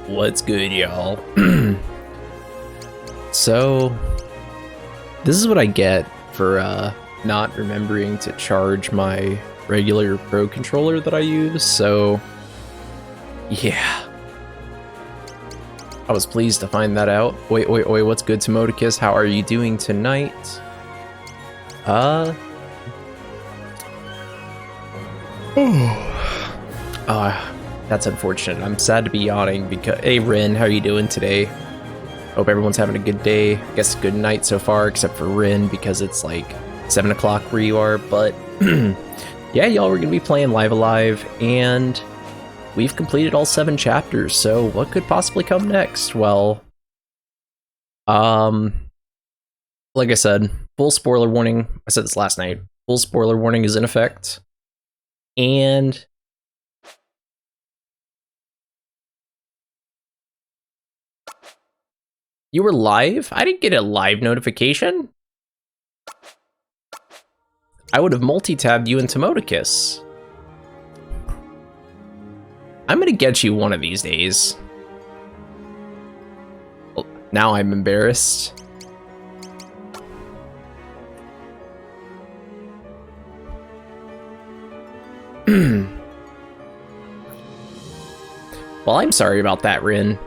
What's good, y'all? So, this is what I get for not remembering to charge my regular Pro controller that I use, so yeah. I was pleased to find that out. Wait, what's good, Timodicus? How are you doing tonight? That's unfortunate. I'm sad to be yawning because... Hey, Rin, how are you doing today? Hope everyone's having a good day. I guess good night so far, except for Rin, because it's like 7 o'clock where you are. But yeah, y'all, we're going to be playing Live Alive, and we've completed all 7 chapters, so what could possibly come next? Well, like I said, full spoiler warning. I said this last night. Full spoiler warning is in effect. And... You were live? I didn't get a live notification. I would have multi-tabbed you in Timodicus. I'm gonna get you one of these days. Well, now I'm embarrassed. Well, I'm sorry about that, Rin.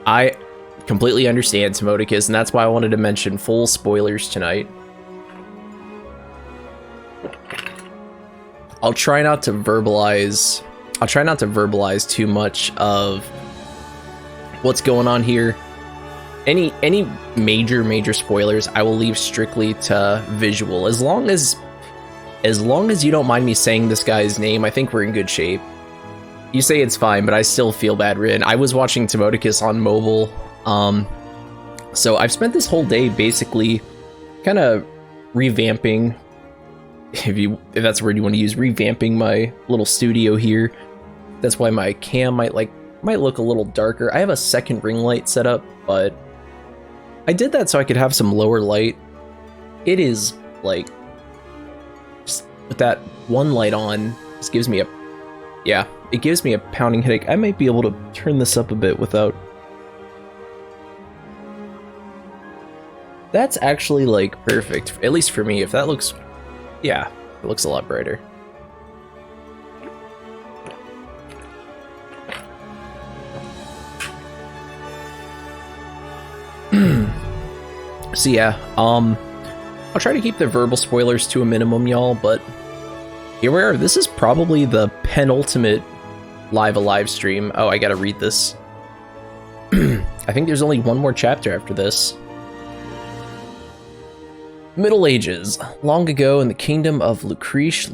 I completely understand, Timodicus, and that's why I wanted to mention full spoilers tonight. I'll try not to verbalize too much of what's going on here. Any major spoilers, I will leave strictly to visual. As long as you don't mind me saying this guy's name, I think we're in good shape. You say it's fine, but I still feel bad, Rin. I was watching Timodicus on mobile, so I've spent this whole day basically kind of revamping, if that's the word you want to use, revamping my little studio here. That's why my cam might look a little darker. I have a second ring light set up, but I did that so I could have some lower light. It is like, just with that one light on, just gives me a, yeah. It gives me a pounding headache. I might be able to turn this up a bit without... That's actually, like, perfect. At least for me. If that looks... Yeah, it looks a lot brighter. So yeah, I'll try to keep the verbal spoilers to a minimum, y'all, but here we are. This is probably the penultimate Live Alive stream. Oh, I gotta read this. I think there's only one more chapter after this. Middle Ages. Long ago in the kingdom of Lucrece,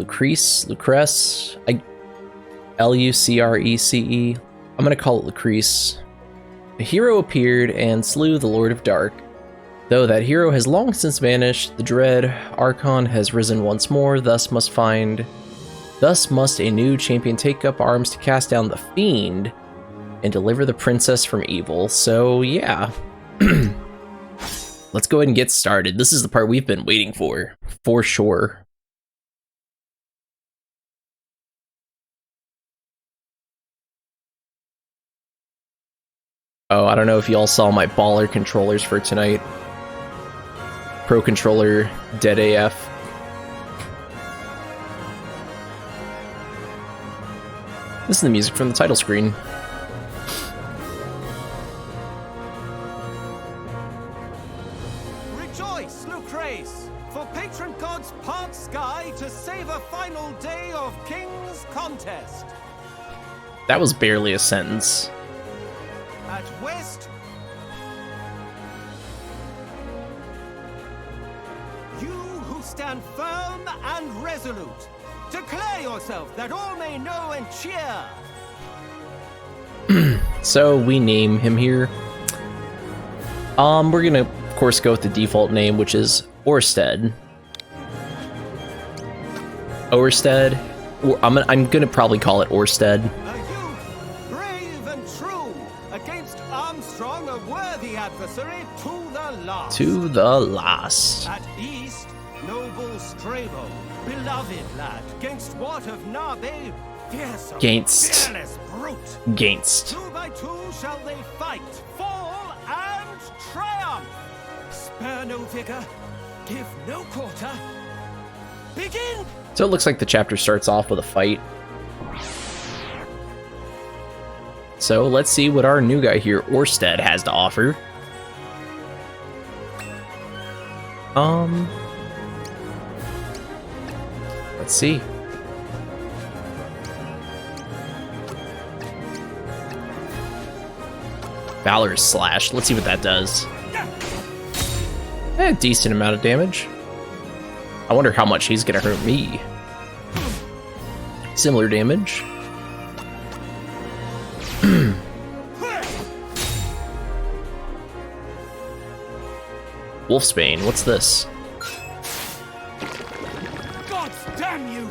L-U-C-R-E-C-E. I'm gonna call it Lucrece. A hero appeared and slew the Lord of Dark. Though that hero has long since vanished, the dread Archon has risen once more, thus must a new champion take up arms to cast down the fiend and deliver the princess from evil. So yeah, let's go ahead and get started. This is the part we've been waiting for sure. Oh, I don't know if y'all saw my baller controllers for tonight. Pro controller, dead AF. This is the music from the title screen. Rejoice, Lucrece, for patron gods part sky to save a final day of King's Contest. That was barely a sentence. At West, you who stand firm and resolute, declare yourself that all may know and cheer. So we name him here. We're gonna of course go with the default name, which is Orsted. Orsted. I'm gonna probably call it Orsted. A youth, brave and true, against Armstrong, a worthy adversary to the last. To the last. At East, noble Strabo, beloved lad, gainst what of Narbe? Fearsome, Gainst. fearless brute. Gainst. 2 by 2 shall they fight, fall, and triumph. Spare no vigor, give no quarter. Begin! So it looks like the chapter starts off with a fight. So let's see what our new guy here, Orsted, has to offer. Let's see. Valorous Slash. Let's see what that does. Decent amount of damage. I wonder how much he's gonna hurt me. Similar damage. Wolfsbane, what's this? God damn you!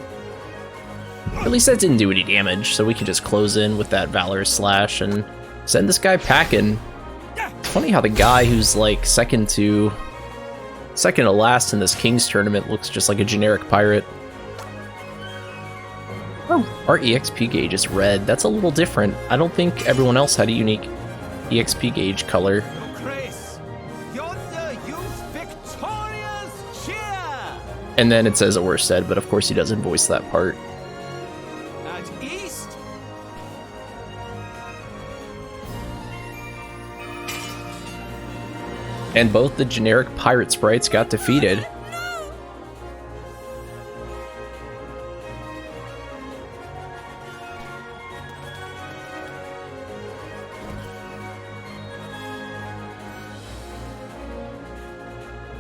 At least that didn't do any damage, so we can just close in with that Valorous Slash and send this guy packing. It's funny how the guy who's like second to last in this King's tournament looks just like a generic pirate. Oh, our EXP gauge is red. That's a little different. I don't think everyone else had a unique EXP gauge color. Your grace, yonder youth victorious cheer! And then it says Orsted, but of course he doesn't voice that part. At east, And both the generic pirate sprites got defeated.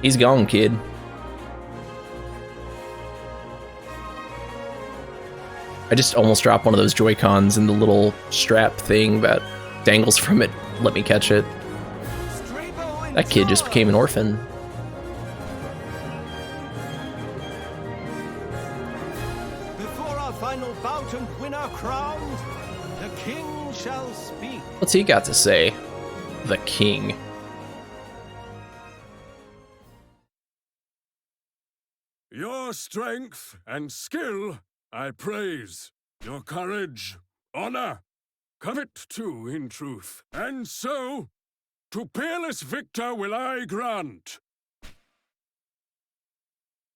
He's gone, kid. I just almost dropped one of those Joy-Cons and the little strap thing that dangles from it let me catch it. Strabo in That kid just joy. became an orphan. Before our final bout and winner crowned, the king shall speak. What's he got to say? The king. Your strength and skill I praise. Your courage, honor, covet too, in truth. And so, to peerless victor will I grant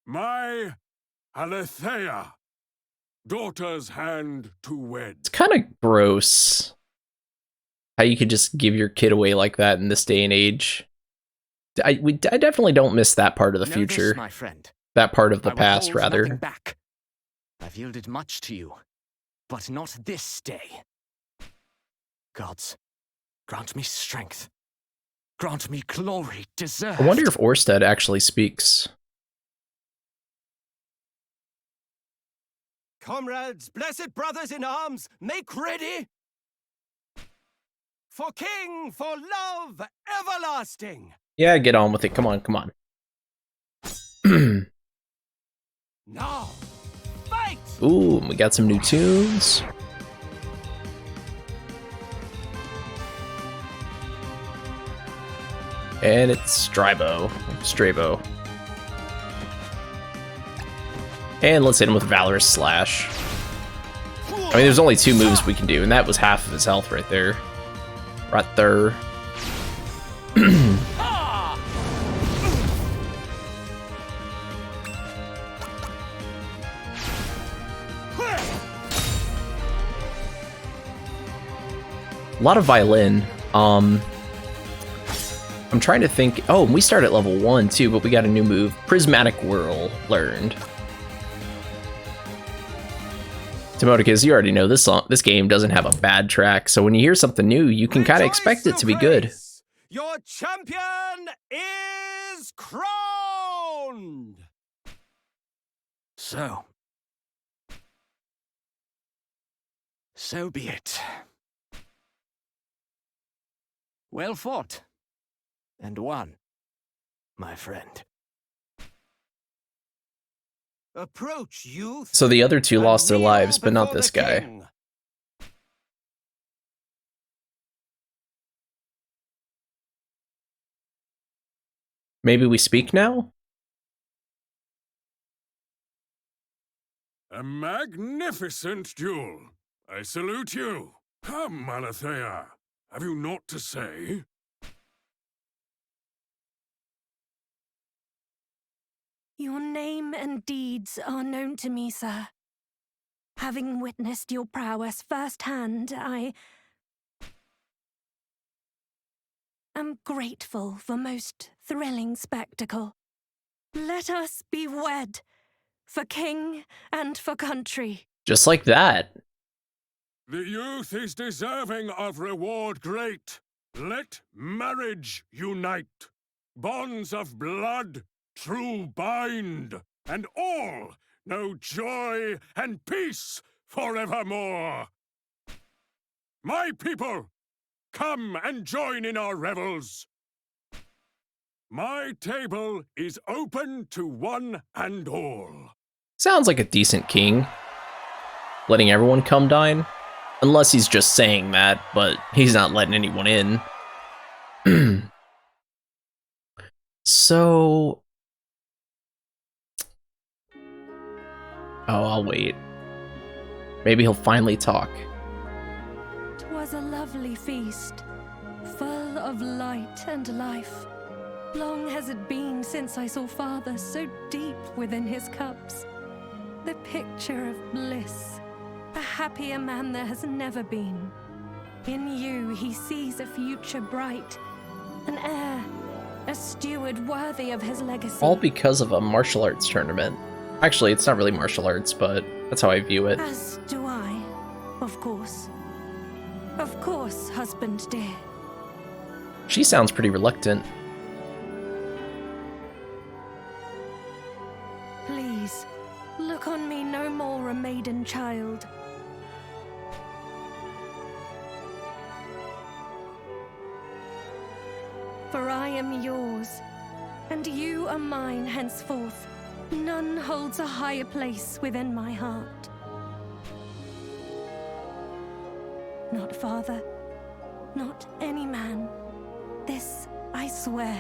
my Alethea, daughter's hand to wed. It's kind of gross how you could just give your kid away like that in this day and age. I definitely don't miss that part of the Know future. this, my friend. That part of the I past, withhold nothing rather. back. I've yielded much to you, but not this day. Gods, grant me strength. Grant me glory deserved. I wonder if Orsted actually speaks. Comrades, blessed brothers in arms, make ready! For king, for love, everlasting! Yeah, get on with it. Come on, come on. Now, fight! Ooh, we got some new tunes. And it's Strabo. And let's hit him with Valorous Slash. I mean, there's only 2 moves we can do, and that was half of his health right there. Right there. A lot of violin. I'm trying to think. Oh, we start at level 1 too, but we got a new move. Prismatic Whirl learned. Timoticus, you already know this song. This game doesn't have a bad track, so when you hear something new, you can kind of expect it to be good. Grace, your champion is crowned! So be it. Well fought. And won, my friend. Approach, youth. So the other 2 and lost their kneel lives, but not before this the guy. king. Maybe we speak now? A magnificent duel. I salute you. Come, Malathea. Have you naught to say? Your name and deeds are known to me, sir. Having witnessed your prowess firsthand, I am grateful for most thrilling spectacle. Let us be wed, for king and for country. Just like that. The youth is deserving of reward great. Let marriage unite. Bonds of blood, true bind, and all know joy and peace forevermore. My people, come and join in our revels. My table is open to one and all. Sounds like a decent king. Letting everyone come dine? Unless he's just saying that, but he's not letting anyone in. So... Oh, I'll wait. Maybe he'll finally talk. 'Twas a lovely feast, full of light and life. Long has it been since I saw father so deep within his cups. The picture of bliss, a happier man there has never been. In you he sees a future bright, an heir, a steward worthy of his legacy. All because of a martial arts tournament. Actually, it's not really martial arts, but that's how I view it. As do I, of course. Of course, husband dear. She sounds pretty reluctant. Please, look on me no more a maiden child. For I am yours, and you are mine henceforth. None holds a higher place within my heart. Not father, not any man. This I swear.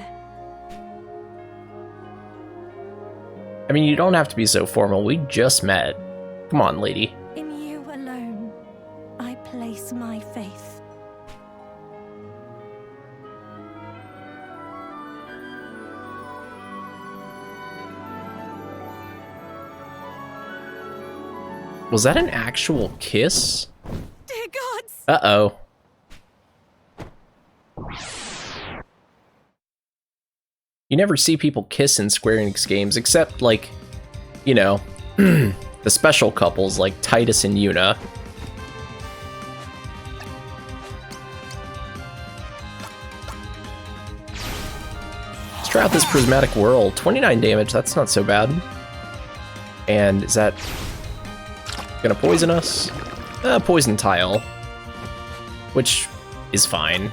I mean, you don't have to be so formal. We just met. Come on, lady. In you alone, I place my faith. Was that an actual kiss? Dear gods! Uh-oh. You never see people kiss in Square Enix games, except, like, you know, the special couples like Titus and Yuna. Let's try out this Prismatic Whirl. 29 damage, that's not so bad. And is that gonna poison us? Poison tile. Which is fine.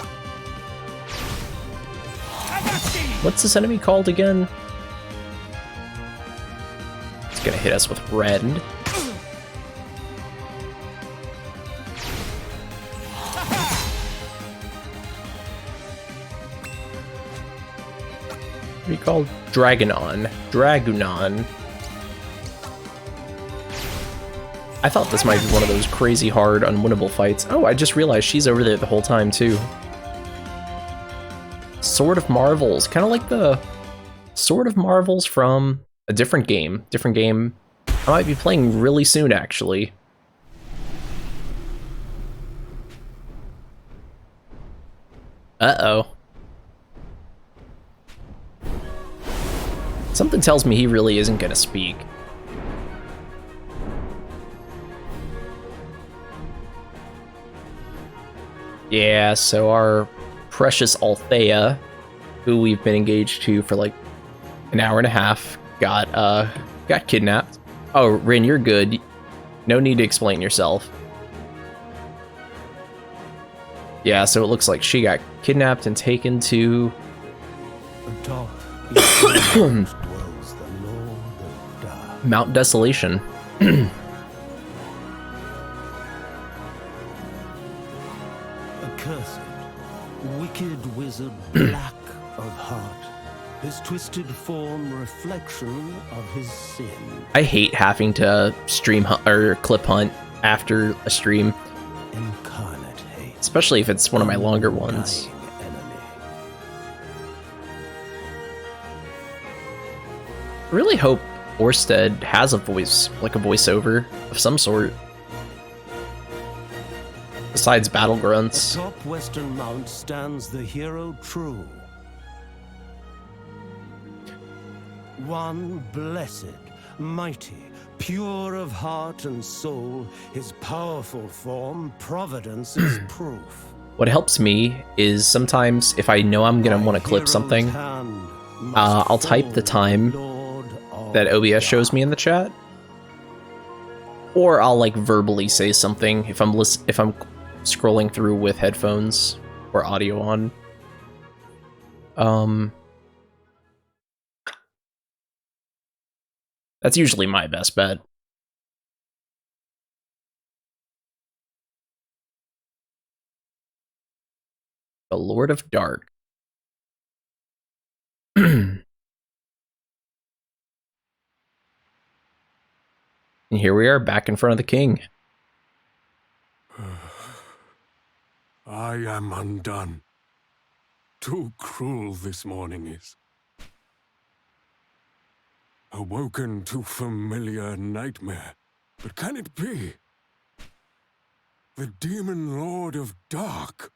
What's this enemy called again? It's gonna hit us with red. What do you call Dragonon? Dragunon. I thought this might be one of those crazy hard, unwinnable fights. Oh, I just realized she's over there the whole time, too. Sword of Marvels. Kind of like the Sword of Marvels from a different game. I might be playing really soon, actually. Uh-oh. Something tells me he really isn't gonna speak. Yeah, so our precious Althea, who we've been engaged to for like an hour and a half, got kidnapped. Oh, Rin, you're good. No need to explain yourself. Yeah, so it looks like she got kidnapped and taken to Atop each dwells the Lord of Dark. Mount Desolation. Accursed, wicked wizard, black of heart, his twisted form reflection of his sin. I hate having to stream or clip hunt after a stream, Incarnate hate. especially if it's one of my longer ones. Undying enemy. I really hope Orsted has a voice, like a voiceover of some sort. Besides battle grunts. Atop Western Mount stands the hero true. One blessed, mighty, pure of heart and soul, his powerful form, providence is proof. What helps me is sometimes if I know I'm gonna want to clip something, I'll type the time that OBS shows me in the chat, or I'll like verbally say something if I'm scrolling through with headphones or audio on. That's usually my best bet. The Lord of Dark. And here we are, back in front of the king. I am undone. Too cruel this morning is. Awoken to familiar nightmare. But can it be? The demon lord of dark,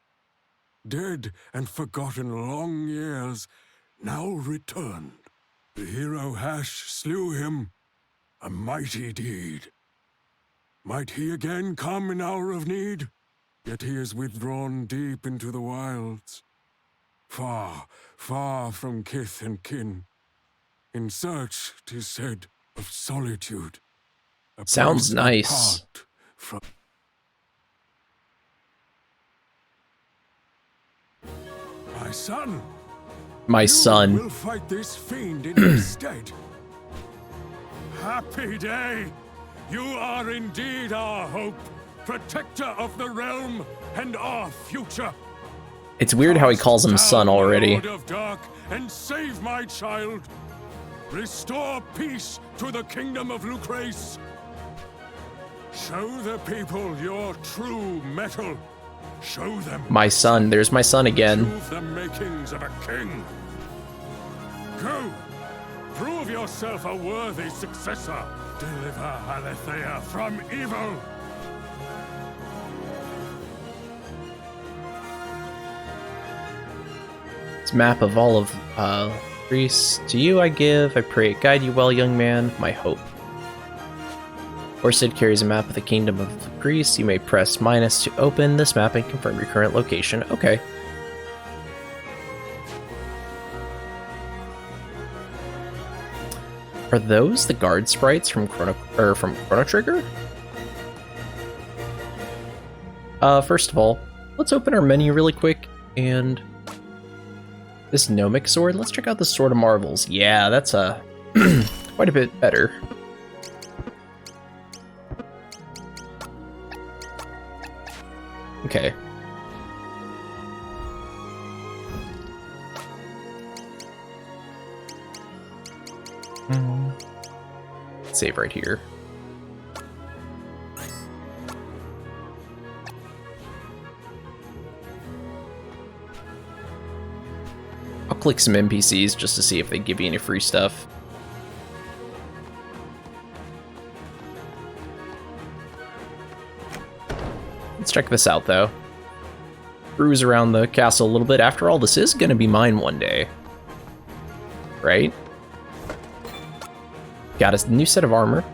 dead and forgotten long years, now returned. The hero Hash slew him, a mighty deed. Might he again come in hour of need? Yet he is withdrawn deep into the wilds, far, far from kith and kin, in search, 'tis said, of solitude. A Sounds place nice. apart from my son. My You son. will fight this fiend in his stead. Happy day! You are indeed our hope, protector of the realm and our future. It's weird how he calls him son Down, already. Lord of Dark, and save my child. Restore peace to the kingdom of Lucrece. Show the people your true mettle. Show them. My son. There's my son again. Prove the makings of a king. Go! Prove yourself a worthy successor. Deliver Aletheia from evil. This map of all of Greece. To you I give, I pray it guide you well, young man, my hope. Orsted carries a map of the kingdom of Greece. You may press minus to open this map and confirm your current location. Okay. Are those the guard sprites from Chrono Trigger? First of all, let's open our menu really quick and this gnomic sword. Let's check out the Sword of Marvels. Yeah, that's quite a bit better. Okay. Save right here. I'll click some NPCs just to see if they give you any free stuff. Let's check this out, though. Cruise around the castle a little bit. After all, this is going to be mine one day. Right? Got a new set of armor.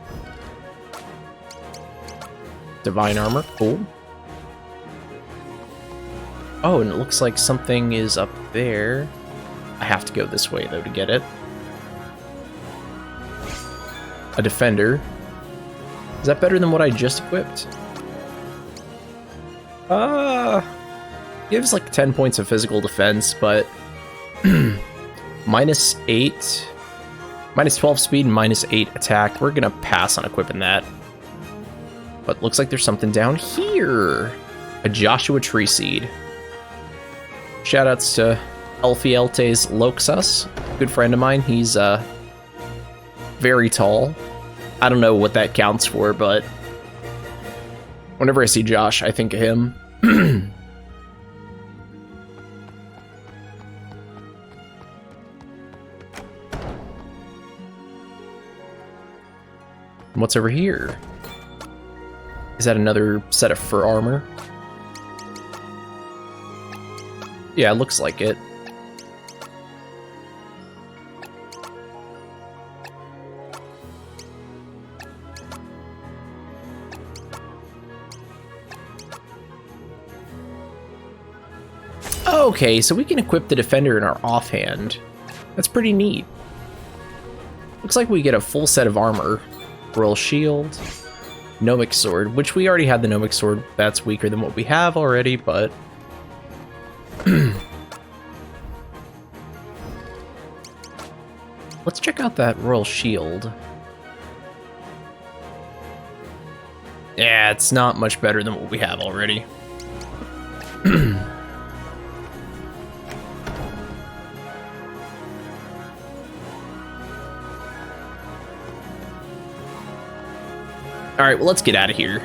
Divine armor. Cool. Oh, and it looks like something is up there. I have to go this way, though, to get it. A defender. Is that better than what I just equipped? Gives like 10 points of physical defense, but minus 8, minus 12 speed and minus 8 attack. We're gonna pass on equipping that. But looks like there's something down here. A Joshua Tree Seed. Shoutouts to Elfieltes Loxus. good friend of mine. He's very tall. I don't know what that counts for, but whenever I see Josh, I think of him. What's over here? Is that another set of fur armor? Yeah, it looks like it. Okay, so we can equip the defender in our offhand. That's pretty neat. Looks like we get a full set of armor. Royal shield, gnomic sword, which we already had the gnomic sword. That's weaker than what we have already, but let's check out that royal shield. Yeah, it's not much better than what we have already. Alright, well, let's get out of here.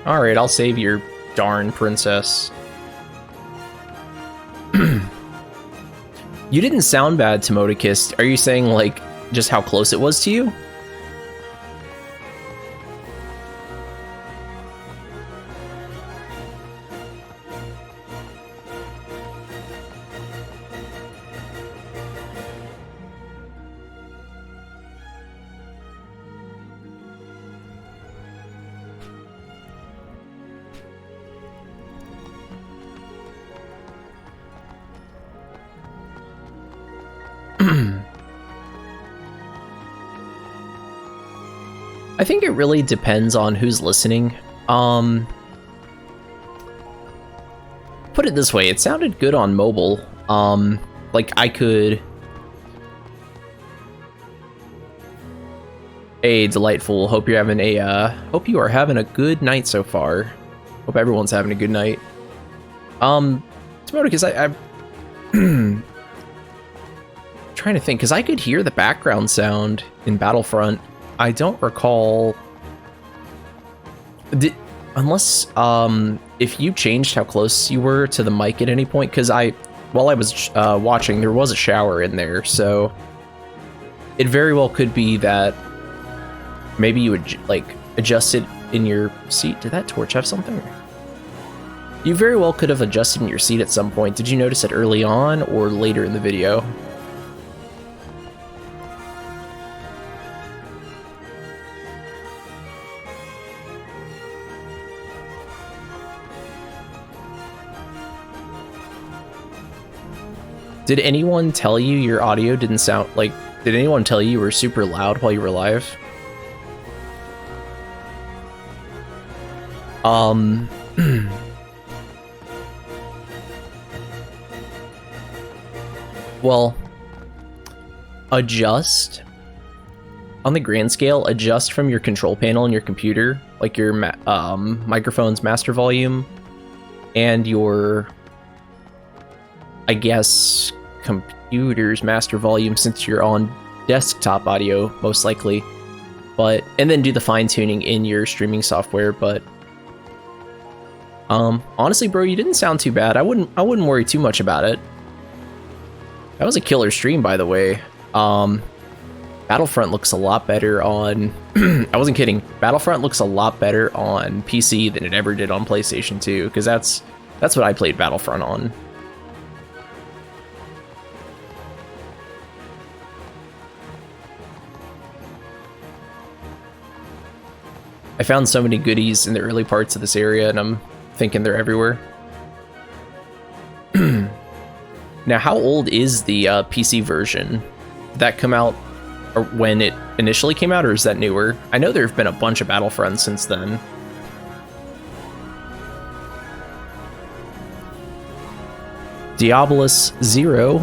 Alright, I'll save your darn princess. You didn't sound bad, Timodicus. Are you saying, like, just how close it was to you? I think it really depends on who's listening. Put it this way, it sounded good on mobile. Like I could... Hey, Delightful, hope you are having a good night so far. Hope everyone's having a good night. Timodicus, I'm trying to think, because I could hear the background sound in Battlefront. I don't recall... Unless, if you changed how close you were to the mic at any point, because while I was watching, there was a shower in there, so it very well could be that maybe you would, like, adjust it in your seat. Did that torch have something? You very well could have adjusted in your seat at some point. Did you notice it early on or later in the video? Did anyone tell you your audio didn't sound like... Did anyone tell you were super loud while you were live? Well, adjust. On the grand scale, adjust from your control panel in your computer, like your microphone's master volume and your, I guess, computer's master volume, since you're on desktop audio most likely, and then do the fine tuning in your streaming software. But honestly, bro, you didn't sound too bad. I wouldn't worry too much about it. That was a killer stream, by the way. Battlefront looks a lot better on I wasn't kidding. Battlefront looks a lot better on PC than it ever did on PlayStation 2, because that's what I played Battlefront on. I found so many goodies in the early parts of this area, and I'm thinking they're everywhere. Now, how old is the PC version? Did that come out or when it initially came out, or is that newer? I know there have been a bunch of Battlefronts since then. Diabolus Zero,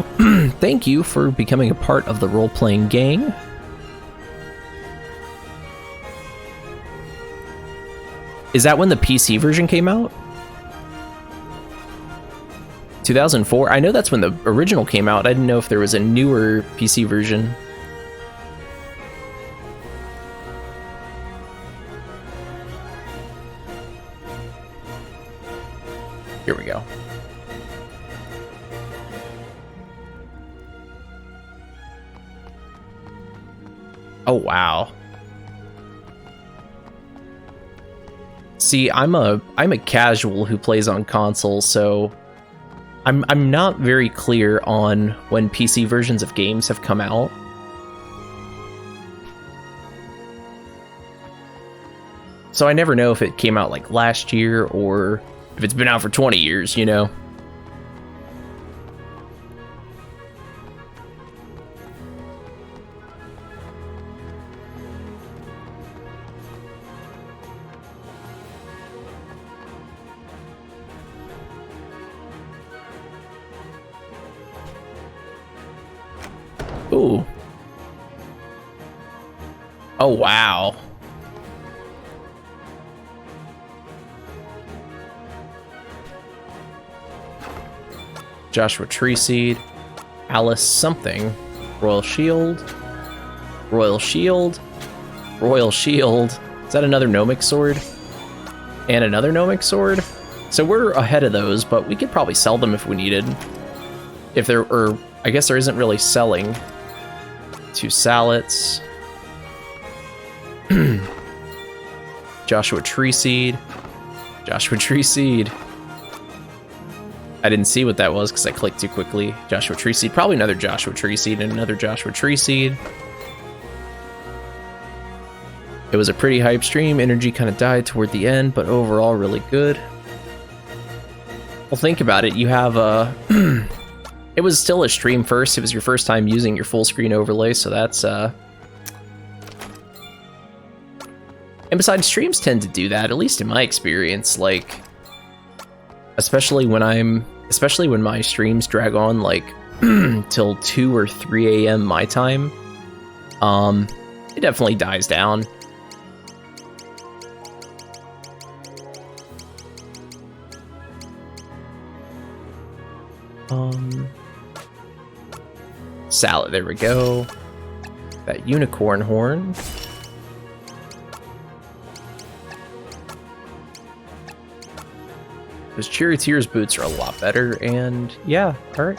thank you for becoming a part of the role-playing gang. Is that when the PC version came out? 2004? I know that's when the original came out. I didn't know if there was a newer PC version. Here we go. Oh, wow. See, I'm a casual who plays on console, so I'm not very clear on when PC versions of games have come out. So I never know if it came out like last year or if it's been out for 20 years, you know? Ooh. Oh, wow. Joshua Tree Seed. Alice something. Royal Shield. Royal Shield. Royal Shield. Is that another Gnomic Sword? And another Gnomic Sword? So we're ahead of those, but we could probably sell them if we needed. If there, or I guess there isn't really selling. 2 Sallets. Joshua Tree Seed. Joshua Tree Seed. I didn't see what that was because I clicked too quickly. Joshua Tree Seed. Probably another Joshua Tree Seed and another Joshua Tree Seed. It was a pretty hype stream. Energy kind of died toward the end, but overall really good. Well, think about it. You have a... It was still a stream first. It was your first time using your full screen overlay, so that's... And besides, streams tend to do that, at least in my experience. Like, especially when my streams drag on like till 2 or 3 a.m. my time, it definitely dies down. Salad, there we go. That unicorn horn. Those Charioteer's boots are a lot better, and yeah, alright.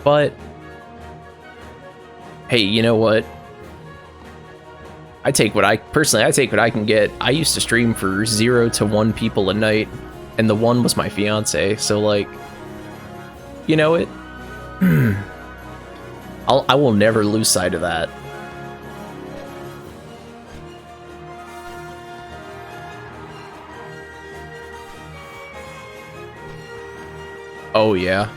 But, hey, you know what? I take what I can get. I used to stream for 0 to 1 people a night, and the 1 was my fiance, so like, you know it. I will never lose sight of that. Oh yeah.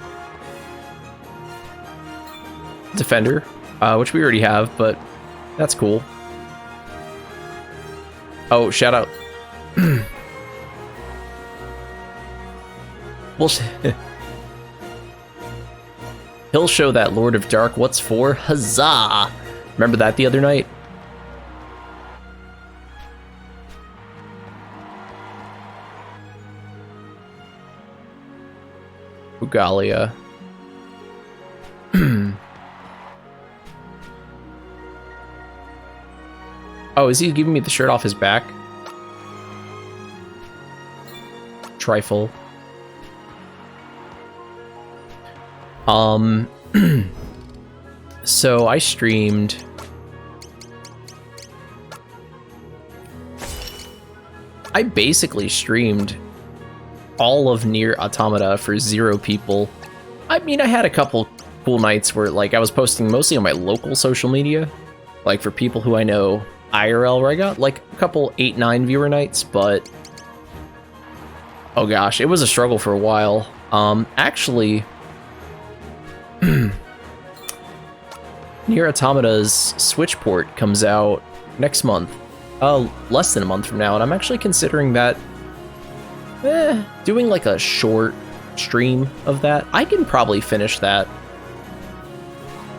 Defender, which we already have, but that's cool. Oh, shout out. Well, he'll show that Lord of Dark what's for. Huzzah! Remember that the other night? Ugalia. Oh, is he giving me the shirt off his back? Trifle. So I streamed. I basically streamed all of Nier Automata for 0 people. I mean, I had a couple cool nights where like I was posting mostly on my local social media, like for people who I know IRL, where I got like a couple 8-9 viewer nights, but oh gosh, it was a struggle for a while. Actually, Nier Automata's Switch port comes out next month, less than a month from now, and I'm actually considering that, doing like a short stream of that. I can probably finish that.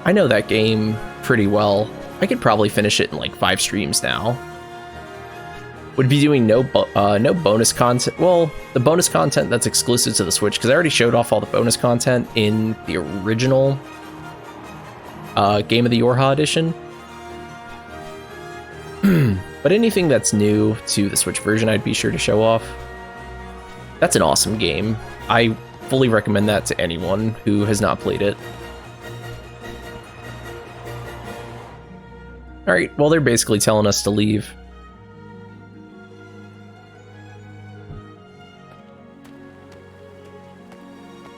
I know that game pretty well. I could probably finish it in like 5 streams now. Would be doing no bonus content. Well, the bonus content that's exclusive to the Switch, because I already showed off all the bonus content in the original Game of the Yorha edition. But anything that's new to the Switch version, I'd be sure to show off. That's an awesome game. I fully recommend that to anyone who has not played it. Alright, well, they're basically telling us to leave.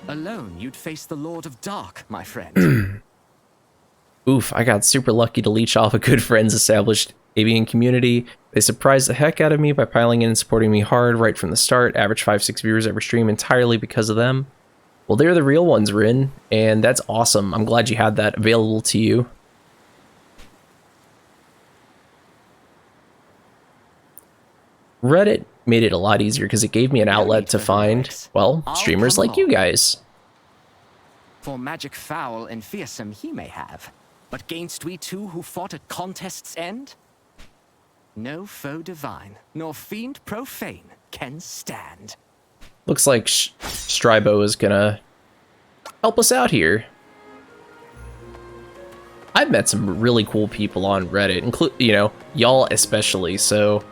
Alone, you'd face the Lord of Dark, my friend. Oof, I got super lucky to leech off a good friend's established avian community. They surprised the heck out of me by piling in and supporting me hard right from the start. Average 5-6 viewers every stream entirely because of them. Well, they're the real ones, Rin, and that's awesome. I'm glad you had that available to you. Reddit made it a lot easier because it gave me an outlet to find, well, streamers like you guys. For magic foul and fearsome he may have, but gainst we two who fought at contest's end? No foe divine, nor fiend profane can stand. Looks like Stribo is gonna help us out here. I've met some really cool people on Reddit, you know, y'all especially, so...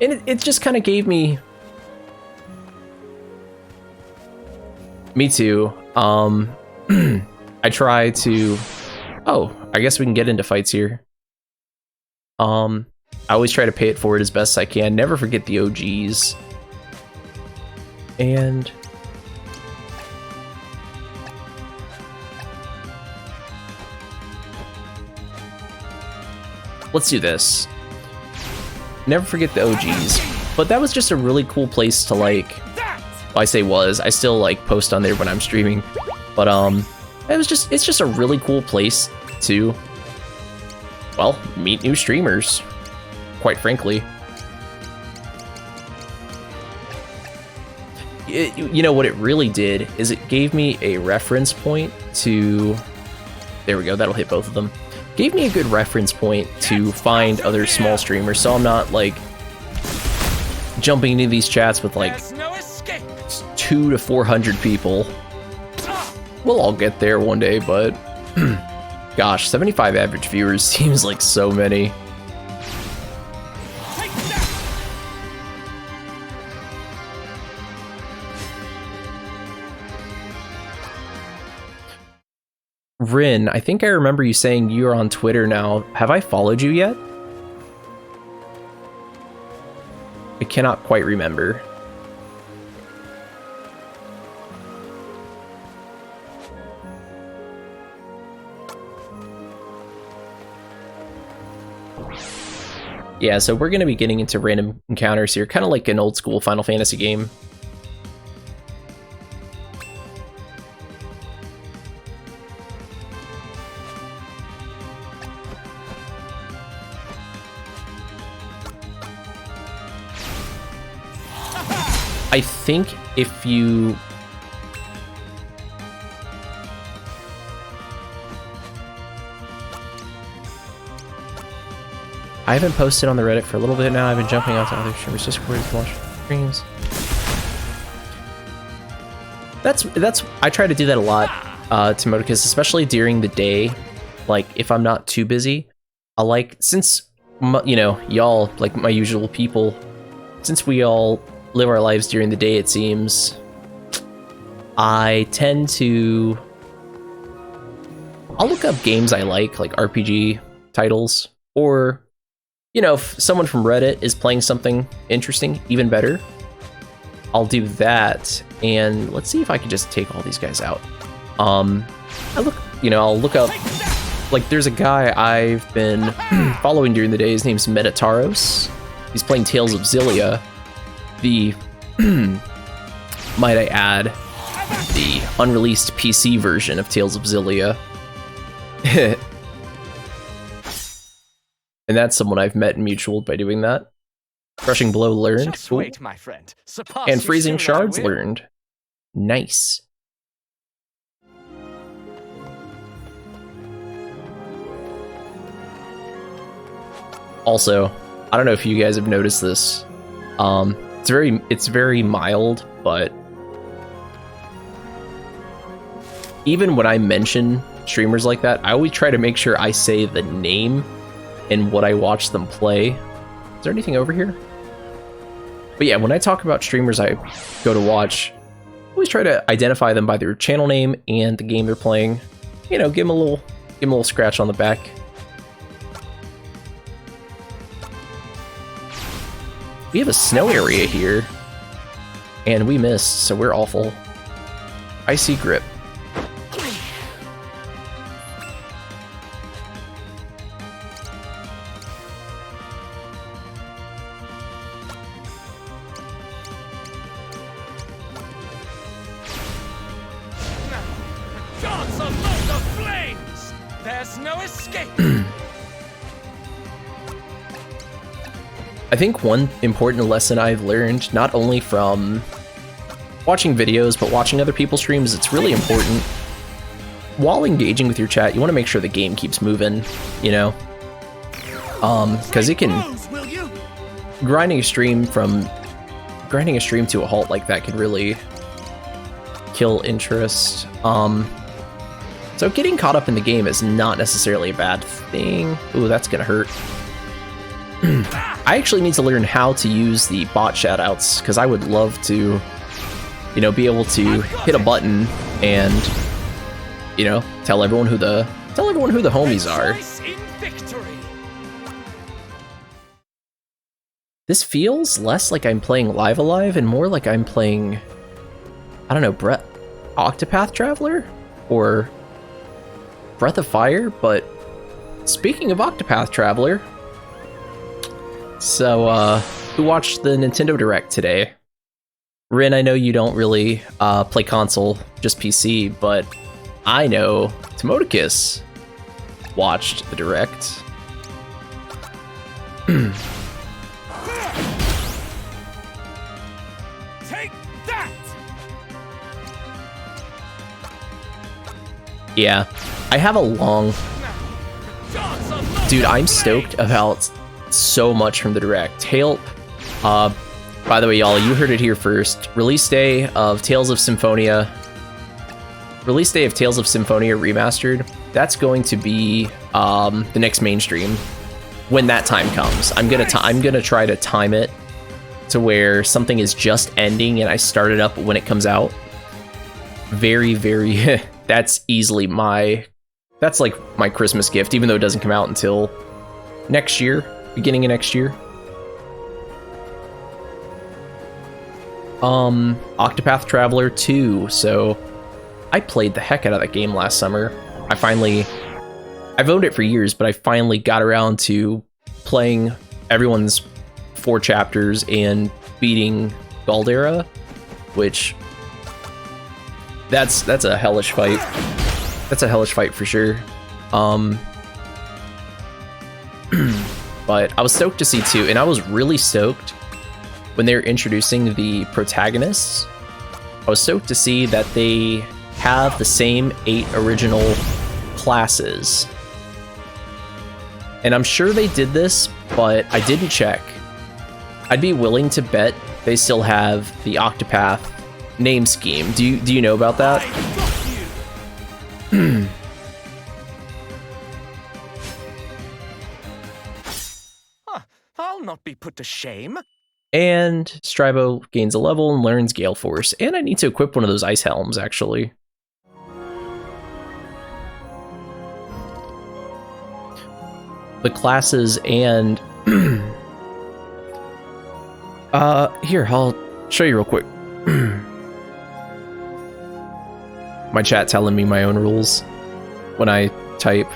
And it just kind of gave me... Me too. I try to... Oh, I guess we can get into fights here. I always try to pay it forward as best I can. Never forget the OGs. And... let's do this. Never forget the OGs. But that was just a really cool place to, like... Well, I say was. I still, like, post on there when I'm streaming. But, it's just a really cool place to, well, meet new streamers, quite frankly. You know, what it really did is it gave me a reference point to... There we go, that'll hit both of them. Gave me a good reference point to find other small streamers, so I'm not, like, jumping into these chats with, like, 200 to 400 people. We'll all get there one day, but... Gosh, 75 average viewers seems like so many. Rin, I think I remember you saying you're on Twitter now. Have I followed you yet? I cannot quite remember. Yeah, so we're going to be getting into random encounters here, kind of like an old school Final Fantasy game. I think if you... I haven't posted on the Reddit for a little bit now. I've been jumping onto other streamers' Discord to watch streams. That's I try to do that a lot, Timoticus, especially during the day. Like, if I'm not too busy, I like, since, you know, y'all, like my usual people, since we all live our lives during the day, it seems, I tend to... I'll look up games I like RPG titles, or... You know, if someone from Reddit is playing something interesting, even better, I'll do that. And let's see if I can just take all these guys out. I'll look up, like, there's a guy I've been following during the day. His name's Metataros. He's playing Tales of Xillia. The, might I add, the unreleased PC version of Tales of Xillia. And that's someone I've met in Mutual by doing that. Crushing Blow learned. Just wait, my friend. And Freezing Shards learned. Nice. Also, I don't know if you guys have noticed this. It's very mild, but even when I mention streamers like that, I always try to make sure I say the name and what I watch them play. Is there anything over here? But yeah, when I talk about streamers I go to watch, I always try to identify them by their channel name and the game they're playing. You know, give them a little scratch on the back. We have a snow area here, and we missed, so we're awful. Icy grip. God's among the flames! There's no escape! I think one important lesson I've learned, not only from watching videos, but watching other people's streams, it's really important. While engaging with your chat, you want to make sure the game keeps moving, you know? Because it can... Grinding a stream to a halt like that can really kill interest. So getting caught up in the game is not necessarily a bad thing. Ooh, that's gonna hurt. I actually need to learn how to use the bot shoutouts, because I would love to, you know, be able to hit a button and, you know, tell everyone who the homies are. This feels less like I'm playing Live Alive and more like I'm playing, I don't know, Octopath Traveler or Breath of Fire. But speaking of Octopath Traveler, so who watched the Nintendo Direct today? Rin, I know you don't really play console, just PC, but I know Tomoticus watched the Direct. Take that! Yeah, I have a long... Dude, I'm stoked about so much from the Direct. By the way, y'all, you heard it here first. Release day of Tales of Symphonia Remastered. That's going to be the next mainstream when that time comes. I'm gonna try to time it to where something is just ending and I start it up when it comes out. Very, very. That's like my Christmas gift, even though it doesn't come out until next year, beginning of next year. Octopath Traveler 2. So I played the heck out of that game last summer. I've owned it for years, but I finally got around to playing everyone's 4 chapters and beating Galdera, which that's a hellish fight. That's a hellish fight for sure. But I was stoked to see 2, and I was really stoked when they were introducing the protagonists. I was stoked to see that they have the same 8 original classes. And I'm sure they did this, but I didn't check. I'd be willing to bet they still have the Octopath name scheme. Do you know about that? I'll not be put to shame. And Stribo gains a level and learns Gale Force. And I need to equip one of those ice helms, actually. The classes and... here, I'll show you real quick. My chat telling me my own rules when I type.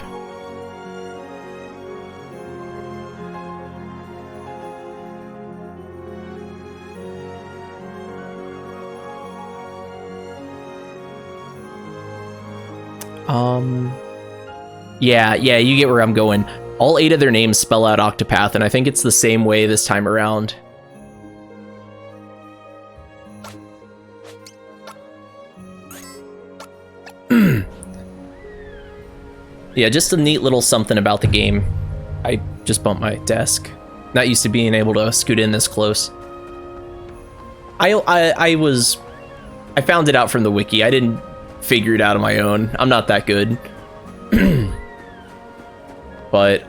Yeah, you get where I'm going. All 8 of their names spell out Octopath, and I think it's the same way this time around. Yeah, just a neat little something about the game. I just bumped my desk. Not used to being able to scoot in this close. I found it out from the wiki. I didn't figure it out on my own. I'm not that good. But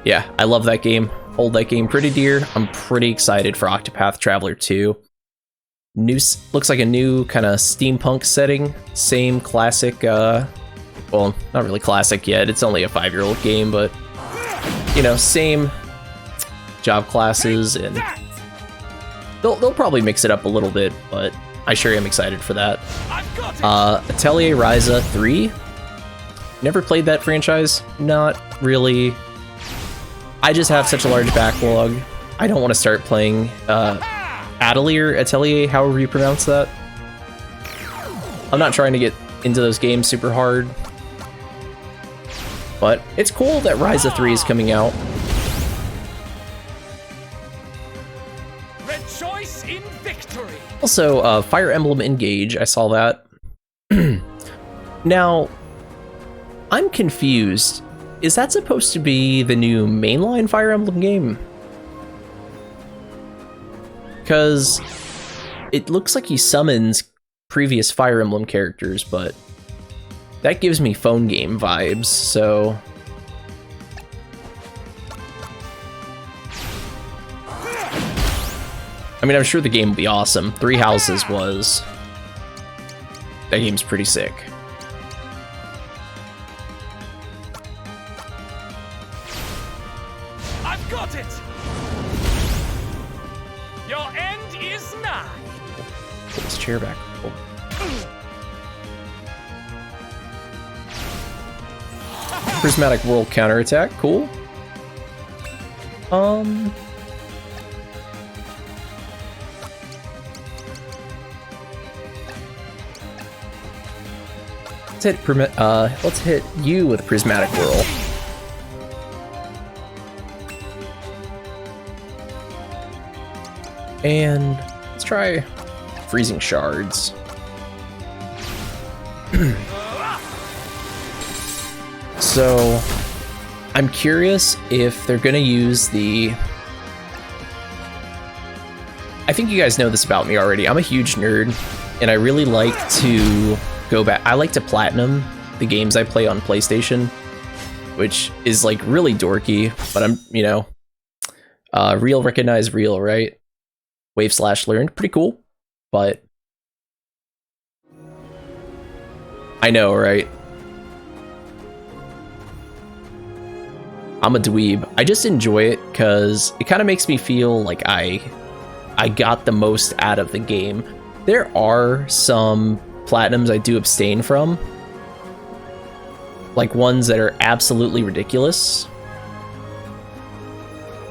yeah, I love that game. Hold that game pretty dear. I'm pretty excited for Octopath Traveler 2. Looks like a new kind of steampunk setting. Same classic, well, not really classic yet. It's only a 5-year-old game, but you know, same job classes, and they'll probably mix it up a little bit, but I sure am excited for that. Atelier Ryza 3. Never played that franchise. Not really. I just have such a large backlog. I don't want to start playing Atelier, however you pronounce that. I'm not trying to get into those games super hard. But it's cool that Ryza 3 is coming out. Rejoice in victory. Also, Fire Emblem Engage, I saw that. Now, I'm confused. Is that supposed to be the new mainline Fire Emblem game? Because it looks like he summons previous Fire Emblem characters, but that gives me phone game vibes, so... I mean, I'm sure the game will be awesome. Three Houses was... That game's pretty sick. I've got it. Your end is nigh. Put this chair back. Oh. Prismatic Whirl counterattack, cool. Let's hit you with Prismatic Whirl. And let's try Freezing Shards. So, I'm curious if they're gonna use the... I think you guys know this about me already. I'm a huge nerd, and I really like to go back. I like to platinum the games I play on PlayStation, which is like really dorky, but I'm, you know, real recognize real, right? Wave/learned, pretty cool, but I know, right? I'm a dweeb. I just enjoy it because it kind of makes me feel like I got the most out of the game. There are some platinums I do abstain from, like ones that are absolutely ridiculous.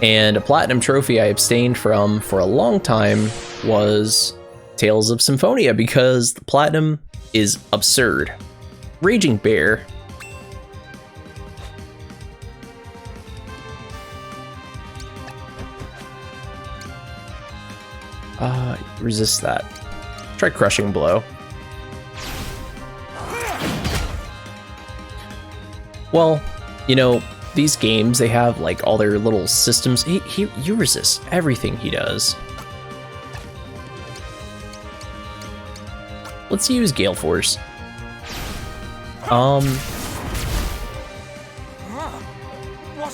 And a platinum trophy I abstained from for a long time was Tales of Symphonia because the platinum is absurd. Raging Bear. Resist that. Try Crushing Blow. Well, you know, these games, they have like all their little systems. You resist everything he does. Let's use Gale Force. What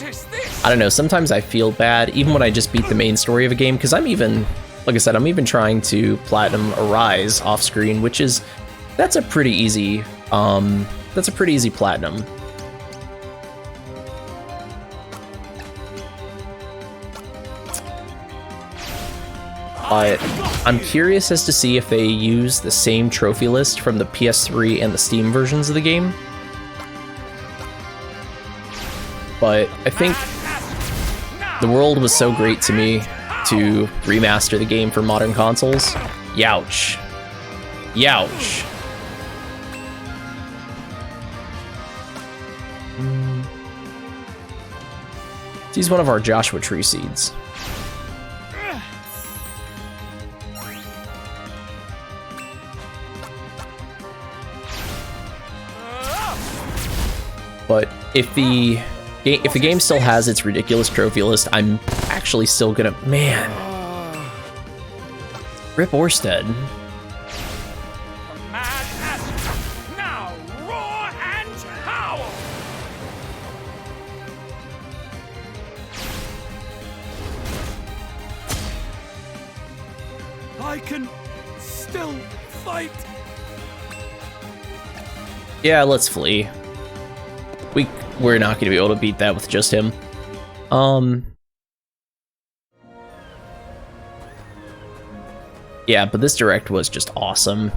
is this? I don't know, sometimes I feel bad, even when I just beat the main story of a game, because I'm even, like I said, I'm even trying to platinum Arise off screen, which is, that's a pretty easy platinum. But I'm curious as to see if they use the same trophy list from the PS3 and the Steam versions of the game. But I think the world was so great to me to remaster the game for modern consoles. Youch. Youch. Let's use one of our Joshua Tree Seeds. But if the if the game still has its ridiculous trophy list, I'm actually still gonna... Man. Rip Orsted. Mad Asher, now roar and howl! I can still fight. Yeah, let's flee. We're not gonna be able to beat that with just him. Yeah, but this direct was just awesome.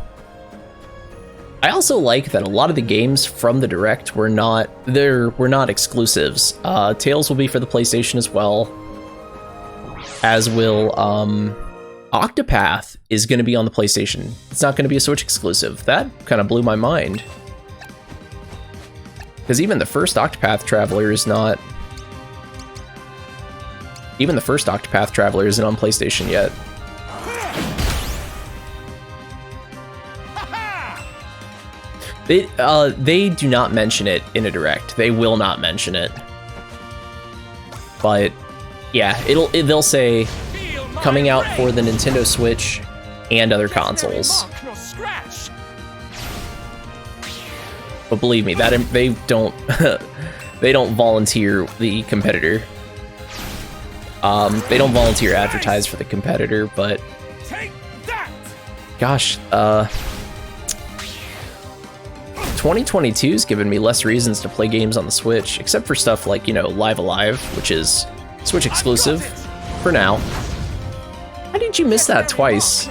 I also like that a lot of the games from the direct were not exclusives. Tales will be for the PlayStation as well, as will Octopath is going to be on the PlayStation. It's not going to be a Switch exclusive. That kind of blew my mind, because even the first Octopath Traveler is not. Even the first Octopath Traveler isn't on PlayStation yet. They do not mention it in a direct. They will not mention it. But yeah, they'll say coming out for the Nintendo Switch and other consoles. But believe me, that they don't they don't volunteer the competitor. They don't volunteer advertise for the competitor, but gosh, 2022's given me less reasons to play games on the Switch, except for stuff like, you know, Live Alive, which is Switch exclusive for now. How did you miss that twice?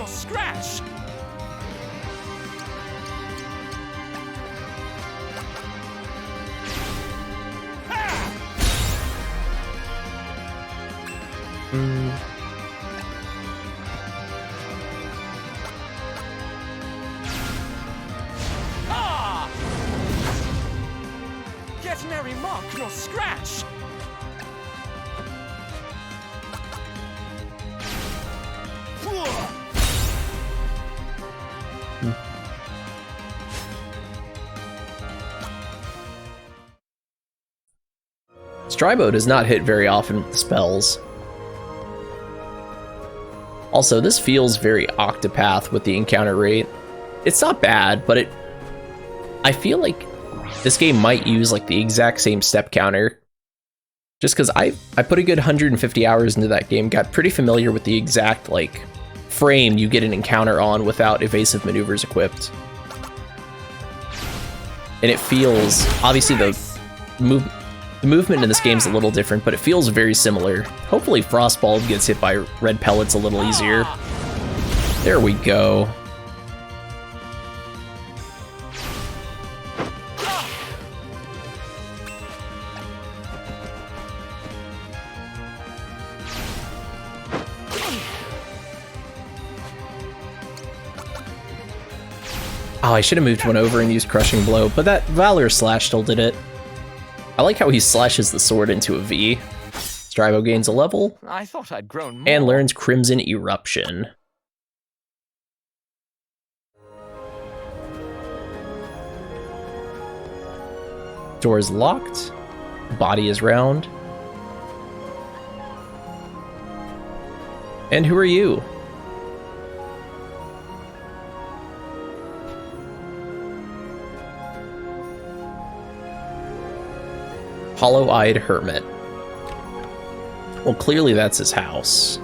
Get nary mark nor scratch. Stribo does not hit very often with the spells. Also, this feels very Octopath with the encounter rate. It's not bad, but I feel like this game might use like the exact same step counter. Just because I put a good 150 hours into that game, got pretty familiar with the exact like frame you get an encounter on without evasive maneuvers equipped. And it feels, obviously the movement in this game is a little different, but it feels very similar. Hopefully Frostball gets hit by red pellets a little easier. There we go. Oh, I should have moved one over and used Crushing Blow, but that Valor Slash still did it. I like how he slashes the sword into a V. Stribo gains a level. I thought I'd grown more. And learns Crimson Eruption. Door is locked. Body is round. And who are you? Hollow-eyed hermit. Well, clearly that's his house.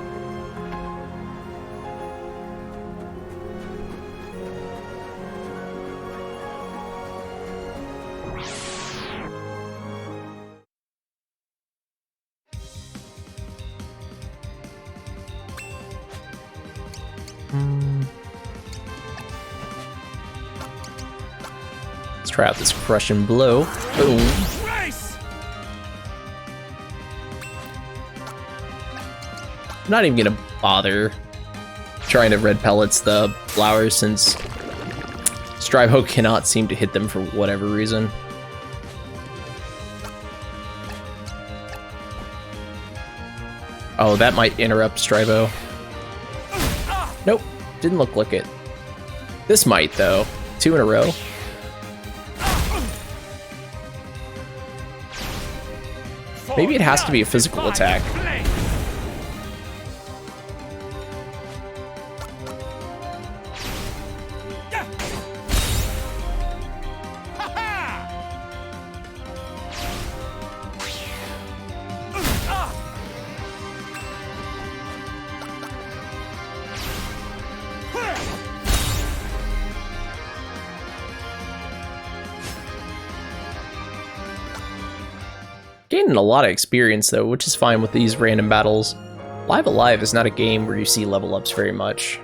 Let's try out this Crushing Blow. Boom. I'm not even gonna bother trying to red pellets the flowers since Stribo cannot seem to hit them for whatever reason. Oh, that might interrupt Stribo. Nope, didn't look like it. This might though. 2 in a row. Maybe it has to be a physical attack. Gaining a lot of experience though, which is fine with these random battles. Live Alive is not a game where you see level ups very much.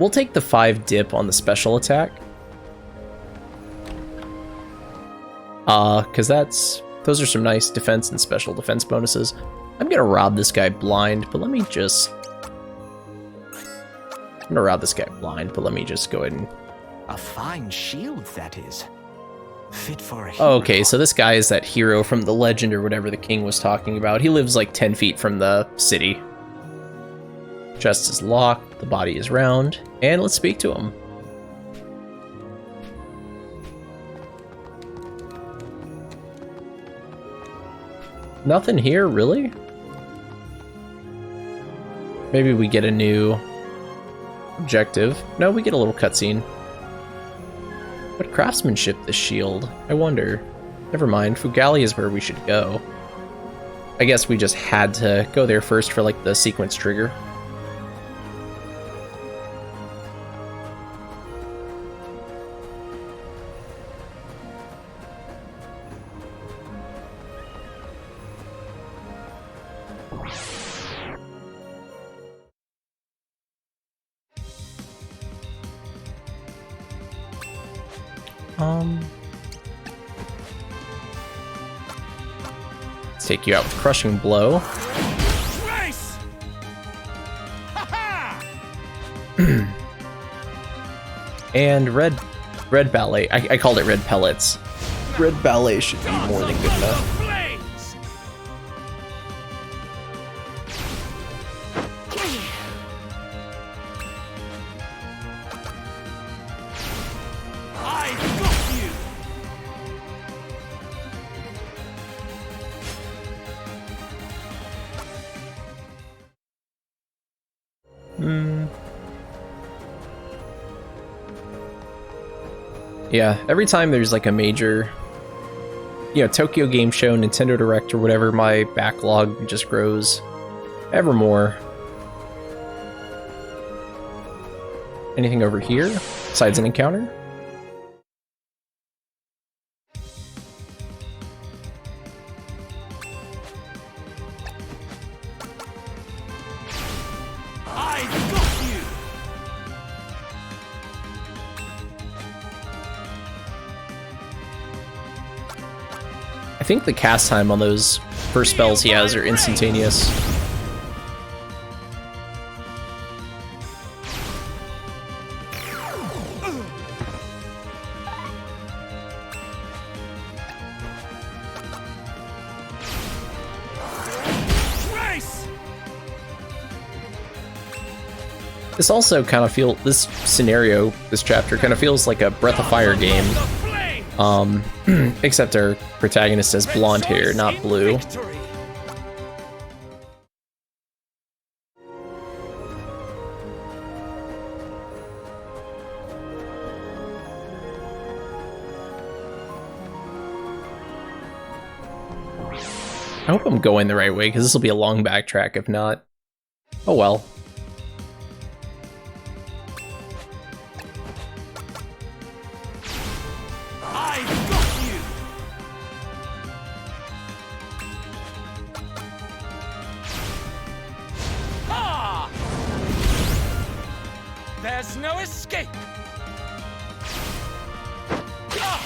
We'll take the 5 dip on the special attack. Cause those are some nice defense and special defense bonuses. I'm gonna rob this guy blind, but let me just go ahead and... A fine shield, that is. Fit for a hero. Oh, okay, so this guy is that hero from the legend or whatever the king was talking about. He lives like 10 feet from the city. Chest is locked, the body is round, and let's speak to him. Nothing here, really? Maybe we get a new objective. No, we get a little cutscene. What craftsmanship this shield? I wonder. Never mind, Fugali is where we should go. I guess we just had to go there first for like the sequence trigger. Let's take you out with Crushing Blow. Trace! And red ballet. I called it red pellets. Red ballet should be more than good enough. Flames! I've got you! Yeah, every time there's like a major, Tokyo Game Show, Nintendo Direct, or whatever, my backlog just grows ever more. Anything over here besides an encounter? I've got you! I think the cast time on those first spells he has are instantaneous. Trace! This also kind of this chapter kind of feels like a Breath of Fire game. The flames! Except our protagonist has blonde hair, not blue. Victory! I hope I'm going the right way, because this will be a long backtrack if not. Oh well. I've got you! Ah! There's no escape! Ah!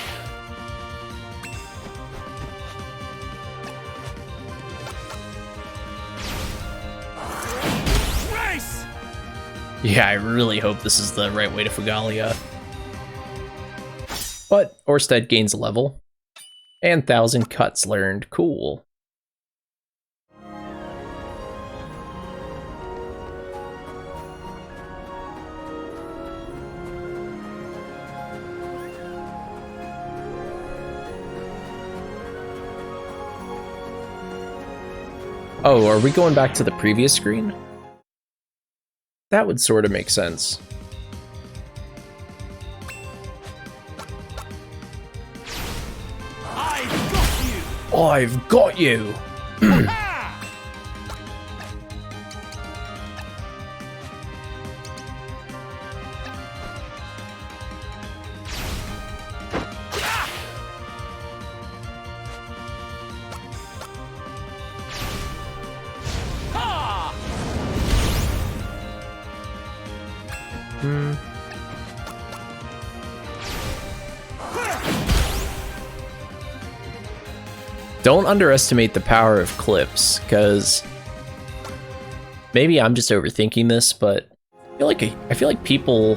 Trace! Yeah, I really hope this is the right way to Fugalia. But Orsted gains a level. And 1,000 cuts learned. Cool. Oh, are we going back to the previous screen? That would sort of make sense. I've got you! I've got you! Don't underestimate the power of clips, because maybe I'm just overthinking this, but I feel like people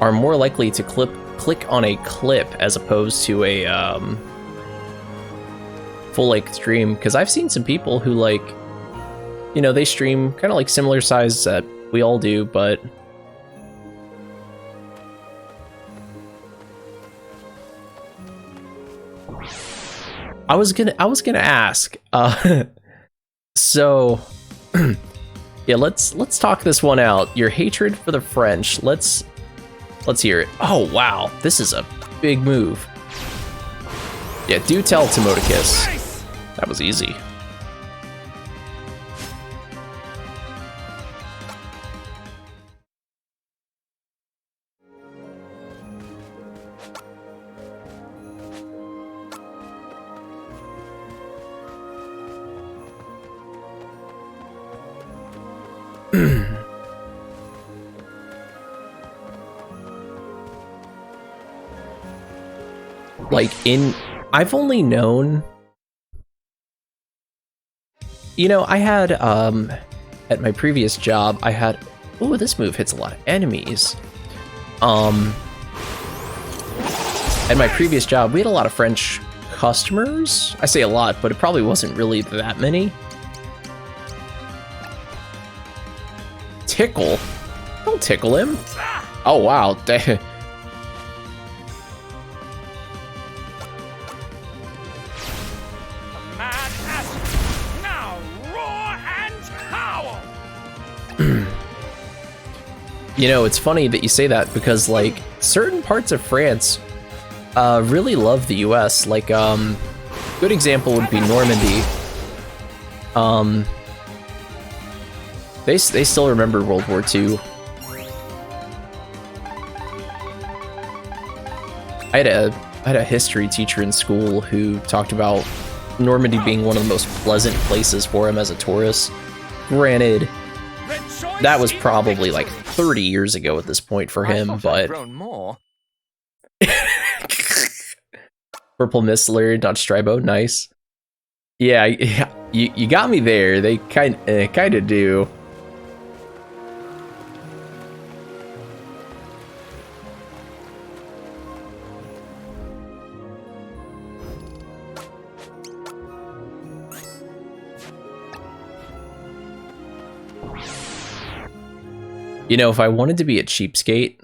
are more likely to click on a clip as opposed to a full-length stream, because I've seen some people who, like, you know, they stream kind of like similar size that we all do, but I was gonna ask. So yeah, let's talk this one out. Your hatred for the French. Let's hear it. Oh wow, this is a big move. Yeah, do tell Timoticus. That was easy. Like, I've only known, you know, I had, at my previous job, I had, oh, this move hits a lot of enemies. At my previous job, we had a lot of French customers. I say a lot, but it probably wasn't really that many. Tickle? Don't tickle him. Oh, wow. You know, it's funny that you say that because, like, certain parts of France really love the US. Like, good example would be Normandy. They still remember World War II. I had a history teacher in school who talked about Normandy being one of the most pleasant places for him as a tourist. Granted, that was probably like 30 years ago at this point for him, but Purple Mistler, Dodge Stribo, nice. Yeah, you got me there. They kind of do. You know, if I wanted to be a cheapskate,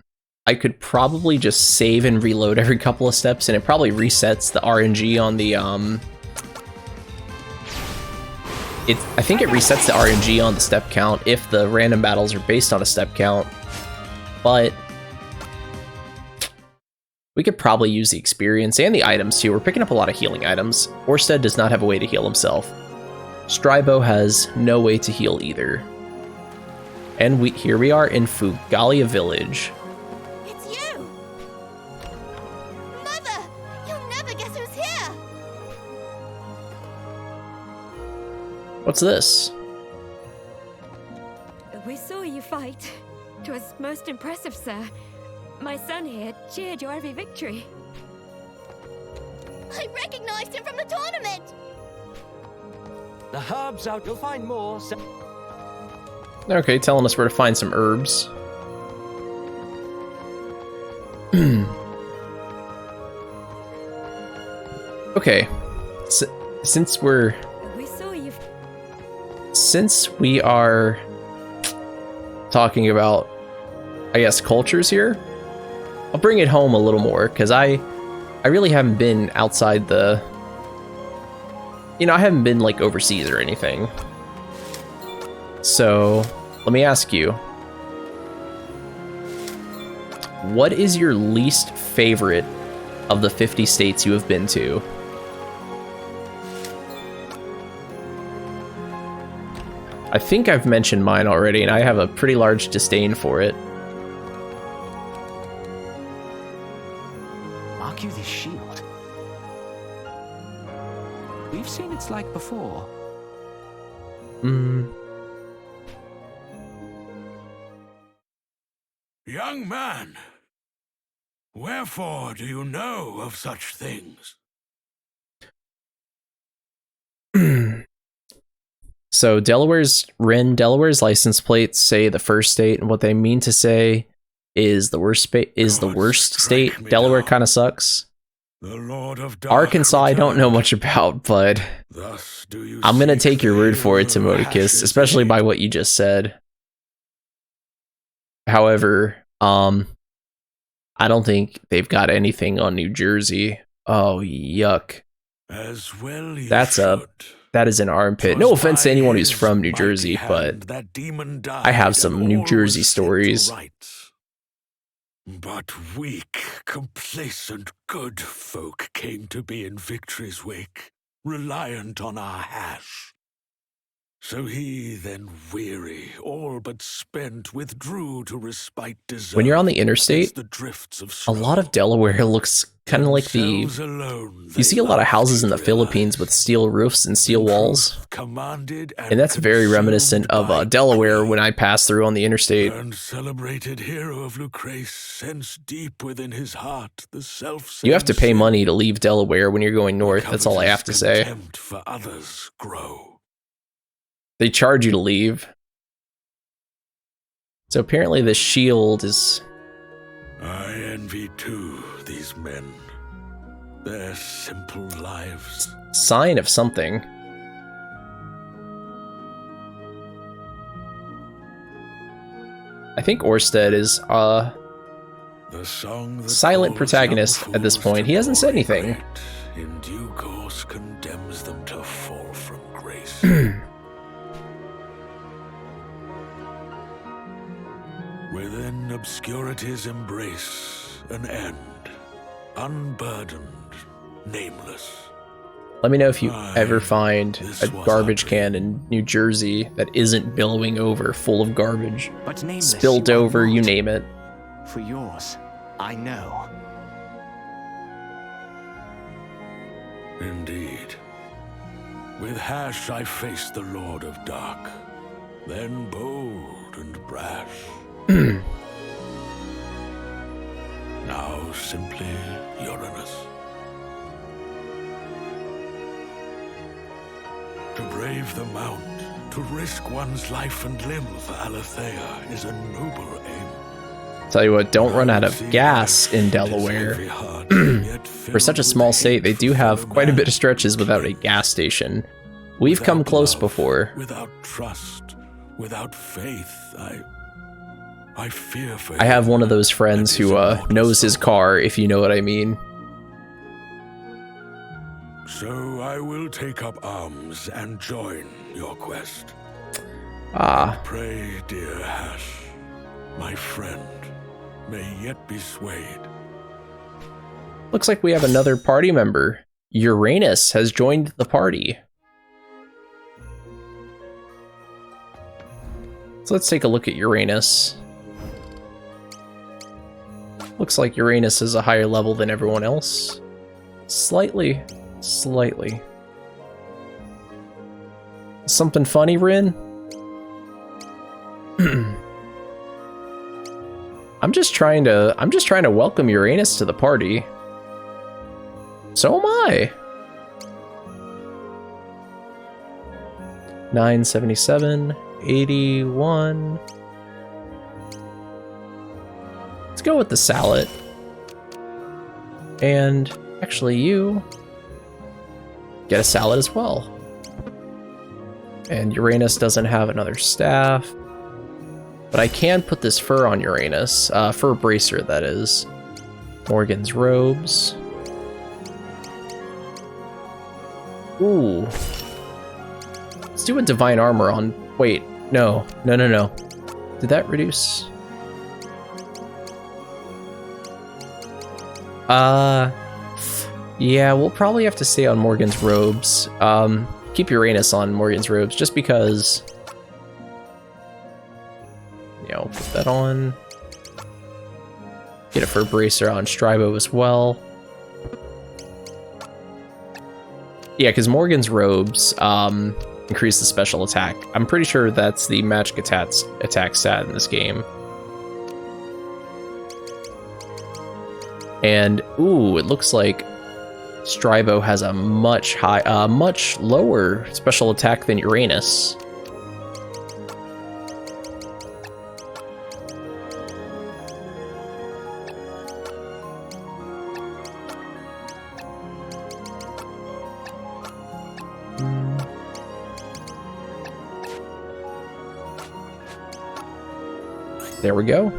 I could probably just save and reload every couple of steps, and it probably resets the RNG on the, I think it resets the RNG on the step count if the random battles are based on a step count, but we could probably use the experience and the items too. We're picking up a lot of healing items. Orsted does not have a way to heal himself. Stribo has no way to heal either. And here we are in Fugalia Village. It's you! Mother! You'll never guess who's here! What's this? We saw you fight. 'Twas most impressive, sir. My son here cheered your every victory. I recognized him from the tournament! The herb's out, you'll find more. Okay, telling us where to find some herbs. Okay, since we are talking about, I guess, cultures here, I'll bring it home a little more because I really haven't been outside the you know, I haven't been like overseas or anything. So let me ask you, what is your least favorite of the 50 states you have been to? I think I've mentioned mine already, and I have a pretty large disdain for it. Mark you this shield. We've seen its like before. Young man, wherefore do you know of such things? So Delaware's license plates say the first state, and what they mean to say is the worst state. Delaware kind of sucks. The Lord of Dark Arkansas, I don't know much about, but Thus do you I'm gonna seek take your word for it, the Timoticus, ashes especially by what you just said. However, I don't think they've got anything on New Jersey. Oh, yuck. As well you That is an armpit. No offense to anyone who's from New Jersey, but I have some New Jersey stories. But weak, complacent, good folk came to be in victory's wake, reliant on our hash. So he, then weary, all but spent, withdrew to respite deserved. When you're on the interstate, the drifts of a lot of Delaware looks kind of like you see a lot of houses in the Philippines with steel roofs and steel walls. And that's very reminiscent of Delaware when I pass through on the interstate. And celebrated hero of Lucrece sensed deep within his heart the You have to pay money to leave Delaware when you're going north. That's all I have to say. contempt for others grow. They charge you to leave. So apparently the shield is... I envy too these men, their simple lives. sign of something. I think Orsted is The song that silent calls protagonist young at this fools point. to He hasn't said glory anything. great, in due course condemns them to fall from grace. Within obscurity's embrace, an end, unburdened, nameless. Let me know if you Aye, ever find this a was garbage our can in New Jersey that isn't billowing over full of garbage. But nameless Spilled you are over, you not. name it. For yours, I know. Indeed. With hash I faced the Lord of Dark, then bold and brash. Now simply Uranus. To brave the mount, to risk one's life and limb for Alethea is a noble aim. Tell you what, don't run out of gas in Delaware. For such a small state, they do have quite a bit of stretches without a gas station. We've come close before. Without trust, without faith, I fear for I have him one of those friends and his who immortal knows his soul. car, if you know what I mean. So I will take up arms and join your quest. Ah, Pray, dear Hash, my friend, may yet be swayed. looks like we have another party member. Uranus has joined the party. So let's take a look at Uranus. Looks like Uranus is a higher level than everyone else. Slightly. Something funny, Rin? I'm just trying to welcome Uranus to the party. So am I. 977, 81. Let's go with the salad. And actually you get a salad as well. And Uranus doesn't have another staff. But I can put this fur on Uranus. Fur bracer, that is. Morgan's robes. Ooh. Let's do a divine armor on... Wait, no. No. Did that reduce? Yeah, we'll probably have to stay on Morgan's robes. Keep Uranus on Morgan's robes, just because... Yeah, we'll put that on. Get a fur bracer on Stribo as well. Yeah, because Morgan's robes increase the special attack. I'm pretty sure that's the magic attack stat in this game. And ooh, it looks like Stribo has a much lower special attack than Uranus. There we go.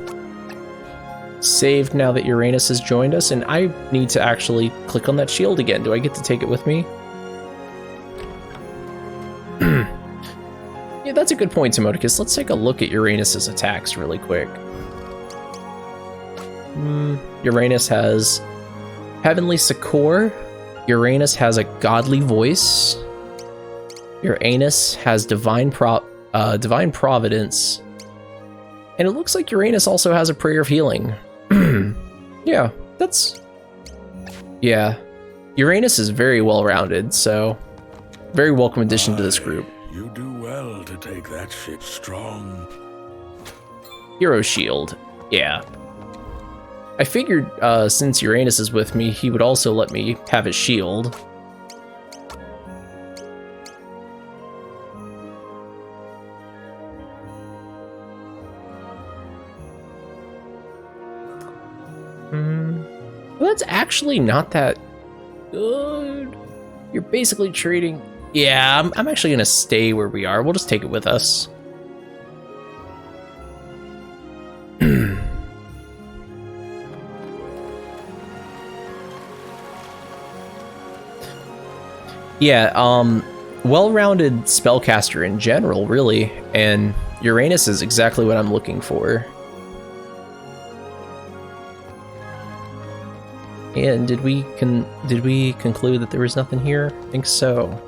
Saved now that Uranus has joined us, and I need to actually click on that shield again. Do I get to take it with me? Yeah, that's a good point, Timoticus. Let's take a look at Uranus's attacks really quick. Uranus has Heavenly Succor. Uranus has a Godly Voice. Uranus has Divine Providence. And it looks like Uranus also has a Prayer of Healing. Yeah, yeah. Uranus is very well-rounded, so very welcome addition to this group. You do well to take that shit strong. Hero Shield, yeah. I figured since Uranus is with me, he would also let me have his shield. Well, that's actually not that good. You're basically trading... Yeah, I'm actually going to stay where we are. We'll just take it with us. Yeah, well-rounded spellcaster in general, really. And Uranus is exactly what I'm looking for. And did we conclude that there was nothing here? I think so.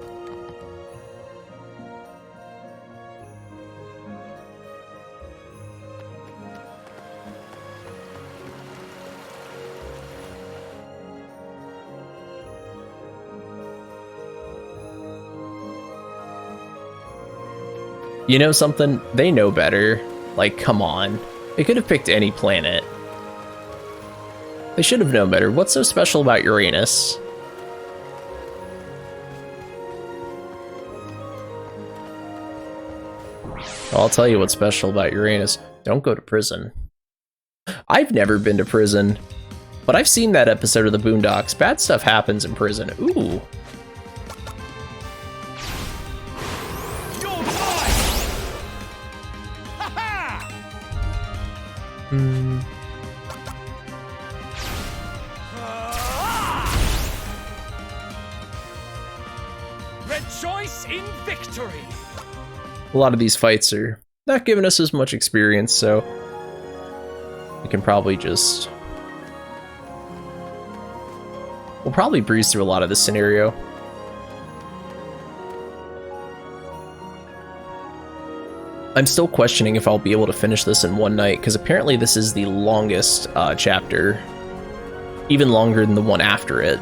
You know something? They know better. Like, come on. They could have picked any planet. They should have known better. What's so special about Uranus? I'll tell you what's special about Uranus. Don't go to prison. I've never been to prison, but I've seen that episode of the Boondocks. Bad stuff happens in prison. Ooh. Rejoice in victory. A lot of these fights are not giving us as much experience, so we can probably just... We'll probably breeze through a lot of this scenario. I'm still questioning if I'll be able to finish this in one night, because apparently this is the longest chapter. Even longer than the one after it.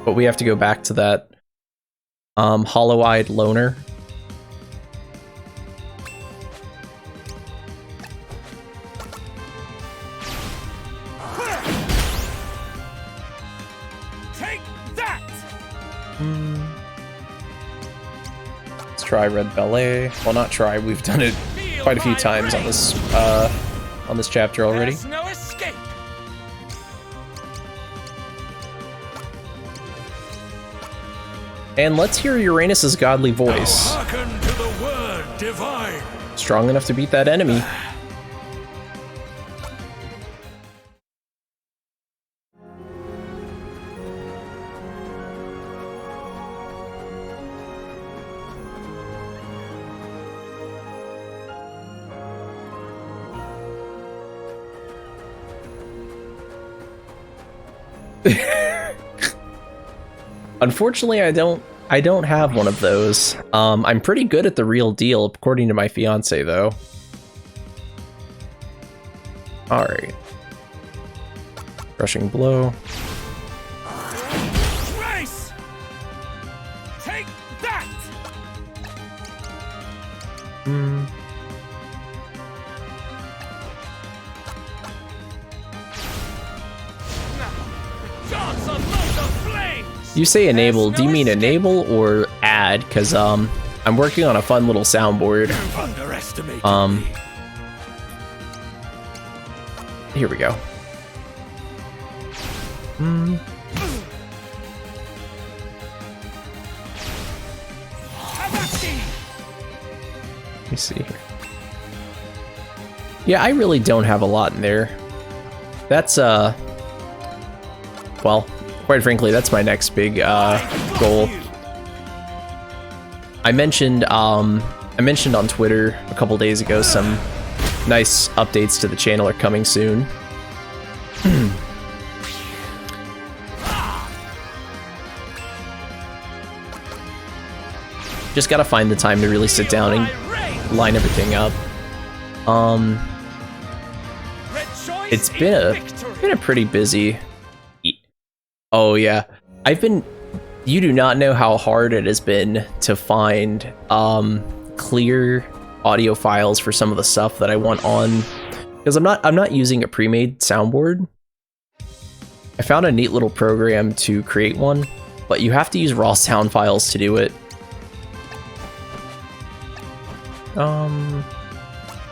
But we have to go back to that hollow-eyed loner. Take that! Let's try Red Ballet. Well, not try. We've done it quite a few times on this chapter already. There's no escape. And let's hear Uranus's godly voice. Now hearken to the word divine. Strong enough to beat that enemy. Unfortunately, I don't have one of those. I'm pretty good at the real deal, according to my fiance, though. Alright. Rushing blow. Race! Take that! Gods unload the flames! You say enable, do you mean enable or add? Because I'm working on a fun little soundboard. You've underestimated me. Here we go. Let me see here. Yeah, I really don't have a lot in there. That's well, quite frankly, that's my next big goal. I mentioned on Twitter a couple days ago some nice updates to the channel are coming soon. Just gotta find the time to really sit down and line everything up. It's been a pretty busy. Oh yeah, you do not know how hard it has been to find clear audio files for some of the stuff that I want on, because I'm not using a pre-made soundboard. I found a neat little program to create one, but you have to use raw sound files to do it.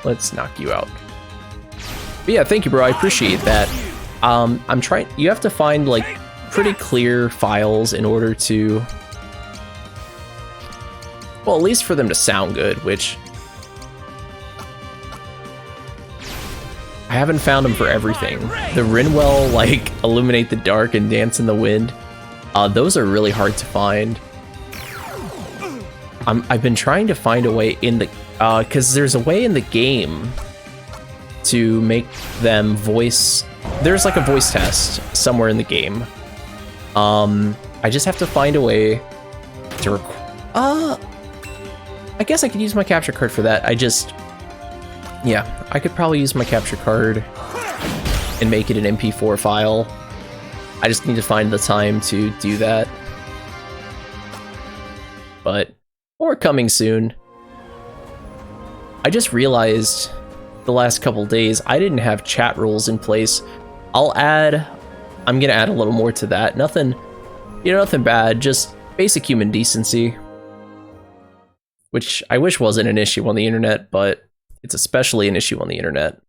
Let's knock you out. But yeah, thank you, bro. I appreciate that. I'm trying. You have to find like pretty clear files in order to, well, at least for them to sound good, which I haven't found them for everything. The Rinwell, like, Illuminate the Dark and Dance in the Wind, those are really hard to find. I've been trying to find a way in the, because there's a way in the game to make them voice, there's like a voice test somewhere in the game. I just have to find a way to I guess I could use my capture card for that. Yeah, I could probably use my capture card and make it an MP4 file. I just need to find the time to do that. But, or coming soon. I just realized the last couple days I didn't have chat rules in place. I'm gonna add a little more to that. Nothing, nothing bad, just basic human decency. Which I wish wasn't an issue on the internet, but it's especially an issue on the internet.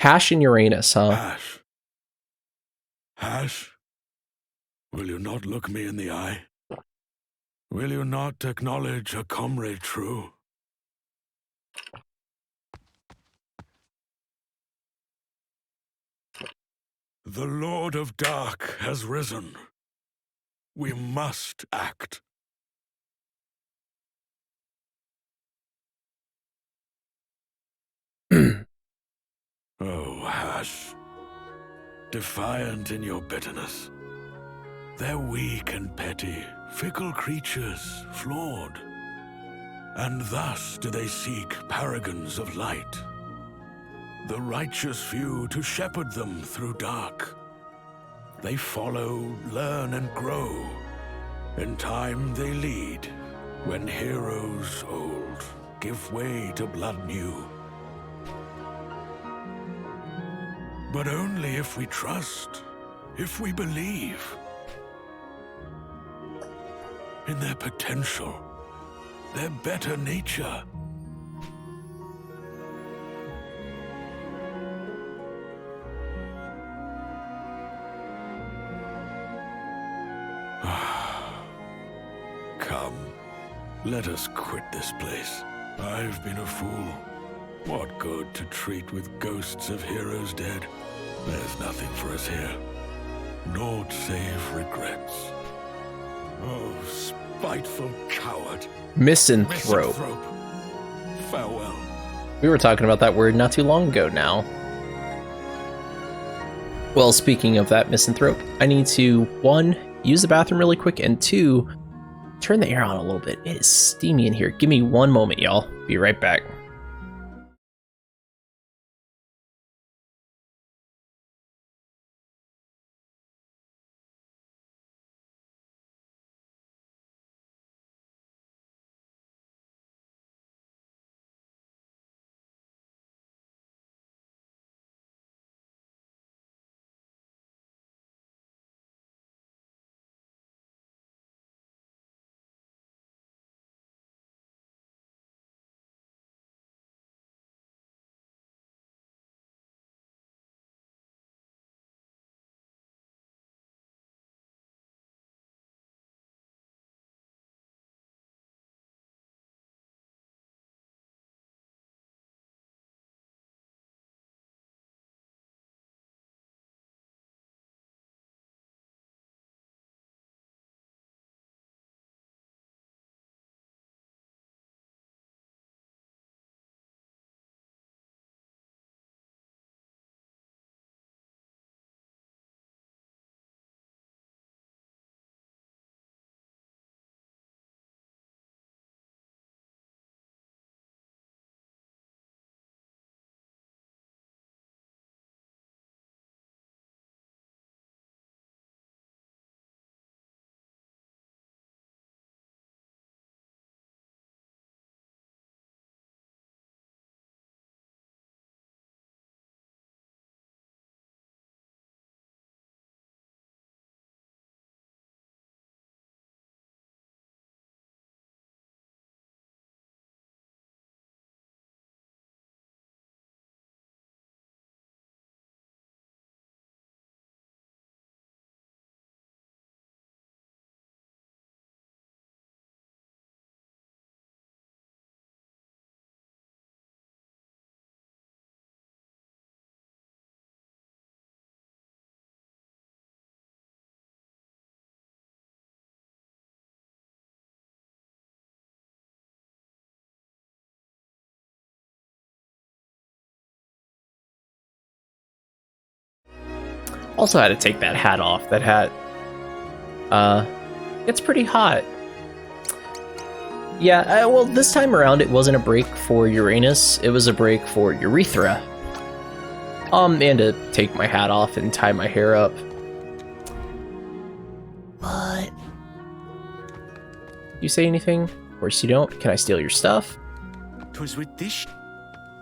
Hash and Uranus, huh? Hash. Hash? Will you not look me in the eye? Will you not acknowledge a comrade true? The Lord of Dark has risen. We must act. Oh, Hash. Defiant in your bitterness. They're weak and petty, fickle creatures, flawed. And thus do they seek paragons of light. The righteous few to shepherd them through dark. They follow, learn, and grow. In time they lead, when heroes old give way to blood new. But only if we trust, if we believe in their potential, their better nature. Come, let us quit this place. I've been a fool. What good to treat with ghosts of heroes dead? There's nothing for us here. Naught save regrets. Oh, spiteful coward. Misanthrope. farewell. We were talking about that word not too long ago now. Well, speaking of that, Misanthrope, I need to, 1, use the bathroom really quick, and 2, turn the air on a little bit. It is steamy in here. Give me 1 moment, y'all. Be right back. Also had to take that hat off. That hat, it's pretty hot. Yeah, well, this time around it wasn't a break for Uranus, it was a break for Urethra. And to take my hat off and tie my hair up. But... You say anything? Of course you don't. Can I steal your stuff? 'Twas with this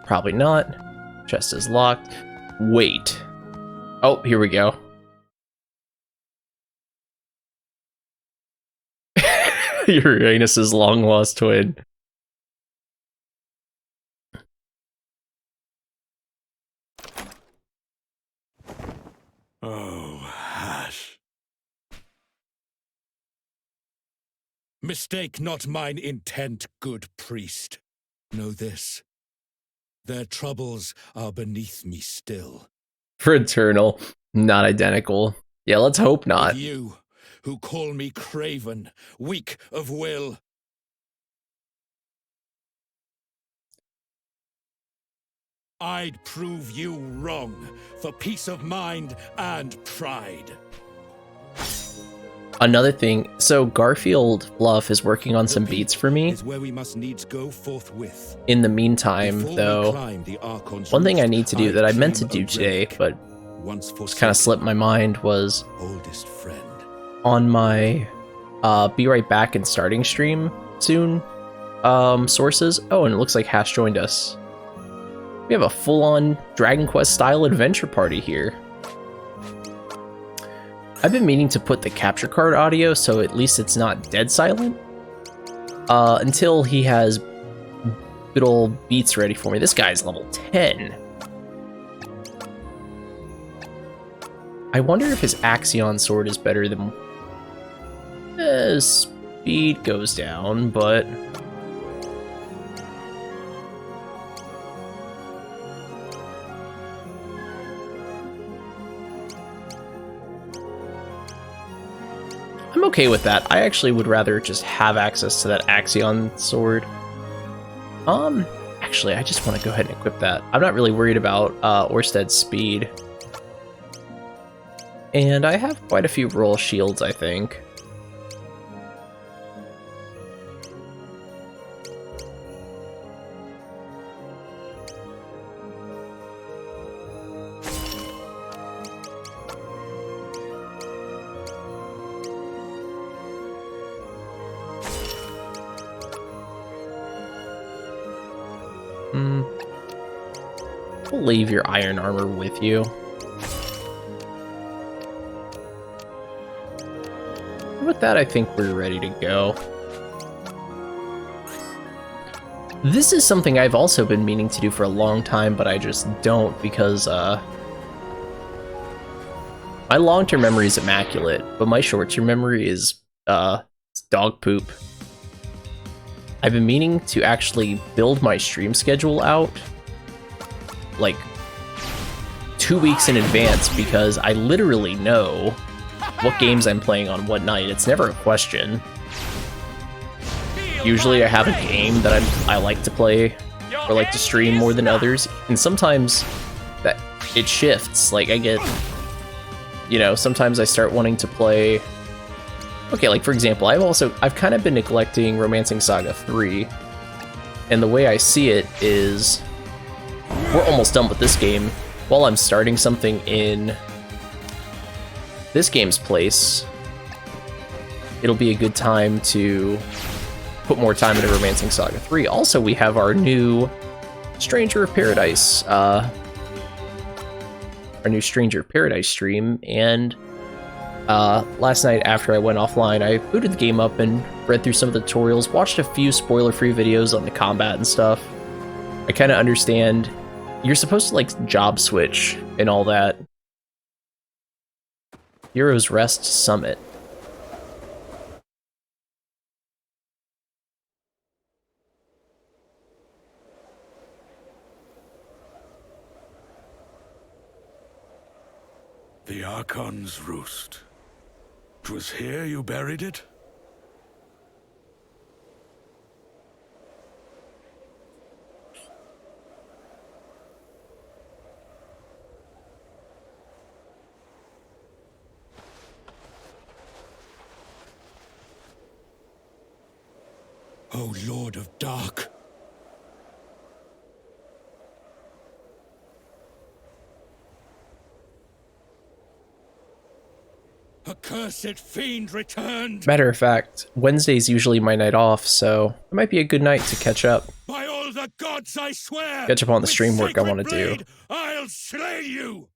Probably not. Chest is locked. Wait. Oh, here we go. Uranus's long lost twin. Oh, Hash. Mistake not mine intent, good priest. Know this. Their troubles are beneath me still. Fraternal, not identical. Yeah, let's hope not. With you, who call me craven, weak of will. I'd prove you wrong for peace of mind and pride. Another thing, so Garfield Bluff is working on some The beats peak for me. is where we must needs go forthwith. In the meantime, Before we though, climb the Archon's one thing I roof, need to do that I meant to claim do a today, relic, but once just kind of slipped my mind, was oldest friend. on my Be Right Back and starting stream soon sources. Oh, and it looks like Hash joined us. We have a full-on Dragon Quest style adventure party here. I've been meaning to put the capture card audio so at least it's not dead silent until he has good old beats ready for me. This guy's level 10. I wonder if his Axion sword is better than... speed goes down, but... I'm okay with that. I actually would rather just have access to that Axion sword. Actually, I just want to go ahead and equip that. I'm not really worried about Orsted's speed. And I have quite a few roll shields, I think. We'll leave your iron armor with you. With that, I think we're ready to go. This is something I've also been meaning to do for a long time, but I just don't because my long-term memory is immaculate, but my short-term memory is dog poop. I've been meaning to actually build my stream schedule out like 2 weeks in advance because I literally know what games I'm playing on what night. It's never a question. Usually I have a game that I like to play or like to stream more than others, and sometimes that it shifts. Like I get, you know, sometimes I start wanting to play. Okay, like for example, I've kind of been neglecting Romancing Saga 3, and the way I see it is we're almost done with this game. While I'm starting something in this game's place, it'll be a good time to put more time into Romancing Saga 3. Also, we have our new Stranger of Paradise, stream, and last night after I went offline, I booted the game up and read through some of the tutorials, watched a few spoiler-free videos on the combat and stuff. I kind of understand you're supposed to like job switch and all that. Heroes Rest Summit. The Archon's Roost. 'Twas here you buried it? O Lord of Dark! Accursed fiend returned! Matter of fact, Wednesday's usually my night off, so it might be a good night to catch up. By all the gods I swear! Catch up on the with stream work I sacred want to do. blade, I'll slay you!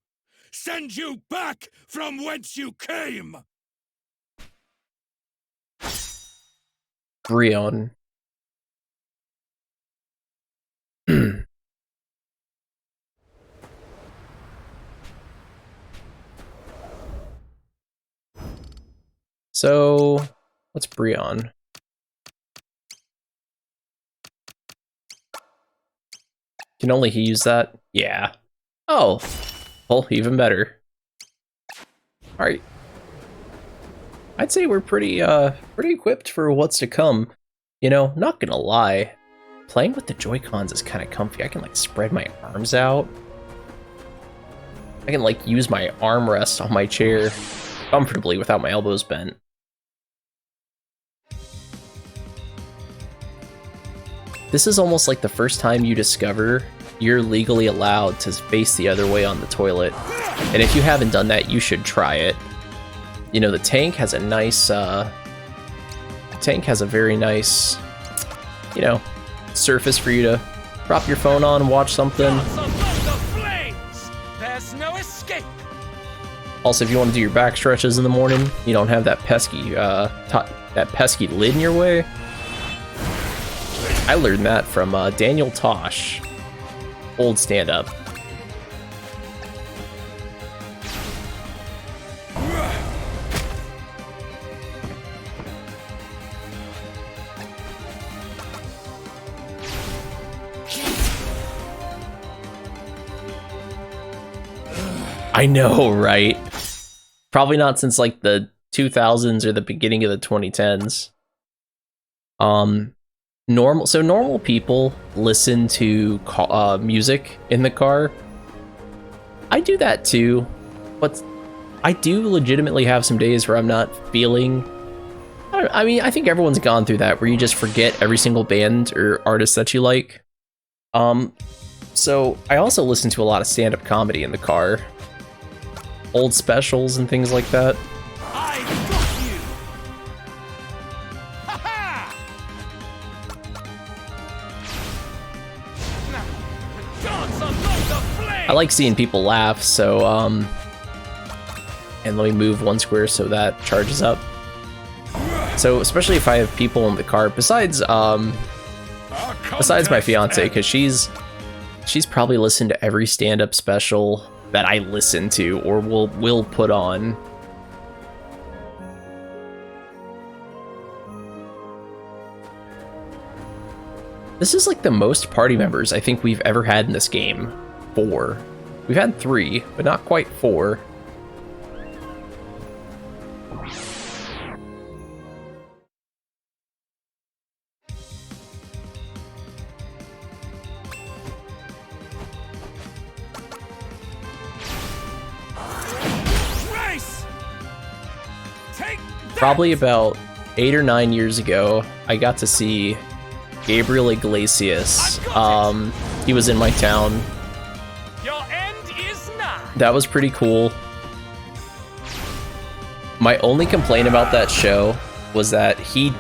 Send you back from whence you came! Brion. So, what's Brion? Can only he use that? Yeah. Oh, well, even better. All right. I'd say we're pretty equipped for what's to come. You know, not gonna lie, playing with the Joy-Cons is kind of comfy. I can like spread my arms out. I can like use my armrest on my chair comfortably without my elbows bent. This is almost like the first time you discover you're legally allowed to face the other way on the toilet. And if you haven't done that, you should try it. You know, the tank has a nice, very nice, you know, surface for you to prop your phone on and watch something. There's no escape. Also, if you want to do your back stretches in the morning, you don't have that pesky, lid in your way. I learned that from Daniel Tosh, old stand-up. I know, right? Probably not since like the 2000s or the beginning of the 2010s. normal people listen to music in the car. I do that too, but I do legitimately have some days where I'm not feeling. I mean, I think everyone's gone through that, where you just forget every single band or artist that you like. So I also listen to a lot of stand-up comedy in the car, old specials and things like that. I've got you! Ha-ha! Now, dance among the flames! I like seeing people laugh, so and let me move one square so that charges up. So especially if I have people in the car, besides my fiance, because she's probably listened to every stand-up special that I listen to or will put on. This is like the most party members I think we've ever had in this game. 4. We've had 3, but not quite 4. Race! Take that! Probably about 8 or 9 years ago, I got to see Gabriel Iglesias. He was in my town. Your end is nigh! That was pretty cool. My only complaint about that show was that he's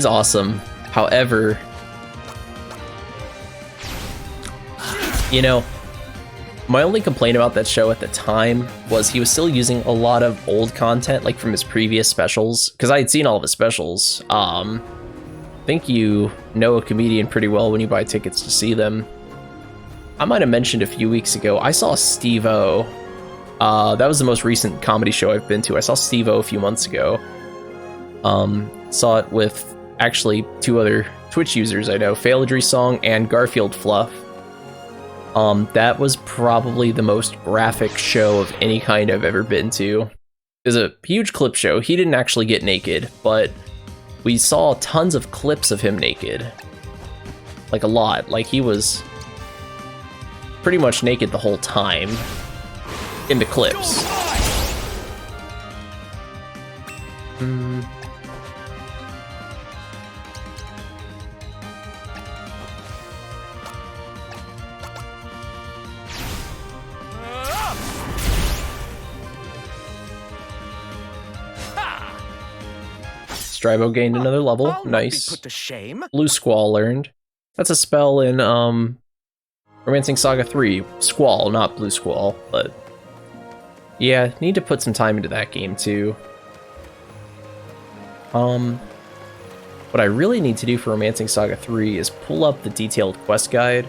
awesome. However, you know, my only complaint about that show at the time was he was still using a lot of old content, like from his previous specials, because I had seen all of his specials. I think you know a comedian pretty well when you buy tickets to see them. I might have mentioned a few weeks ago, I saw Steve-O. That was the most recent comedy show I've been to. I saw Steve-O a few months ago. Saw it with actually 2 other Twitch users I know, Failadry Song and Garfield Fluff. That was probably the most graphic show of any kind I've ever been to. It was a huge clip show. He didn't actually get naked, but we saw tons of clips of him naked. Like a lot. Like he was pretty much naked the whole time in the clips. Strivo gained another level. I'll not be Nice. put to shame. Blue Squall learned. That's a spell in Romancing Saga 3. Squall, not Blue Squall, but yeah, need to put some time into that game too. What I really need to do for Romancing Saga 3 is pull up the detailed quest guide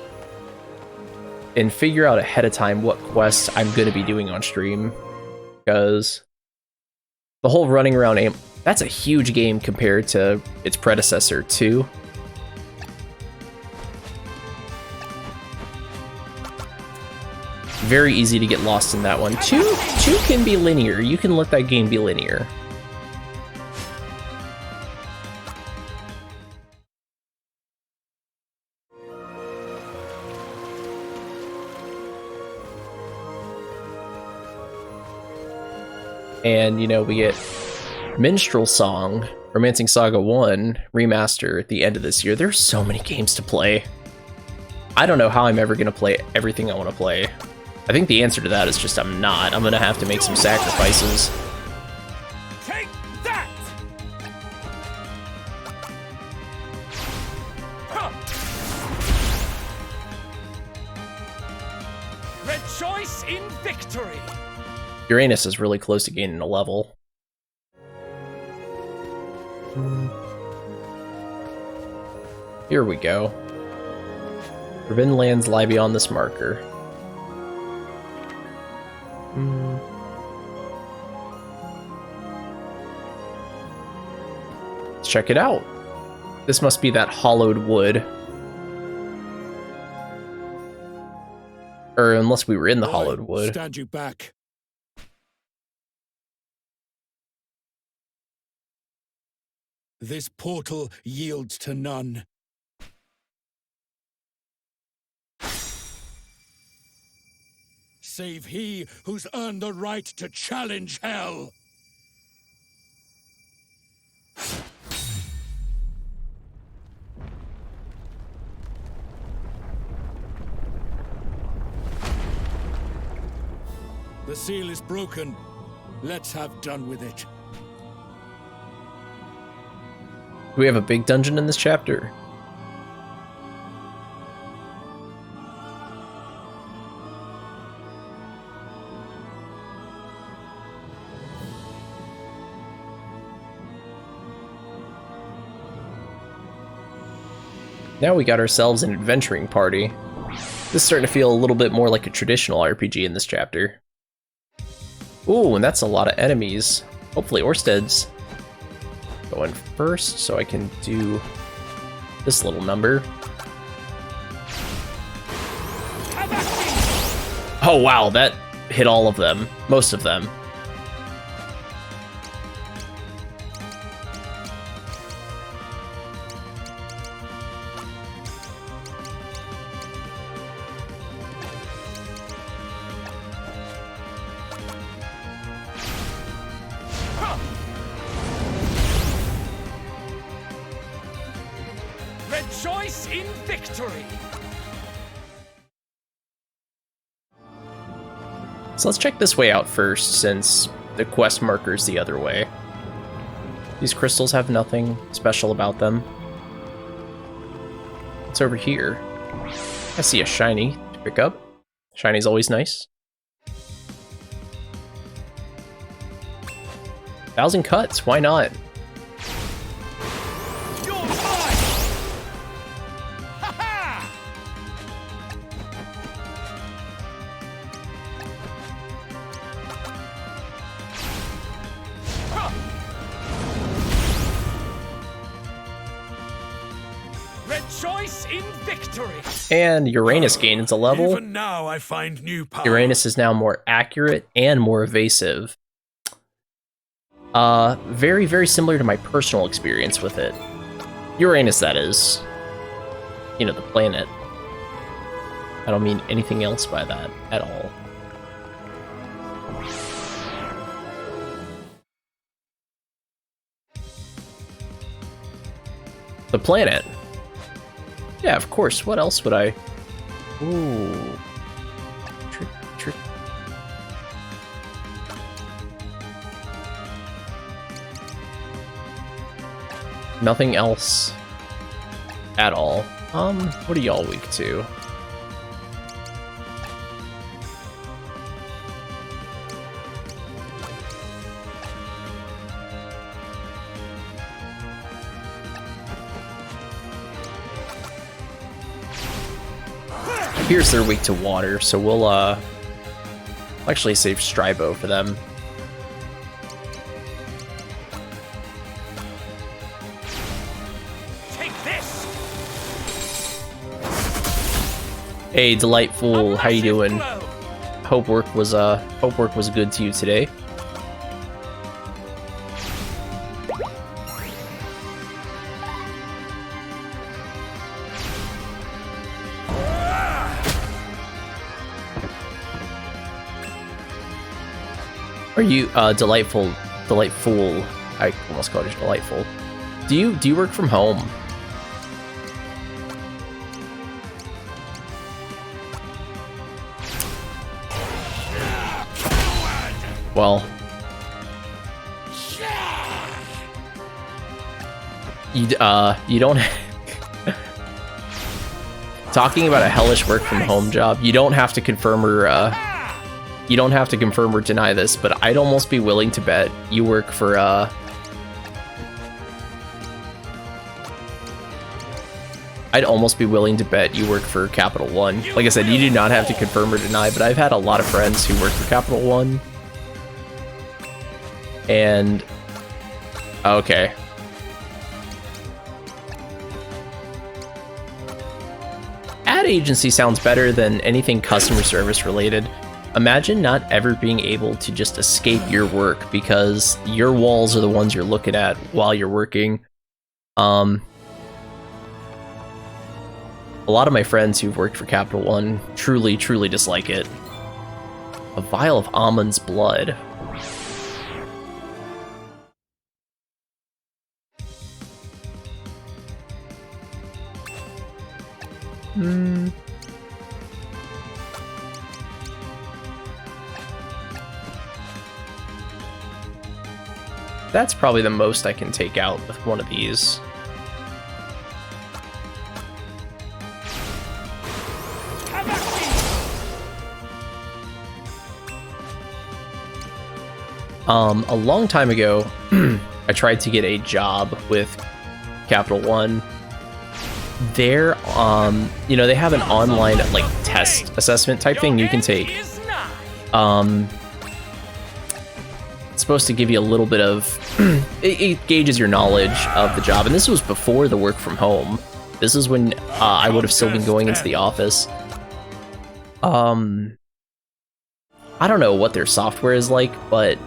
and figure out ahead of time what quests I'm going to be doing on stream, because the whole running around aim, that's a huge game compared to its predecessor, 2. Very easy to get lost in that one. 2 can be linear. You can let that game be linear. And, you know, we get Minstrel Song, Romancing Saga 1 remaster at the end of this year. There's so many games to play. I don't know how I'm ever going to play everything I want to play. I think the answer to that is just I'm not. I'm going to have to make some sacrifices. Take that! Huh. Rejoice in victory! Uranus is really close to gaining a level. Here we go. Forbidden lands lie beyond this marker. Let's check it out. This must be that hollowed wood. Or unless we were in the Boy, hollowed wood. Stand you back. This portal yields to none. Save he who's earned the right to challenge hell. The seal is broken. Let's have done with it. Do we have a big dungeon in this chapter? Now we got ourselves an adventuring party. This is starting to feel a little bit more like a traditional RPG in this chapter. Ooh, and that's a lot of enemies. Hopefully Orsted's going first, so I can do this little number. Oh wow, that hit all of them. Most of them. Rejoice in victory! So let's check this way out first, since the quest marker's the other way. These crystals have nothing special about them. What's over here? I see a shiny to pick up. Shiny's always nice. 1,000 cuts, why not? You're mine! Ha-ha! Rejoice in victory! And Uranus gains a level. Even now I find new power. Uranus is now more accurate and more evasive. Very, very similar to my personal experience with it. Uranus, that is. You know, the planet. I don't mean anything else by that at all. The planet. Yeah, of course. What else would I... Ooh. Trick. Nothing else at all. What are y'all weak to? Appears they're weak to water, so we'll actually save Stribo for them. Hey, Delightful, how you doing? Hope work was good to you today. Are you Delightful? I almost called you Delightful. Do you work from home? Well, you don't talking about a hellish work from home job. You don't have to confirm or deny this, but I'd almost be willing to bet you work for I'd almost be willing to bet you work for Capital One. Like I said, you do not have to confirm or deny, but I've had a lot of friends who work for Capital One. And okay. Ad agency sounds better than anything customer service related. Imagine not ever being able to just escape your work because your walls are the ones you're looking at while you're working. A lot of my friends who've worked for Capital One truly dislike it. A vial of Amun's blood. That's probably the most I can take out with one of these. A long time ago, I tried to get a job with Capital One. They're, you know, they have an online, like, test assessment type thing you can take. It's supposed to give you a little bit of, it gauges your knowledge of the job, and this was before the work from home. This is when I would have still been going into the office. I don't know what their software is like, but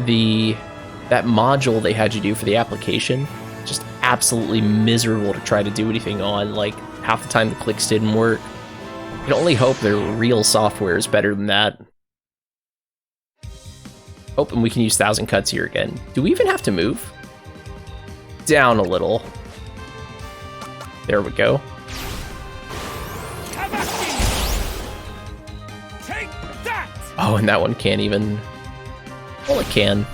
that module they had you do for the application, just absolutely miserable to try to do anything on. Like, half the time the clicks didn't work. You can only hope their real software is better than that. Oh, and we can use 1,000 cuts here again. Do we even have to move? Down a little. There we go. Take that! Oh, and that one can't even... Well, it can.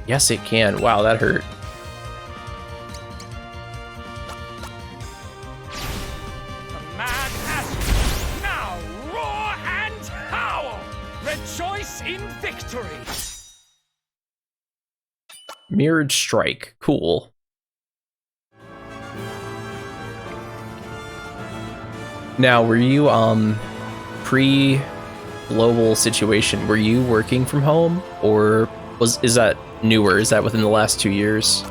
Yes, it can. Wow, that hurt. The man has now roar and howl! Rejoice in victory! Mirrored Strike. Cool. Now, were you, pre-global situation, were you working from home? Or is that newer? Is that within the last 2 years?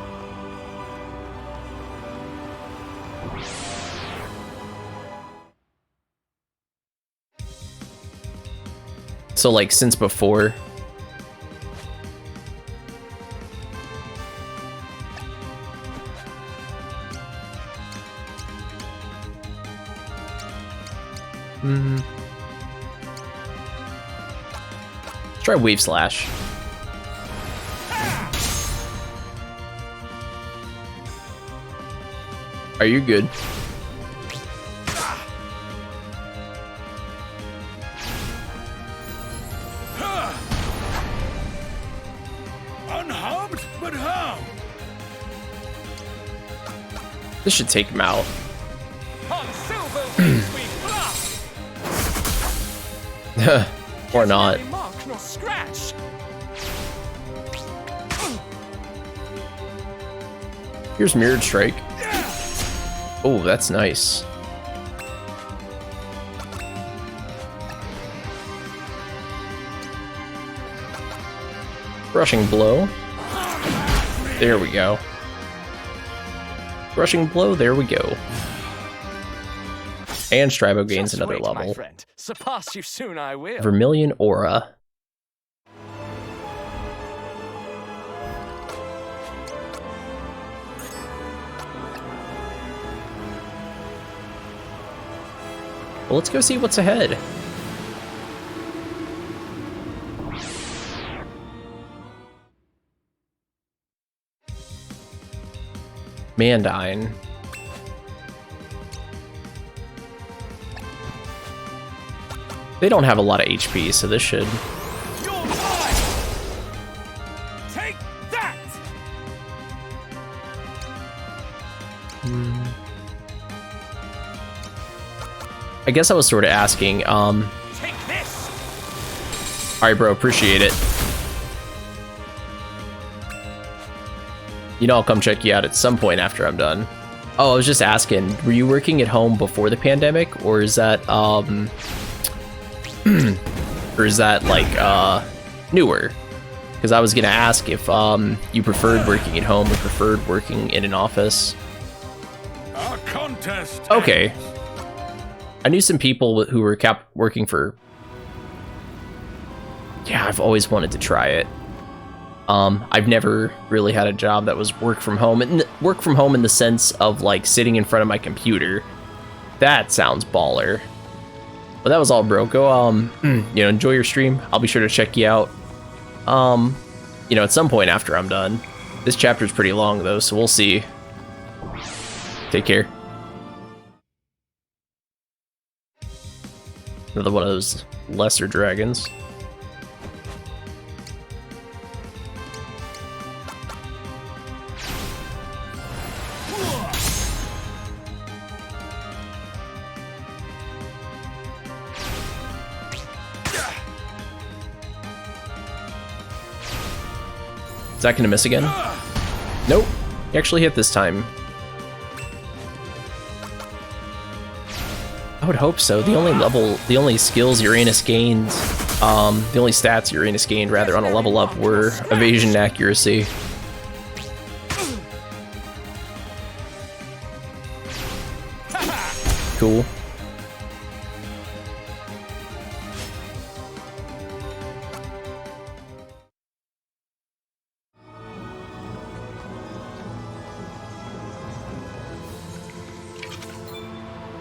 So, like, since before? Let's try Wave Slash. Are you good? Unharmed? But how? This should take him out. On silver wings we fly! Or not. Neither mark nor scratch! Here's Mirrored Strike. Oh, that's nice. Crushing Blow. There we go. Crushing Blow, there we go. And Stribo gains Just another wait, my level. friend. Surpass you soon I will. Vermilion Aura. Well, let's go see what's ahead. Mandine. They don't have a lot of HP, so this should... You're mine! Take that! I guess I was sort of asking, Take this! Alright, bro, appreciate it. You know I'll come check you out at some point after I'm done. Oh, I was just asking, were you working at home before the pandemic, or is that, or is that, like, newer? Because I was gonna ask if, you preferred working at home or preferred working in an office. Our contest. Okay. I knew some people who were working for... Yeah, I've always wanted to try it. I've never really had a job that was work from home, and work from home in the sense of like sitting in front of my computer. That sounds baller. But that was all, bro. Go, enjoy your stream. I'll be sure to check you out. At some point after I'm done. This chapter's pretty long though, so we'll see. Take care. Another one of those lesser dragons. Is that gonna miss again? Nope. He actually hit this time. I would hope so. The only skills Uranus gained, the only stats Uranus gained rather on a level up were evasion and accuracy. Cool.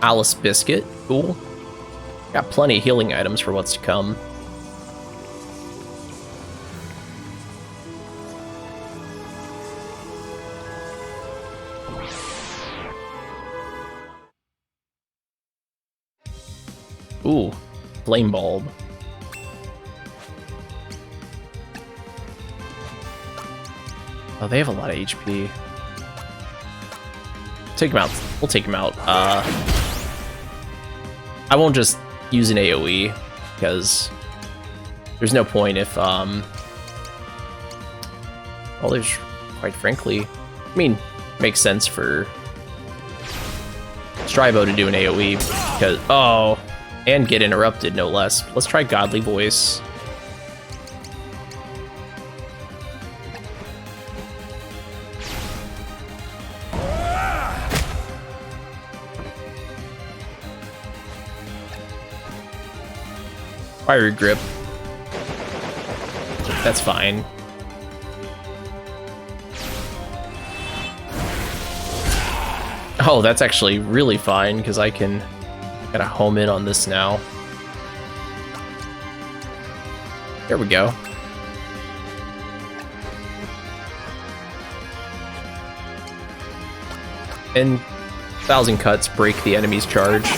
Alice Biscuit, cool. Got plenty of healing items for what's to come. Ooh, flame bulb. Oh, they have a lot of HP. Take him out. We'll take him out. I won't just use an AoE, because there's no point if, well, there's, quite frankly, I mean, makes sense for Stribo to do an AoE, because, oh, and get interrupted, no less. Let's try Godly Voice. Fiery Grip. That's fine. Oh, that's actually really fine, because I can gotta home in on this now. There we go. And 1,000 cuts break the enemy's charge.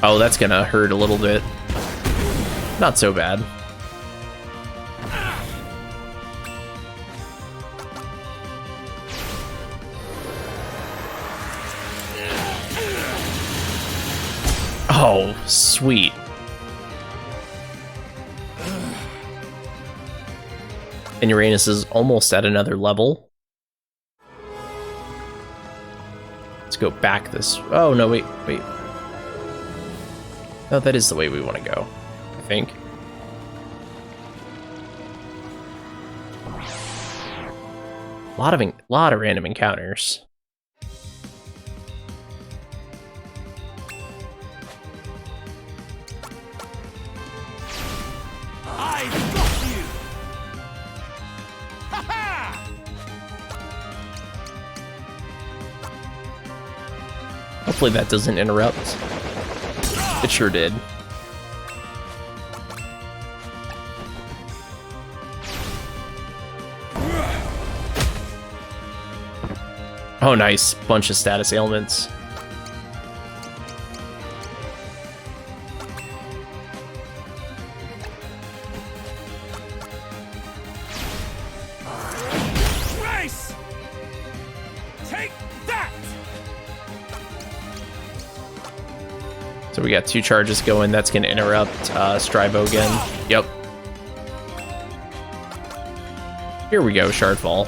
Oh, that's gonna hurt a little bit. Not so bad. Oh, sweet. And Uranus is almost at another level. Let's go back this. Oh, no, wait. No, that is the way we want to go, I think. A lot of random encounters. I've got you! Ha-ha! Hopefully that doesn't interrupt. It sure did. Oh, nice. Bunch of status ailments. Grace! Take that! So we got 2 charges going. That's going to interrupt Stribo again. Yep. Here we go, Shardfall.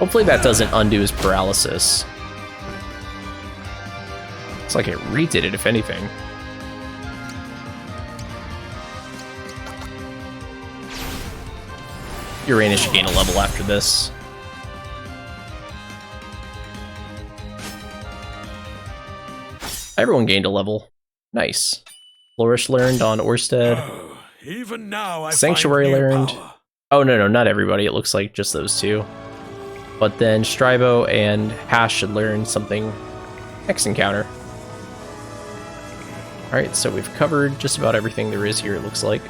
Hopefully that doesn't undo his paralysis. It's like it redid it, if anything. Uranus should gain a level after this. Everyone gained a level. Nice. Flourish learned on Orsted. Oh, even now I Sanctuary find new learned. power. Oh, no, not everybody. It looks like just those two. But then Stribo and Hash should learn something next encounter. Alright, so we've covered just about everything there is here, it looks like.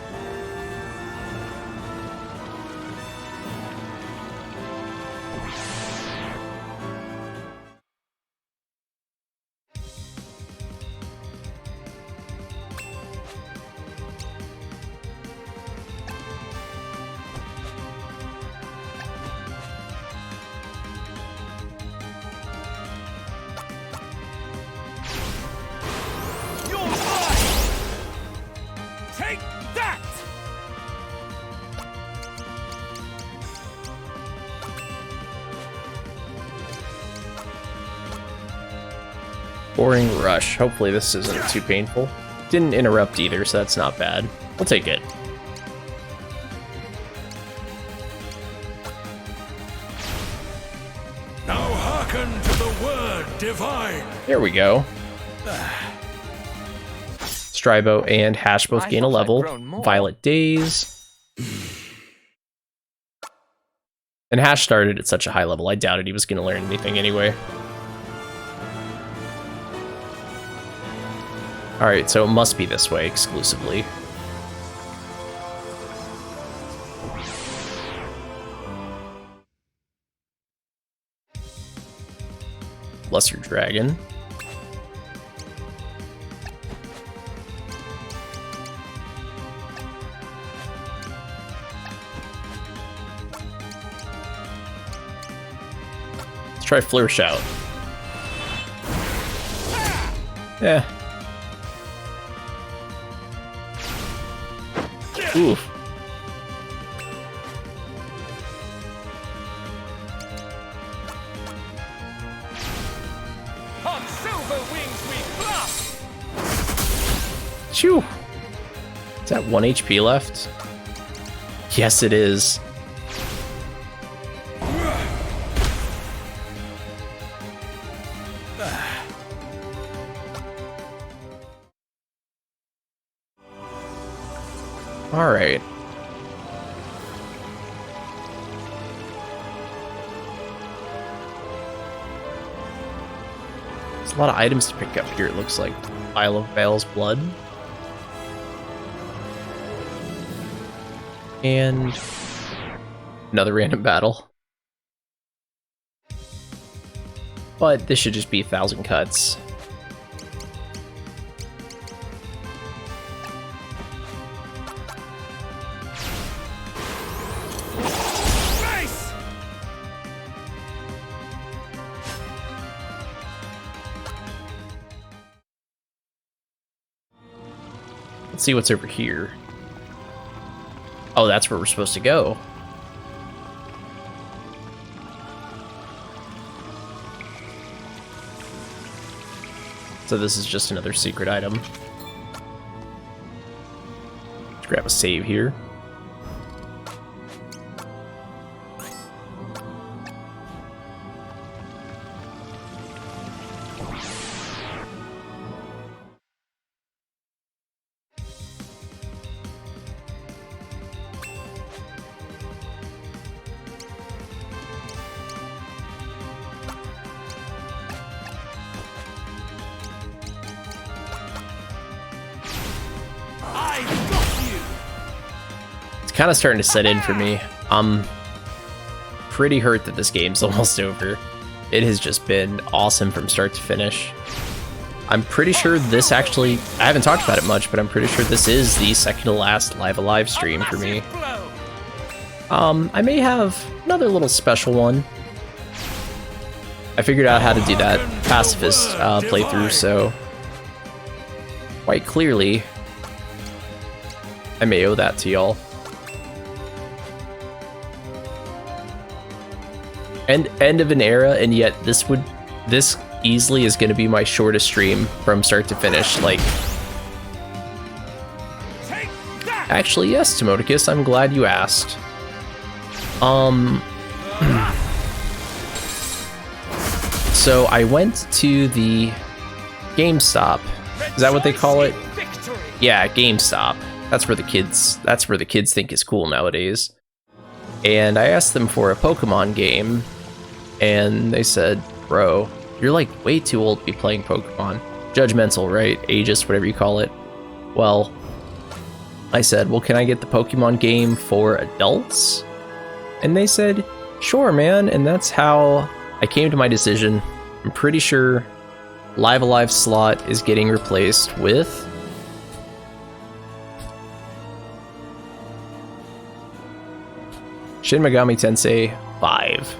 You're mine! Take that! Boring rush. Hopefully this isn't too painful. Didn't interrupt either, so that's not bad. We'll take it. Now hearken to the word divine. There we go. Stribo and Hash both I gain a thought I'd level. grown more. Violet Days. And Hash started at such a high level, I doubted he was going to learn anything anyway. Alright, so it must be this way exclusively. Lesser Dragon. Let's try Flourish out. Yeah. Oof. On silver wings we fly! Chew. Is that 1 HP left? Yes, it is. All right. There's a lot of items to pick up here, it looks like. Isle of Baal's Blood. And another random battle. But this should just be 1,000 cuts. Face! Let's see what's over here. Oh, that's where we're supposed to go. So this is just another secret item. Let's grab a save here. I've got you! It's kind of starting to set in for me. I'm pretty hurt that this game's almost over. It has just been awesome from start to finish. I'm pretty sure this actually, I haven't talked about it much, but I'm pretty sure this is the second to last Live Alive stream for me. Massive blow! I may have another little special one. I figured out how to do that pacifist playthrough, so quite clearly I may owe that to y'all. End of an era, and yet this easily is going to be my shortest stream from start to finish. Like, actually, yes, Timoticus, I'm glad you asked. So I went to the GameStop. Is that what they call it? Yeah, GameStop. That's where the kids think is cool nowadays. And I asked them for a Pokemon game, and they said, "Bro, you're like way too old to be playing Pokemon." Judgmental, right? Ageist, whatever you call it. Well, I said, "Well, can I get the Pokemon game for adults?" And they said, "Sure, man." And that's how I came to my decision. I'm pretty sure Live Alive slot is getting replaced with Shin Megami Tensei 5.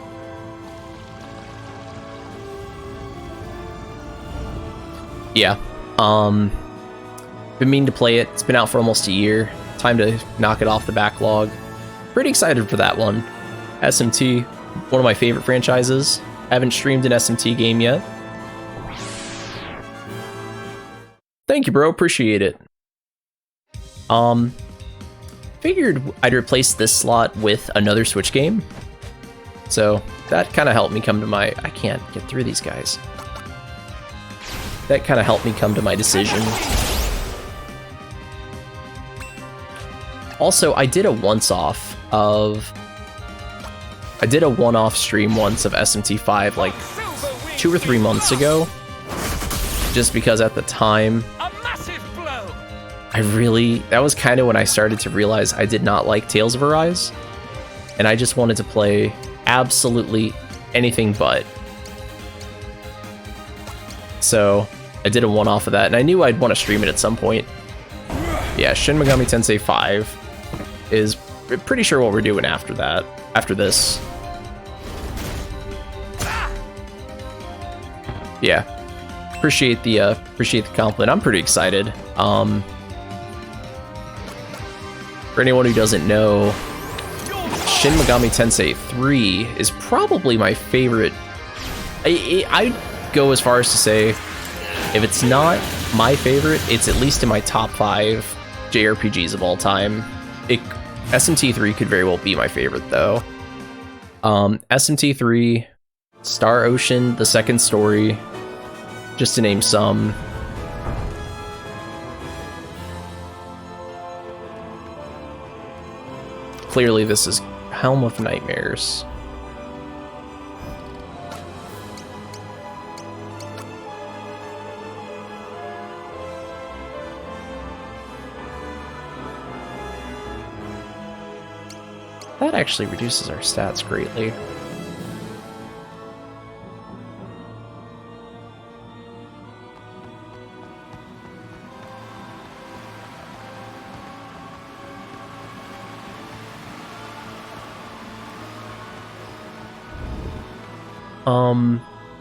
Yeah, been meaning to play it. It's been out for almost a year. Time to knock it off the backlog. Pretty excited for that one. SMT, one of my favorite franchises. Haven't streamed an SMT game yet. Thank you, bro. Appreciate it. Figured I'd replace this slot with another Switch game. So that kind of helped me come to my... I can't get through these guys. That kind of helped me come to my decision. Also, I did a once-off stream once of SMT5 like 2 or 3 months ago. Just because at the time, that was kind of when I started to realize I did not like Tales of Arise. And I just wanted to play absolutely anything but. So I did a one-off of that, and I knew I'd want to stream it at some point. Yeah, Shin Megami Tensei 5 is pretty sure what we're doing after that, after this. Yeah, appreciate the compliment. I'm pretty excited. For anyone who doesn't know, Shin Megami Tensei 3 is probably my favorite. I'd go as far as to say, if it's not my favorite, it's at least in my top 5 JRPGs of all time. SMT3 could very well be my favorite, though. SMT3, Star Ocean, The Second Story, just to name some. Clearly, this is Helm of Nightmares. That actually reduces our stats greatly.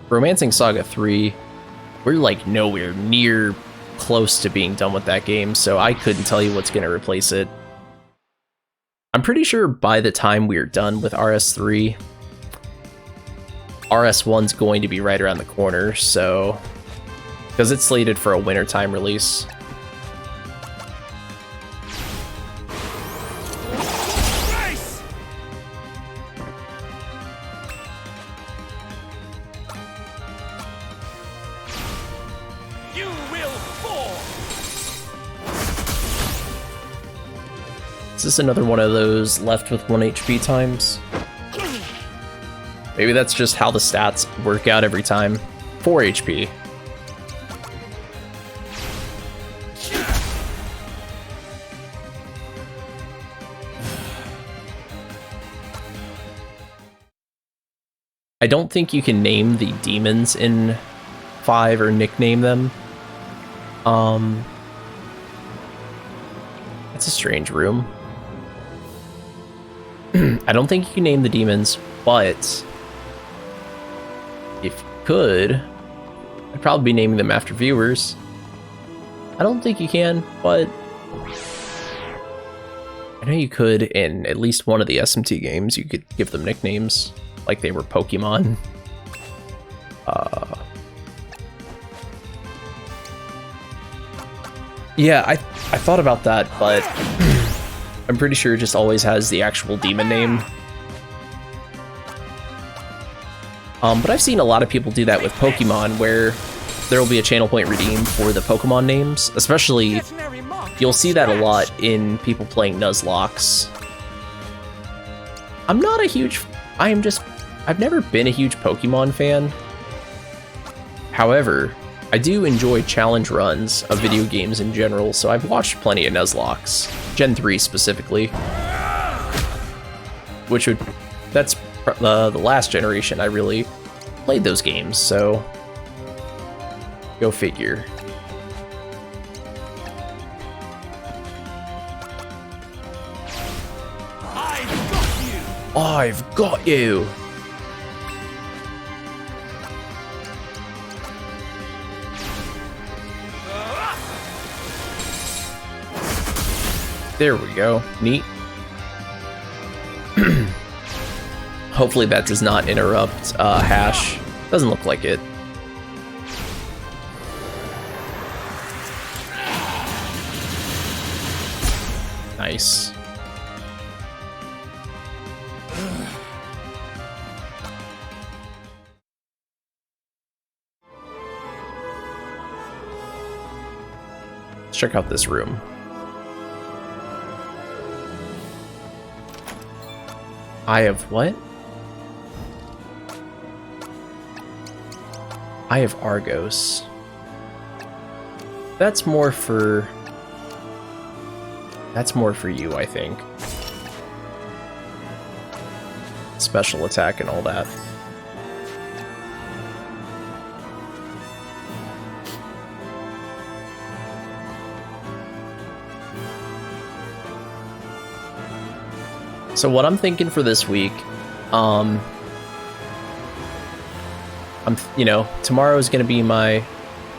Romancing Saga 3, we're like nowhere near close to being done with that game, so I couldn't tell you what's going to replace it. I'm pretty sure by the time we're done with RS3, RS1's going to be right around the corner, so... because it's slated for a wintertime release. Is this another one of those left with 1 HP times? Maybe that's just how the stats work out every time. 4 HP. I don't think you can name the demons in 5 or nickname them. It's a strange room. I don't think you can name the demons, but if you could, I'd probably be naming them after viewers. I don't think you can, but I know you could in at least one of the SMT games. You could give them nicknames. like they were Pokemon. Yeah, I thought about that, but I'm pretty sure it just always has the actual demon name. But I've seen a lot of people do that with Pokemon, where there will be a channel point redeemed for the Pokemon names. Especially, you'll see that a lot in people playing Nuzlocke. I'm not a huge... I've never been a huge Pokemon fan. However, I do enjoy challenge runs of video games in general, so I've watched plenty of Nuzlocke. Gen 3 specifically. That's the last generation I really played those games, so go figure. I've got you! There we go. Neat. Hopefully that does not interrupt Hash. Doesn't look like it. Nice. Let's check out this room. Eye of what? Eye of Argos. That's more for you, I think. Special attack and all that. So what I'm thinking for this week, tomorrow is going to be my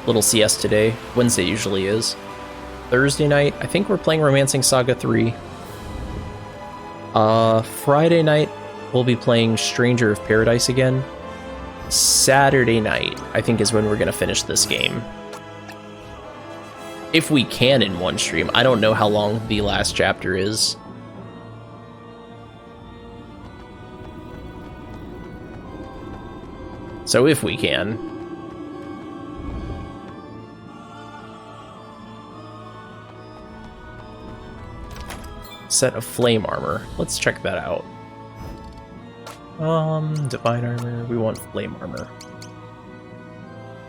little siesta day. Wednesday usually is. Thursday night, I think we're playing Romancing Saga 3. Friday night, we'll be playing Stranger of Paradise again. Saturday night, I think, is when we're going to finish this game. If we can in one stream. I don't know how long the last chapter is. So if we can. Set of flame armor. Let's check that out. Divine armor. We want flame armor.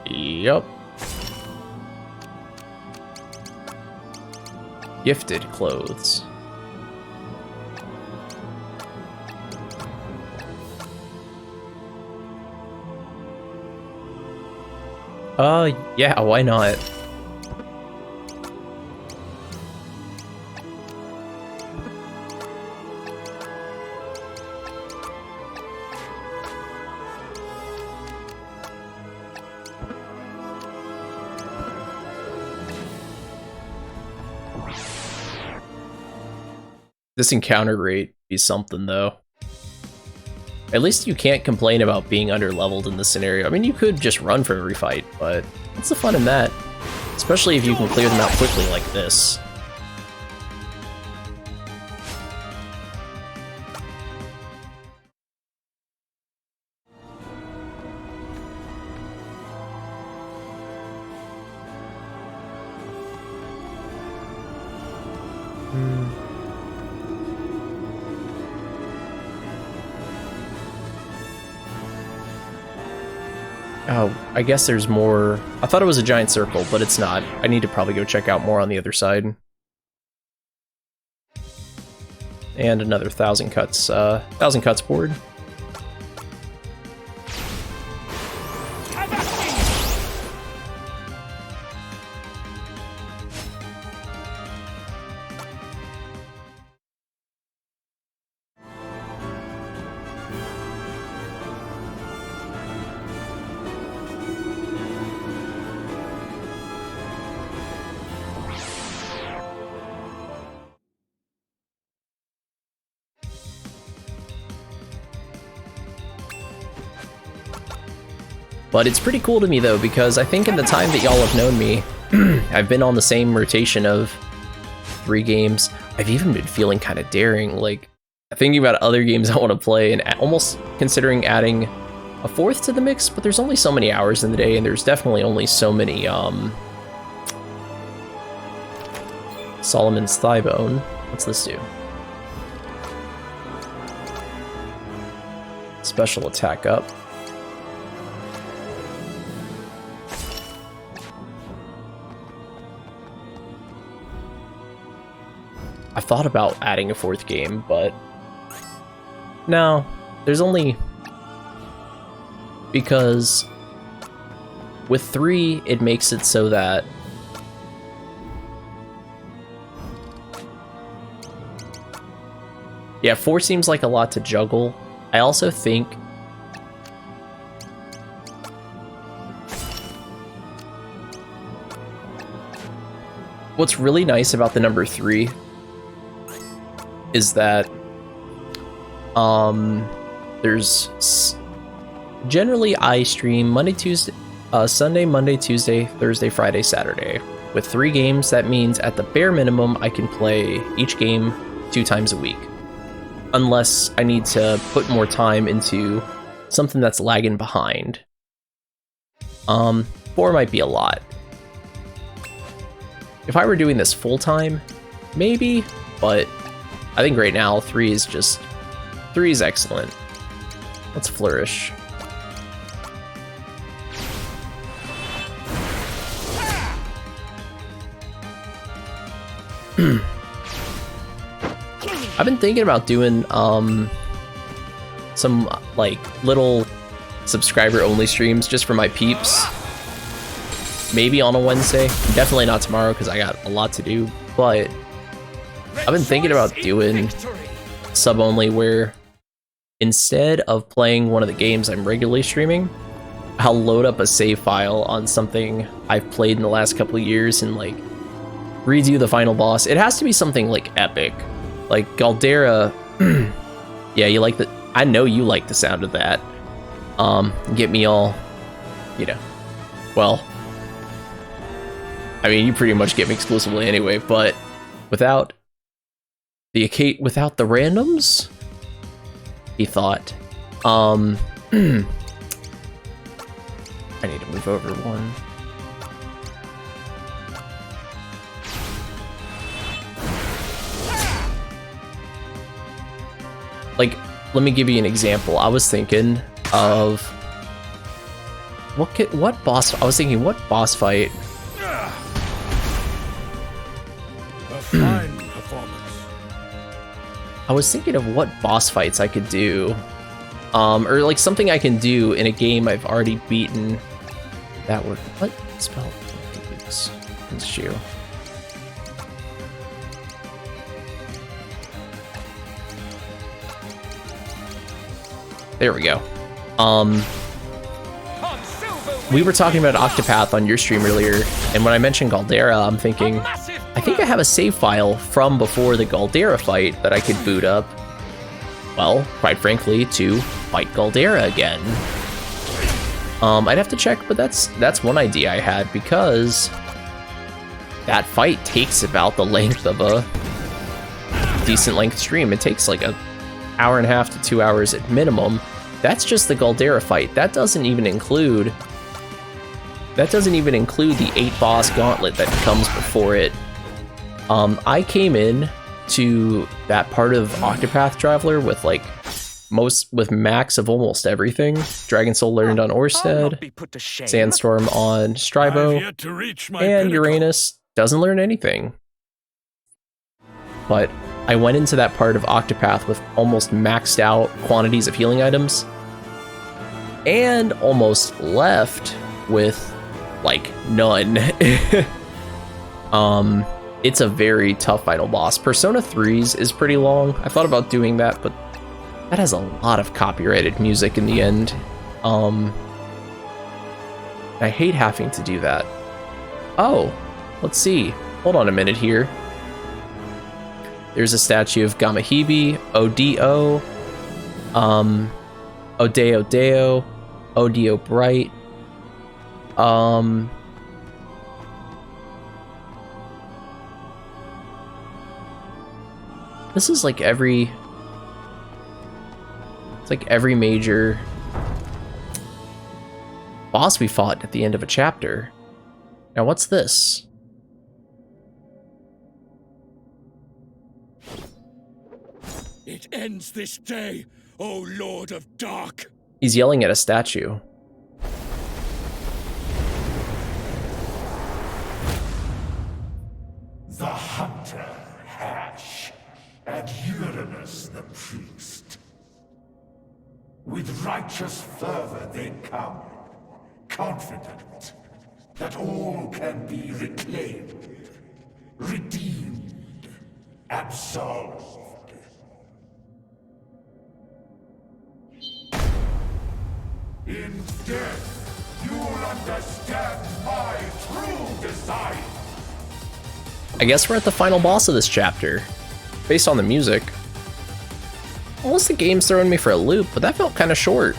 Yup. Gifted clothes. Yeah, why not? This encounter rate be something, though. At least you can't complain about being under-leveled in this scenario. I mean, you could just run for every fight, but what's the fun in that? Especially if you can clear them out quickly like this. Oh, I guess there's more. I thought it was a giant circle, but it's not. I need to probably go check out more on the other side. And another 1,000 cuts, 1,000 cuts board. But it's pretty cool to me though, because I think in the time that y'all have known me, I've been on the same rotation of 3 games. I've even been feeling kind of daring, like thinking about other games I want to play and almost considering adding a 4th to the mix, but there's only so many hours in the day and there's definitely only so many Solomon's Thigh Bone. What's this do? Special attack up. I thought about adding a 4th game, but no, there's only, because with 3 it makes it so that yeah, 4 seems like a lot to juggle. I also think what's really nice about the number 3 is that there's generally I stream Monday, Tuesday, Sunday, Monday, Tuesday, Thursday, Friday, Saturday. With 3 games, that means at the bare minimum I can play each game 2 times a week. Unless I need to put more time into something that's lagging behind. 4 might be a lot. If I were doing this full time, maybe, but I think right now 3 is excellent. Let's flourish. I've been thinking about doing some like little subscriber only streams just for my peeps. Maybe on a Wednesday. Definitely not tomorrow because I got a lot to do, but I've been thinking about doing sub only where instead of playing one of the games I'm regularly streaming, I'll load up a save file on something I've played in the last couple of years and like redo the final boss. It has to be something like epic. Like Galdera, yeah, you like the, I know you like the sound of that. Get me all, you know, well, I mean, you pretty much get me exclusively anyway, but without the randoms, he thought, I need to move over one. Like, let me give you an example. I was thinking of what boss fight. A fine performance. I was thinking of what boss fights I could do, or like something I can do in a game I've already beaten. That would what spell? It's you. There we go. We were talking about Octopath on your stream earlier, and when I mentioned Galdera, I'm thinking, I think I have a save file from before the Galdera fight that I could boot up. Well, quite frankly, to fight Galdera again. I'd have to check, but that's one idea I had, because that fight takes about the length of a decent length stream. It takes like an hour and a half to 2 hours at minimum. That's just the Galdera fight. That doesn't even include the 8 boss gauntlet that comes before it. I came in to that part of Octopath Traveler with like max of almost everything. Dragon Soul learned on Orsted, Sandstorm on Stribo, and Uranus doesn't learn anything. But I went into that part of Octopath with almost maxed out quantities of healing items, and almost left with like none. It's a very tough final boss. Persona 3's is pretty long. I thought about doing that, but that has a lot of copyrighted music in the end. I hate having to do that. Oh, let's see. Hold on a minute here. There's a statue of Gamahibi, Odio, Odeo Deo, Odio Bright, This is like every... It's like every major boss we fought at the end of a chapter. Now what's this? It ends this day, O Lord of Dark! He's yelling at a statue. The hunter, Hash, and Uranus the priest. With righteous fervor they come, confident that all can be reclaimed, redeemed, absolved. In death, you'll understand my true design. I guess we're at the final boss of this chapter. Based on the music. Almost the game's throwing me for a loop, but that felt kind of short.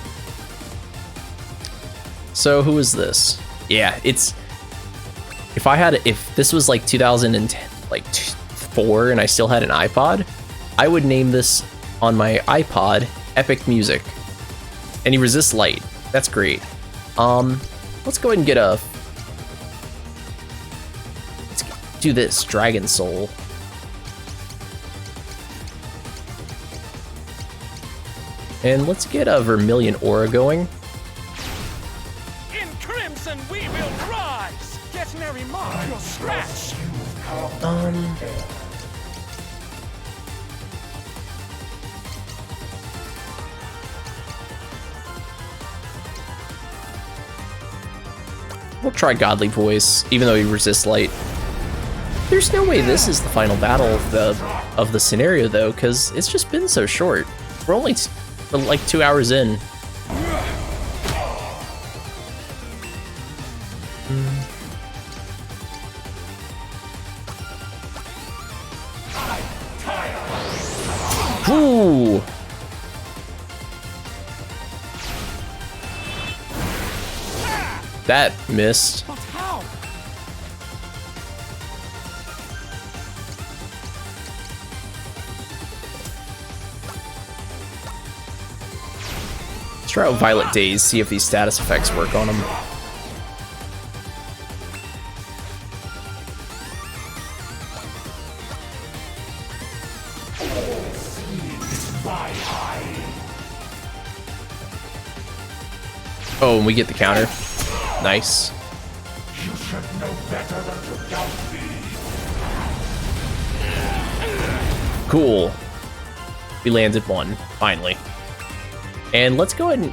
So who is this? Yeah, it's... If this was like 2010, like 4 and I still had an iPod, I would name this on my iPod Epic Music. And he resists light. That's great. Let's go ahead and get a... Let's do this, Dragon Soul. And let's get a Vermilion Aura going. In crimson we will rise. Get merry mark your scratch. We'll try Godly Voice, even though he resists light. There's no way this is the final battle of the scenario though, because it's just been so short. We're only like 2 hours in. Ooh. That missed. But how? Let's try out Violet Daze, see if these status effects work on him. Oh, and we get the counter. Nice. You should know better than to doubt me. Cool. We landed one, finally. And let's go ahead and...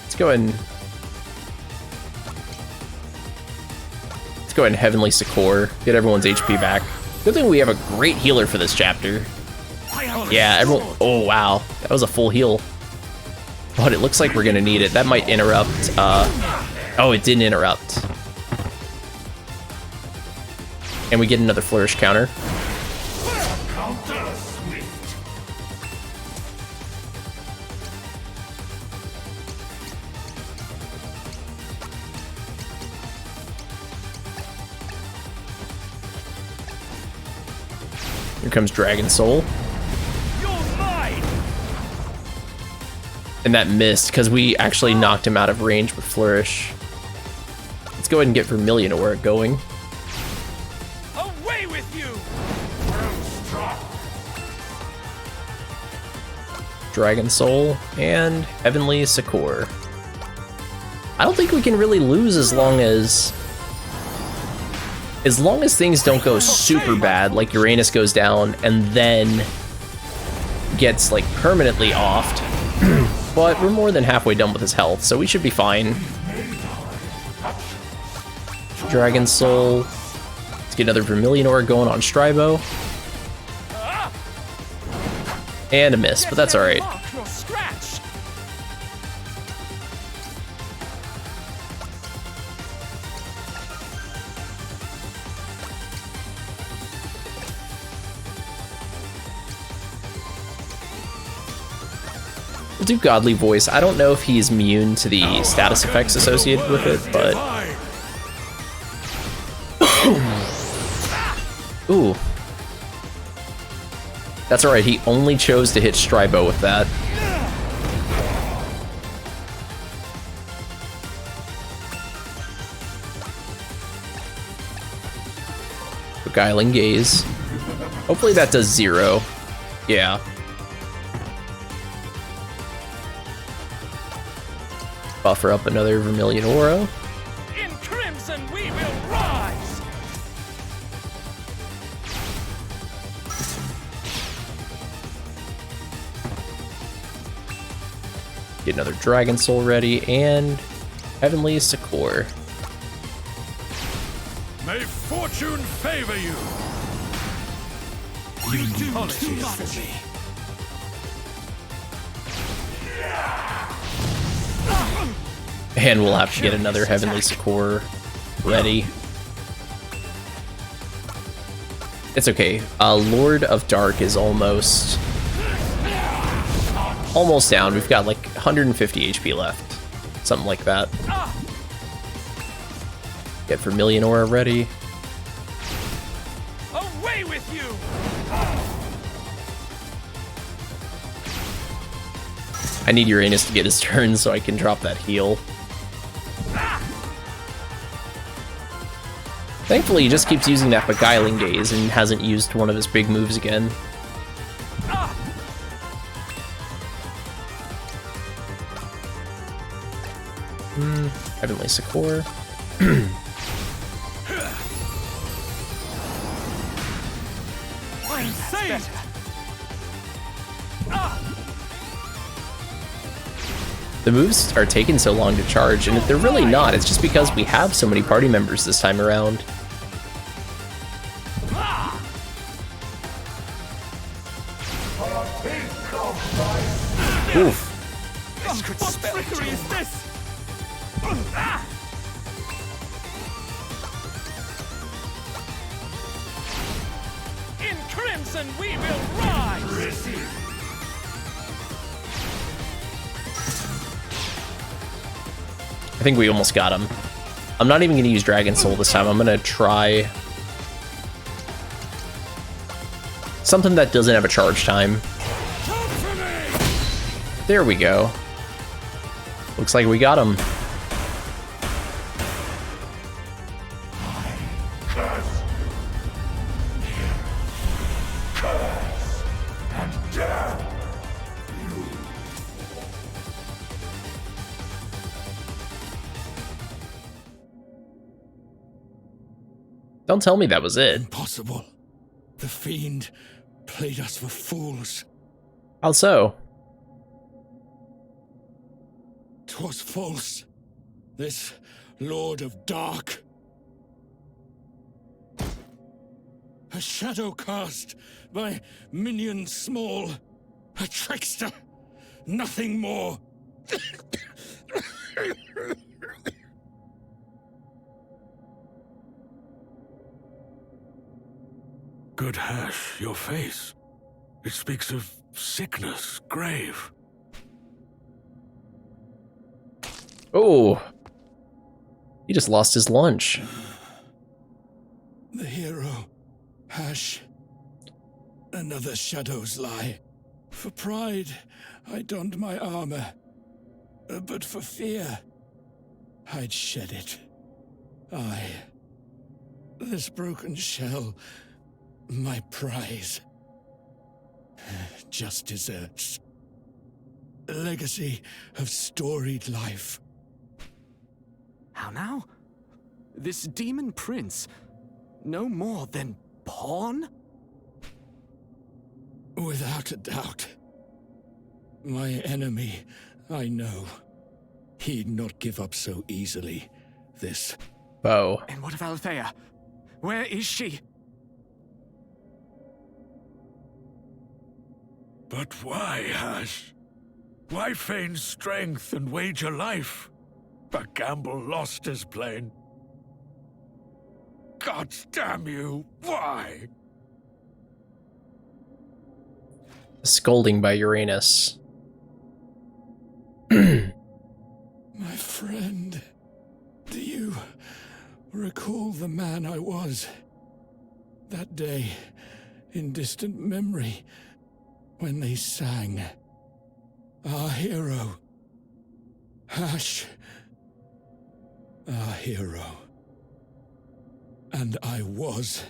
Let's go ahead and... Let's go ahead and Heavenly Succor. Get everyone's HP back. Good thing we have a great healer for this chapter. Yeah, everyone... Oh, wow. That was a full heal. But it looks like we're gonna need it. That might interrupt, Oh, it didn't interrupt. And we get another Flourish counter. Here comes Dragon Soul. And that missed because we actually knocked him out of range with Flourish. Let's go ahead and get Vermilion Aura going. Away with you! Dragon Soul and Heavenly Succor. I don't think we can really lose as long as things don't go super bad, like Uranus goes down and then gets like permanently offed. But we're more than halfway done with his health, so we should be fine. Dragon Soul. Let's get another Vermilion Aura going on Stribo. And a miss, but that's alright. We'll do Godly Voice. I don't know if he's immune to the status effects associated with it, but... Ooh. That's alright, he only chose to hit Stribo with that. Beguiling Gaze. Hopefully that does 0. Yeah. Buffer up another Vermilion Aura. In crimson we will rise! Get another Dragon Soul ready, and Heavenly Succor. May fortune favor you. You do too much! And we'll have to get another Heavenly Succor ready. It's okay. Lord of Dark is almost down. We've got like 150 HP left. Something like that. Get Vermilion Aura ready. Away with you! I need Uranus to get his turn so I can drop that heal. Thankfully, he just keeps using that Beguiling Gaze and hasn't used one of his big moves again. Heavenly Succor. Saved! The moves are taking so long to charge, and they're really not. It's just because we have so many party members this time around. Oof. What trickery is this? In crimson we will rise! I think we almost got him. I'm not even going to use Dragon Soul this time. I'm going to try something that doesn't have a charge time. There we go. Looks like we got him. Don't tell me that was it. Impossible. The fiend played us for fools. How so? 'Twas false. This Lord of Dark. A shadow cast by minion small. A trickster. Nothing more. Good Hash, your face. It speaks of sickness, grave. Oh. He just lost his lunch. The hero, Hash. Another shadow's lie. For pride, I donned my armor. But for fear, I'd shed it. This broken shell, my prize. Just deserts. A legacy of storied life. How now? This demon prince, no more than pawn? Without a doubt. My enemy, I know. He'd not give up so easily. This. Bow. And what of Althea? Where is she? But why, Hash? Why feign strength and wager life? A gamble lost is plain. God damn you, why? Scolding by Uranus. friend, do you recall the man I was that day in distant memory when they sang our hero, Ash, our hero? And I was.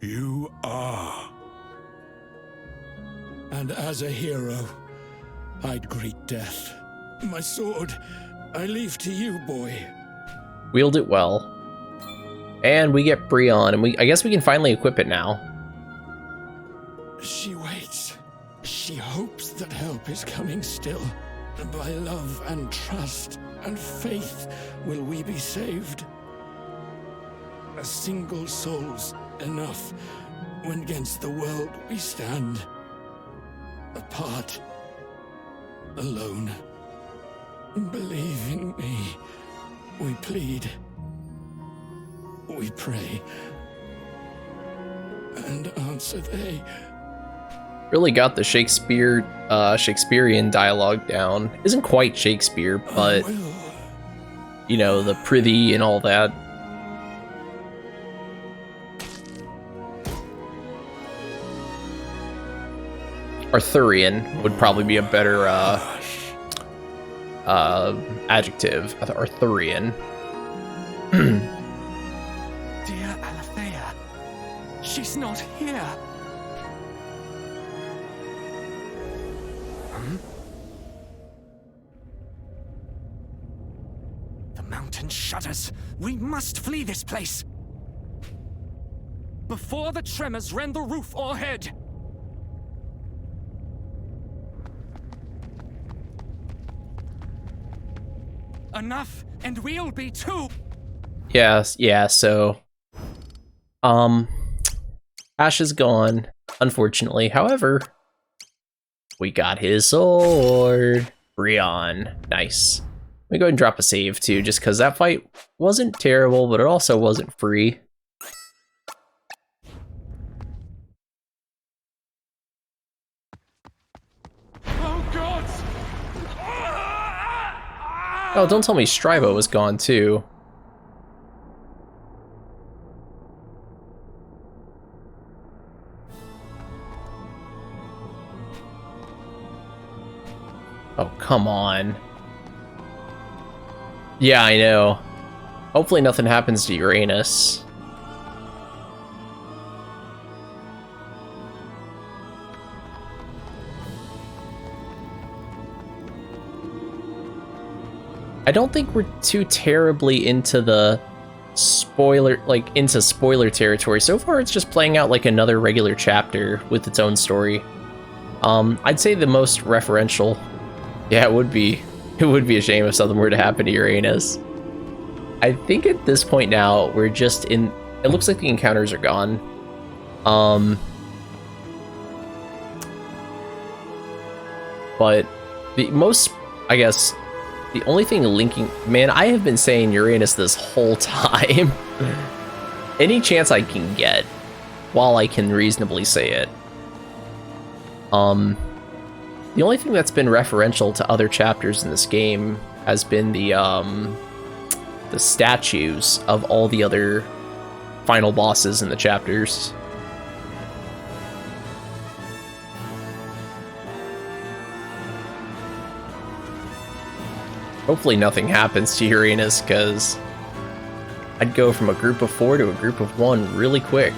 You are. And as a hero, I'd greet death. My sword, I leave to you, boy. Wield it well. And we get Brionne, and I guess we can finally equip it now. She waits. She hopes that help is coming still. And by love and trust and faith will we be saved. A single soul's enough when against the world we stand. Apart, alone. Believe in me. We plead. We pray. And answer they. Really got the Shakespearean dialogue down. Isn't quite Shakespeare, but you know, the prithee and all that. Arthurian would probably be a better adjective. Arthurian. Dear Alethea, she's not here. The mountain shudders. We must flee this place before the tremors rend the roof o'erhead. Enough, and we'll be too. Yes, yeah, so Ash is gone, unfortunately. However, we got his sword. Brionne. Nice. Let me go ahead and drop a save too, just because that fight wasn't terrible, but it also wasn't free. Oh gods! Oh, don't tell me Stribo was gone too. Oh, come on. Yeah, I know. Hopefully nothing happens to Uranus. I don't think we're too terribly into the spoiler territory. So far it's just playing out like another regular chapter with its own story. I'd say the most referential. Yeah, it would be a shame if something were to happen to Uranus. I think at this point now we're just in. It looks like the encounters are gone. But the most, I guess, the only thing linking. Man, I have been saying Uranus this whole time. Any chance I can get, while I can reasonably say it. The only thing that's been referential to other chapters in this game has been the statues of all the other final bosses in the chapters. Hopefully nothing happens to Uranus, because I'd go from a group of 4 to a group of 1 really quick.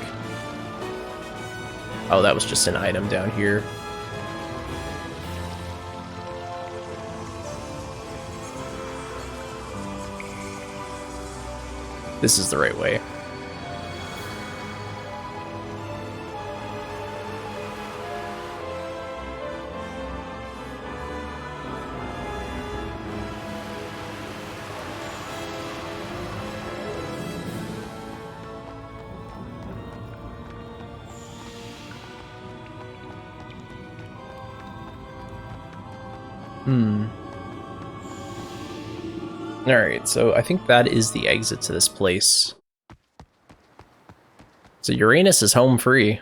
Oh, that was just an item down here. This is the right way. Alright, so I think that is the exit to this place. So Uranus is home free.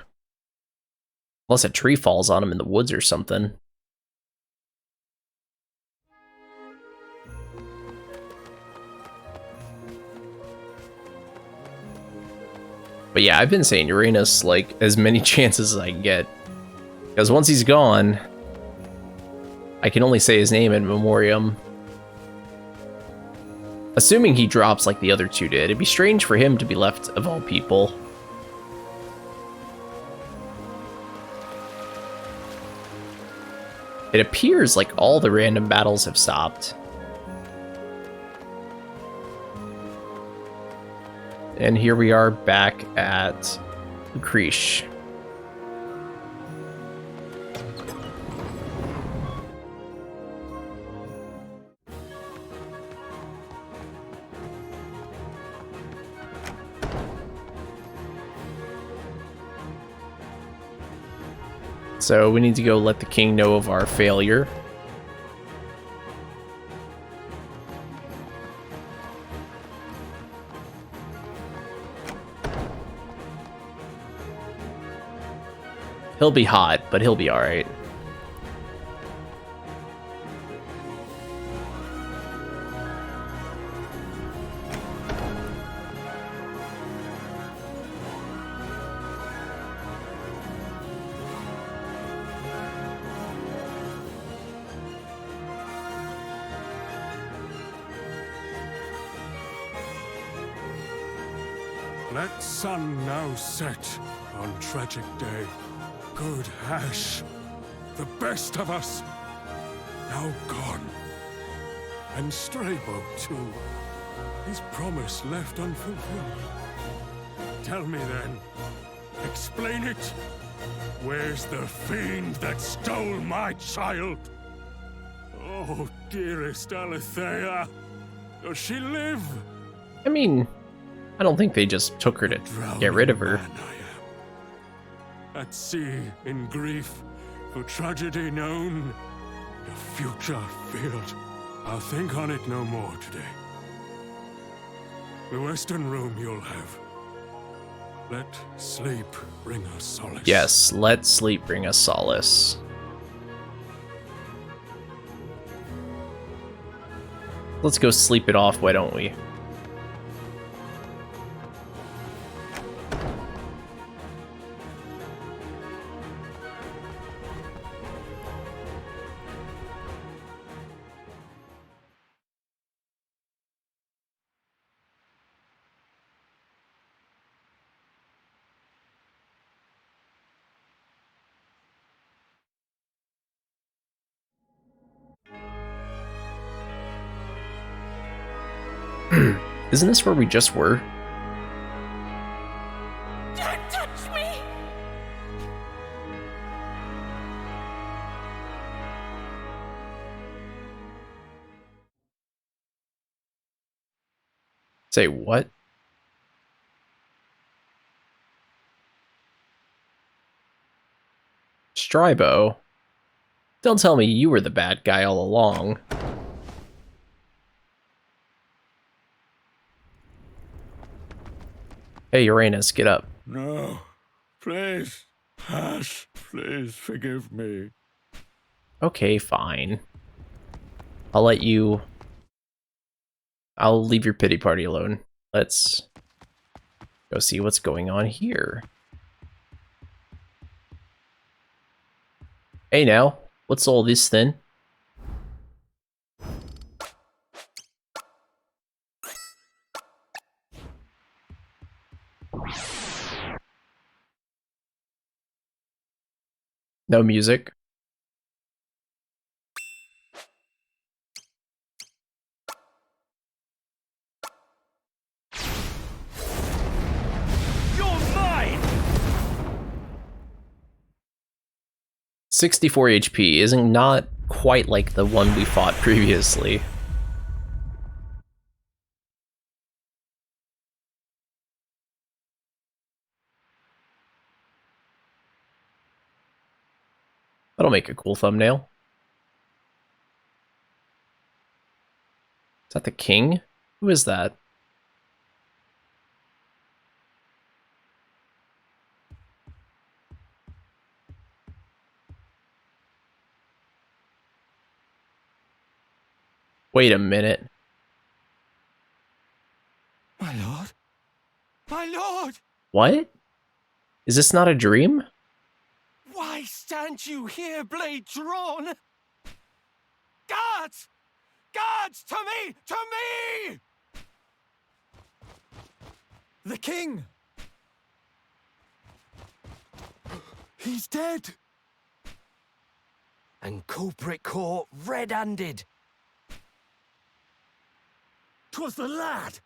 Unless a tree falls on him in the woods or something. But yeah, I've been saying Uranus, like, as many chances as I can get. Because once he's gone, I can only say his name in memoriam. Assuming he drops like the other two did. It'd be strange for him to be left of all people. It appears like all the random battles have stopped. And here we are back at Lucrece. So we need to go let the king know of our failure. He'll be hot, but he'll be alright. Let sun now set on tragic day. Good Ash, the best of us, now gone. And Strabo too, his promise left unfulfilled. Tell me then, explain it. Where's the fiend that stole my child? Oh, dearest Alethea, does she live? I mean, I don't think they just took her to get rid of her. Man I am. At sea, in grief, for tragedy known, the future feared. I'll think on it no more today. The western room you'll have. Let sleep bring us solace. Yes, let sleep bring us solace. Let's go sleep it off, why don't we? Isn't this where we just were? Don't touch me! Say what? Strabo? Don't tell me you were the bad guy all along. Hey, Uranus, get up. No, please, Ash, please forgive me. Okay, fine. I'll leave your pity party alone. Let's go see what's going on here. Hey now, what's all this then? No music. You're mine! 64 HP isn't not quite like the one we fought previously. That'll make a cool thumbnail. Is that the king? Who is that? Wait a minute. My lord? My lord! What? Is this not a dream? Why stand you here, blade drawn? Guards! Guards! To me! To me! The king! He's dead! And culprit caught red-handed. 'Twas the lad!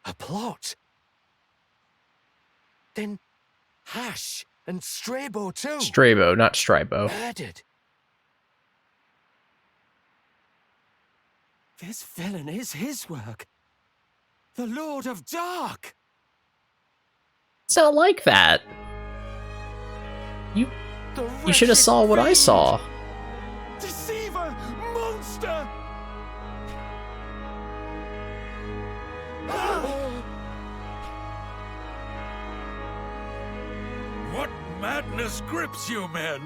A plot? Then Hash and Strabo too. Strabo, not Stribo. Murdered. This villain is his work. The Lord of Dark. It's not like that. You should have saw what I saw. Deceiver, monster. What madness grips you, men?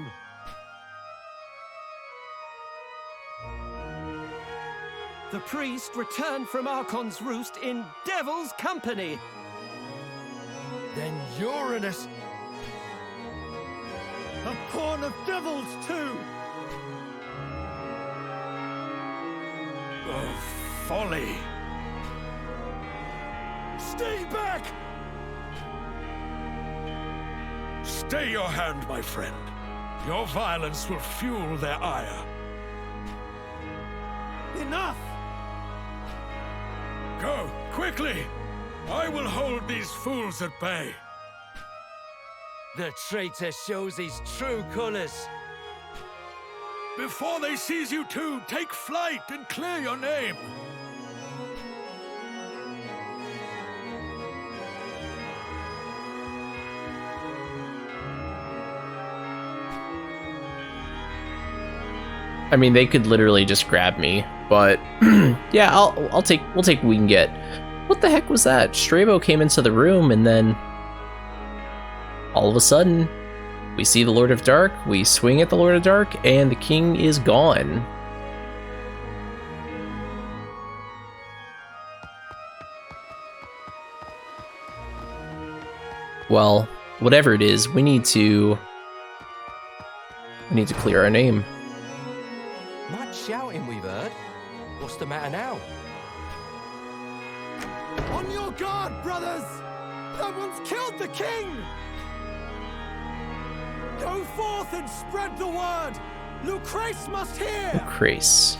The priest returned from Archon's roost in devil's company. Then Uranus. A pawn of devils too. Oh, folly. Stay back! Stay your hand, my friend. Your violence will fuel their ire. Enough! Go, quickly! I will hold these fools at bay. The traitor shows his true colors. Before they seize you too, take flight and clear your name. I mean, they could literally just grab me, but yeah, we'll take what we can get. What the heck was that? Strabo came into the room, and then all of a sudden, we see the Lord of Dark, we swing at the Lord of Dark, and the king is gone. Well, whatever it is, we need to clear our name. Much shouting we've heard. What's the matter now? On your guard, brothers! Someone's killed the king! Go forth and spread the word! Lucrece must hear! Lucrece.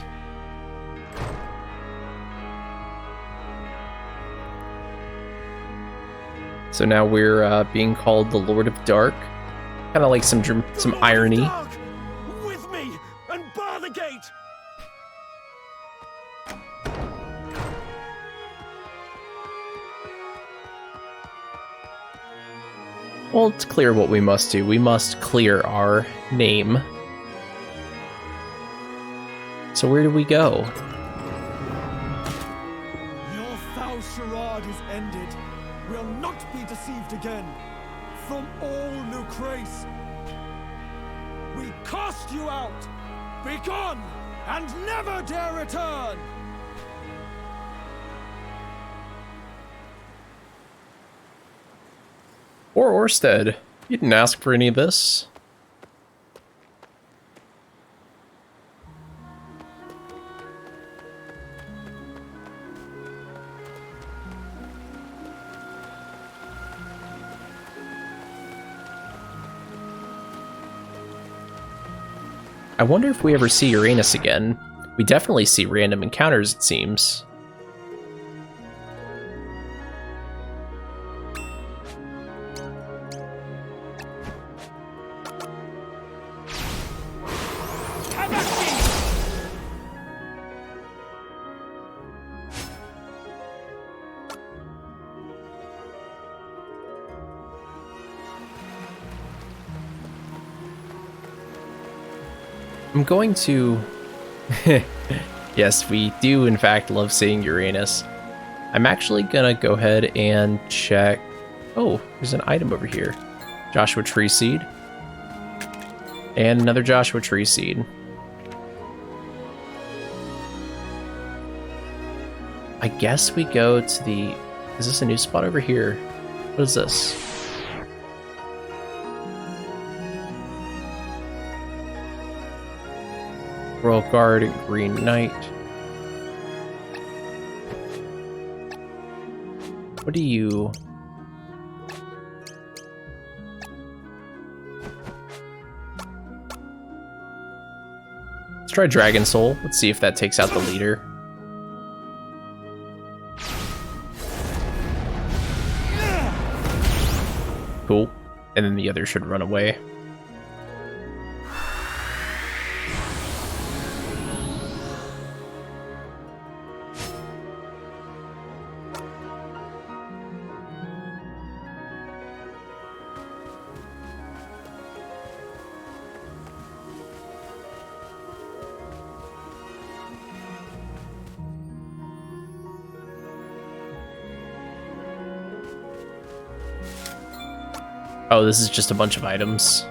So now we're being called the Lord of Dark. Kind of like some irony. Dark, with me and bar the gate! Well, it's clear what we must do. We must clear our name. So where do we go? Your foul charade is ended. We'll not be deceived again. From all Lucrece. We cast you out. Begone, and never dare return. Or Orsted. You didn't ask for any of this. I wonder if we ever see Uranus again. We definitely see random encounters, it seems. I'm going to... Yes, we do in fact love seeing Uranus. I'm actually gonna go ahead and check... Oh, there's an item over here. Joshua Tree Seed. And another Joshua Tree Seed. I guess we go to the... Is this a new spot over here? What is this? Royal Guard and Green Knight. What do you... Let's try Dragon Soul. Let's see if that takes out the leader. Cool. And then the other should run away. Oh, this is just a bunch of items.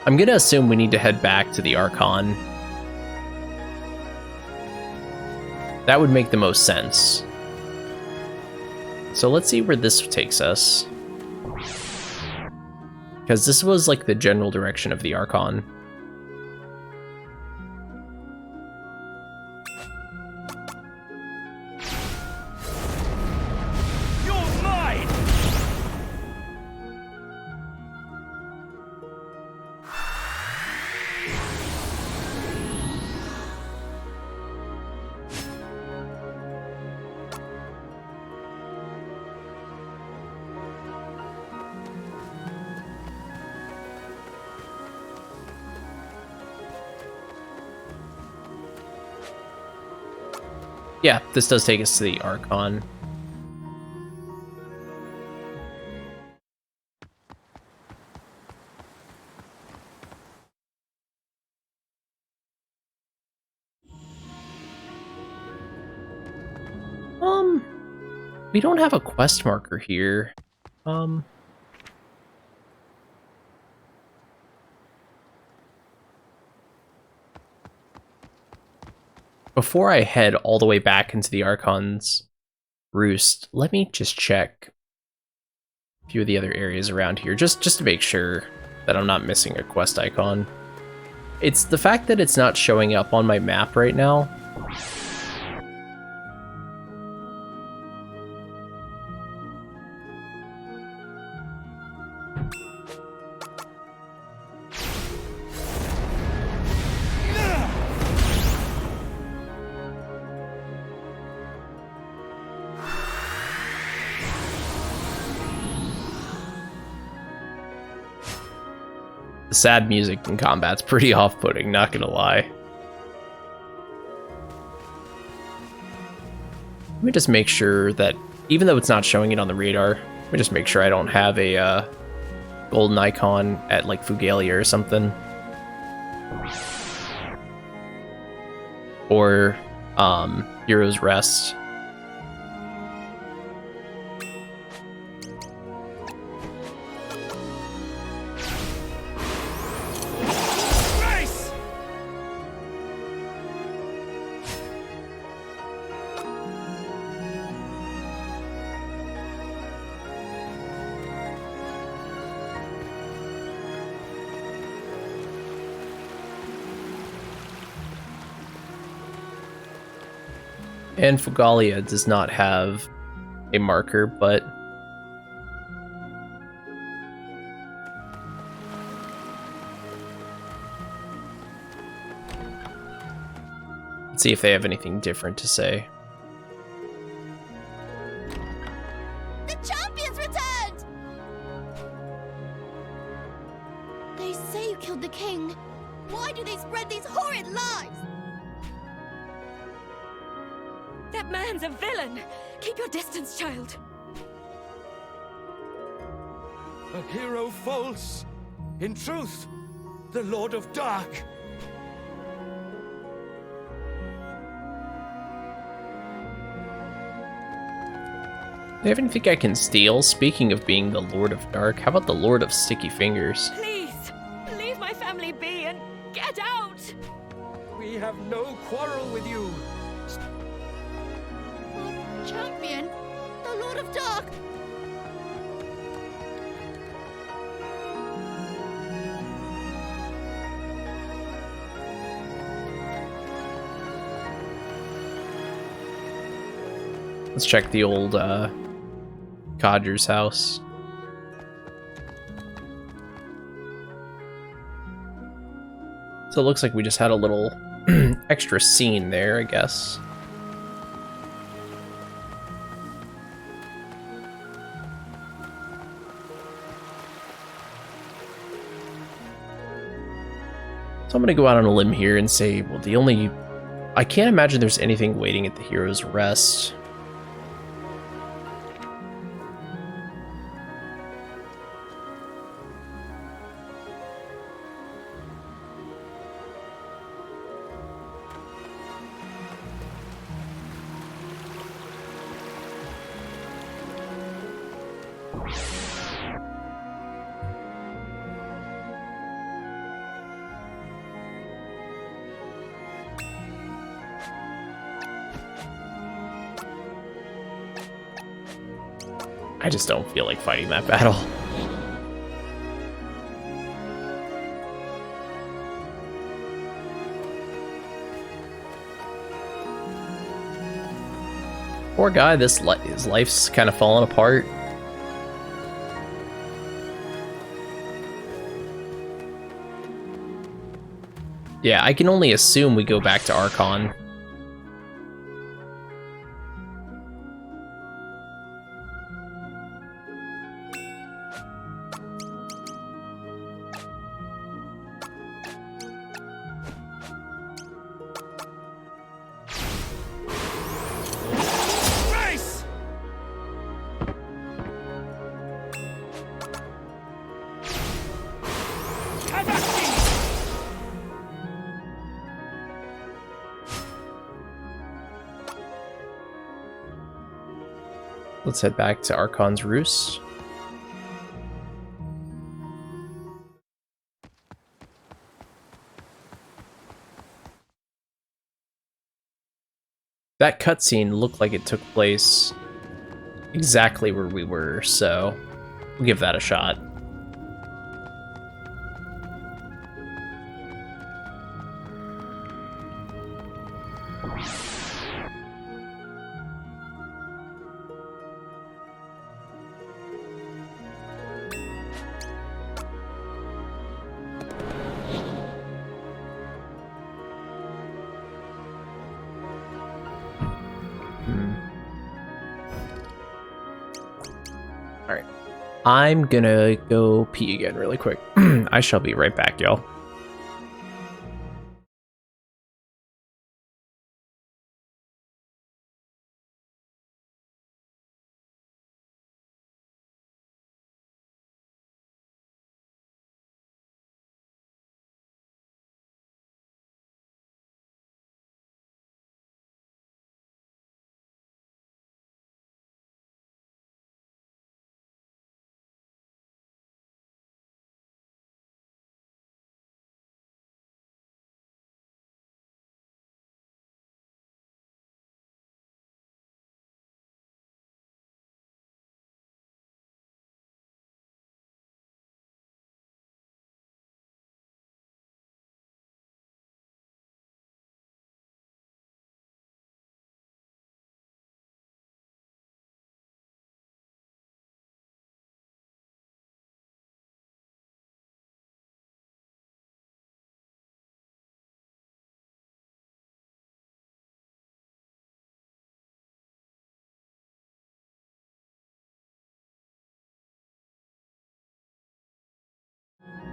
I'm gonna assume we need to head back to the Archon. That would make the most sense. So let's see where this takes us. Because this was like the general direction of the Archon. You're mine! Yeah, this does take us to the Archon. We don't have a quest marker here. Before I head all the way back into the Archon's roost, let me just check a few of the other areas around here, just to make sure that I'm not missing a quest icon. It's the fact that it's not showing up on my map right now. The sad music in combat's pretty off-putting, not gonna lie. Let me just make sure that, even though it's not showing it on the radar, let me just make sure I don't have a golden icon at like Fugalia or something. Or Hero's Rest. And Fugalia does not have a marker, but let's see if they have anything different to say. The champions returned! They say you killed the king. Why do they spread these horrid lies? That man's a villain! Keep your distance, child! A hero false. In truth, the Lord of Dark. Do you have anything I can steal? Speaking of being the Lord of Dark, how about the Lord of Sticky Fingers? Please, leave my family be and get out! We have no quarrel with you. Our champion, the Lord of Dark. Let's check the old Codger's house. So it looks like we just had a little extra scene there, I guess. So I'm gonna go out on a limb here and say, well, I can't imagine there's anything waiting at the Hero's Rest. I just don't feel like fighting that battle. Poor guy, his life's kind of falling apart. Yeah, I can only assume we go back to Archon. Let's head back to Archon's Roost. That cutscene looked like it took place exactly where we were, so we'll give that a shot. Alright. I'm gonna go pee again really quick. I shall be right back, y'all.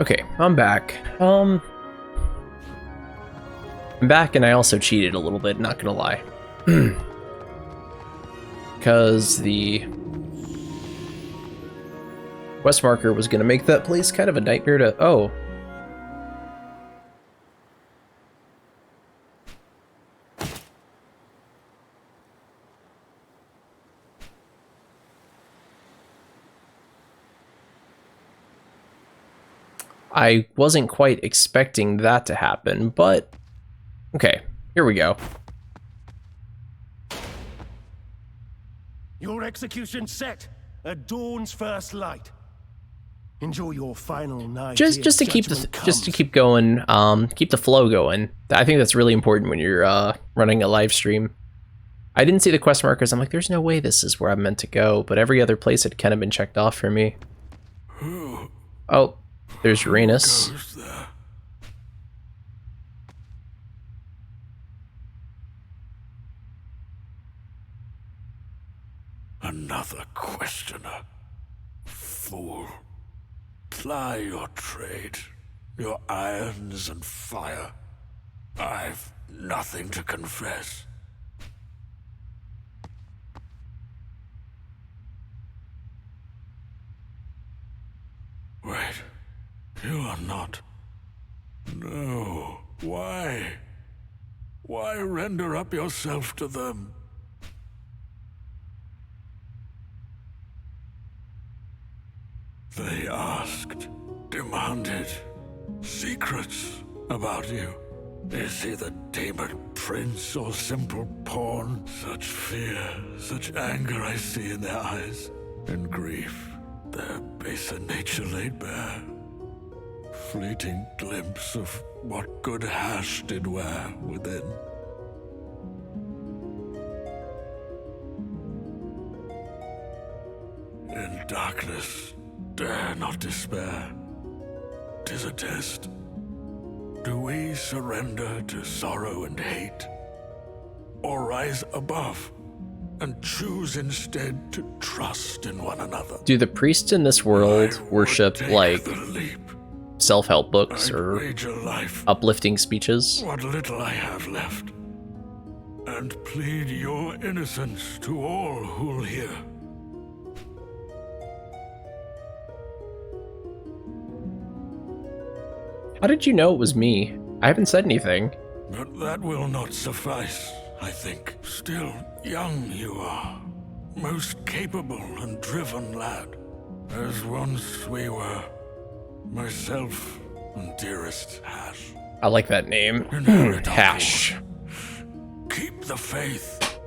Okay, I'm back. I'm back, and I also cheated a little bit, not gonna lie. Because the quest marker was gonna make that place kind of a nightmare to... Oh. I wasn't quite expecting that to happen, but okay, here we go. Your execution set at dawn's first light. Enjoy your final night. Just to keep keep going, keep the flow going. I think that's really important when you're running a live stream. I didn't see the quest markers. I'm like, there's no way this is where I'm meant to go, but every other place had kind of been checked off for me. Oh, there's Uranus. Another questioner. Fool. Ply your trade, your irons and fire. I've nothing to confess. Wait, you are not. No, why? Why render up yourself to them? They asked, demanded, secrets about you. Is he the demon prince or simple pawn? Such fear, such anger I see in their eyes, and grief, their baser nature laid bare. Fleeting glimpse of what good hash did wear within. In darkness, dare not despair. 'Tis a test. Do we surrender to sorrow and hate? Or rise above and choose instead to trust in one another? Do the priests in this world worship, like, self-help books or uplifting speeches? What little I have left. And plead your innocence to all who'll hear. How did you know it was me? I haven't said anything. But that will not suffice, I think. Still young you are. Most capable and driven lad. As once we were. Myself and dearest Hash. I like that name. Hash. Keep the faith.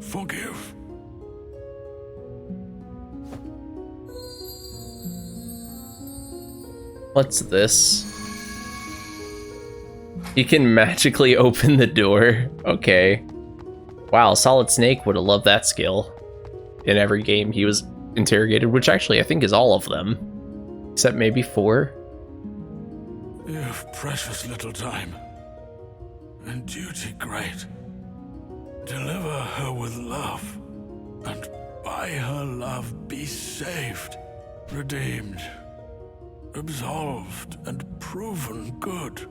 Forgive. What's this? You can magically open the door. Okay. Wow, Solid Snake would have loved that skill. In every game he was interrogated, which actually I think is all of them. Except maybe 4. You've precious little time. And duty great. Deliver her with love. And by her love be saved. Redeemed. Absolved and proven good.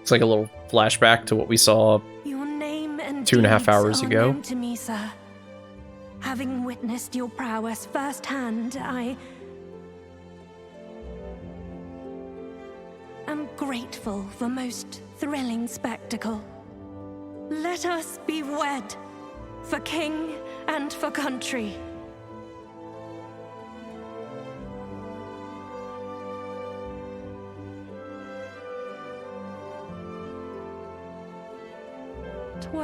It's like a little flashback to what we saw Your name and 2.5 hours deeds ago. are known to me, sir. Having witnessed your prowess firsthand, I am grateful for most thrilling spectacle. Let us be wed, for king and for country.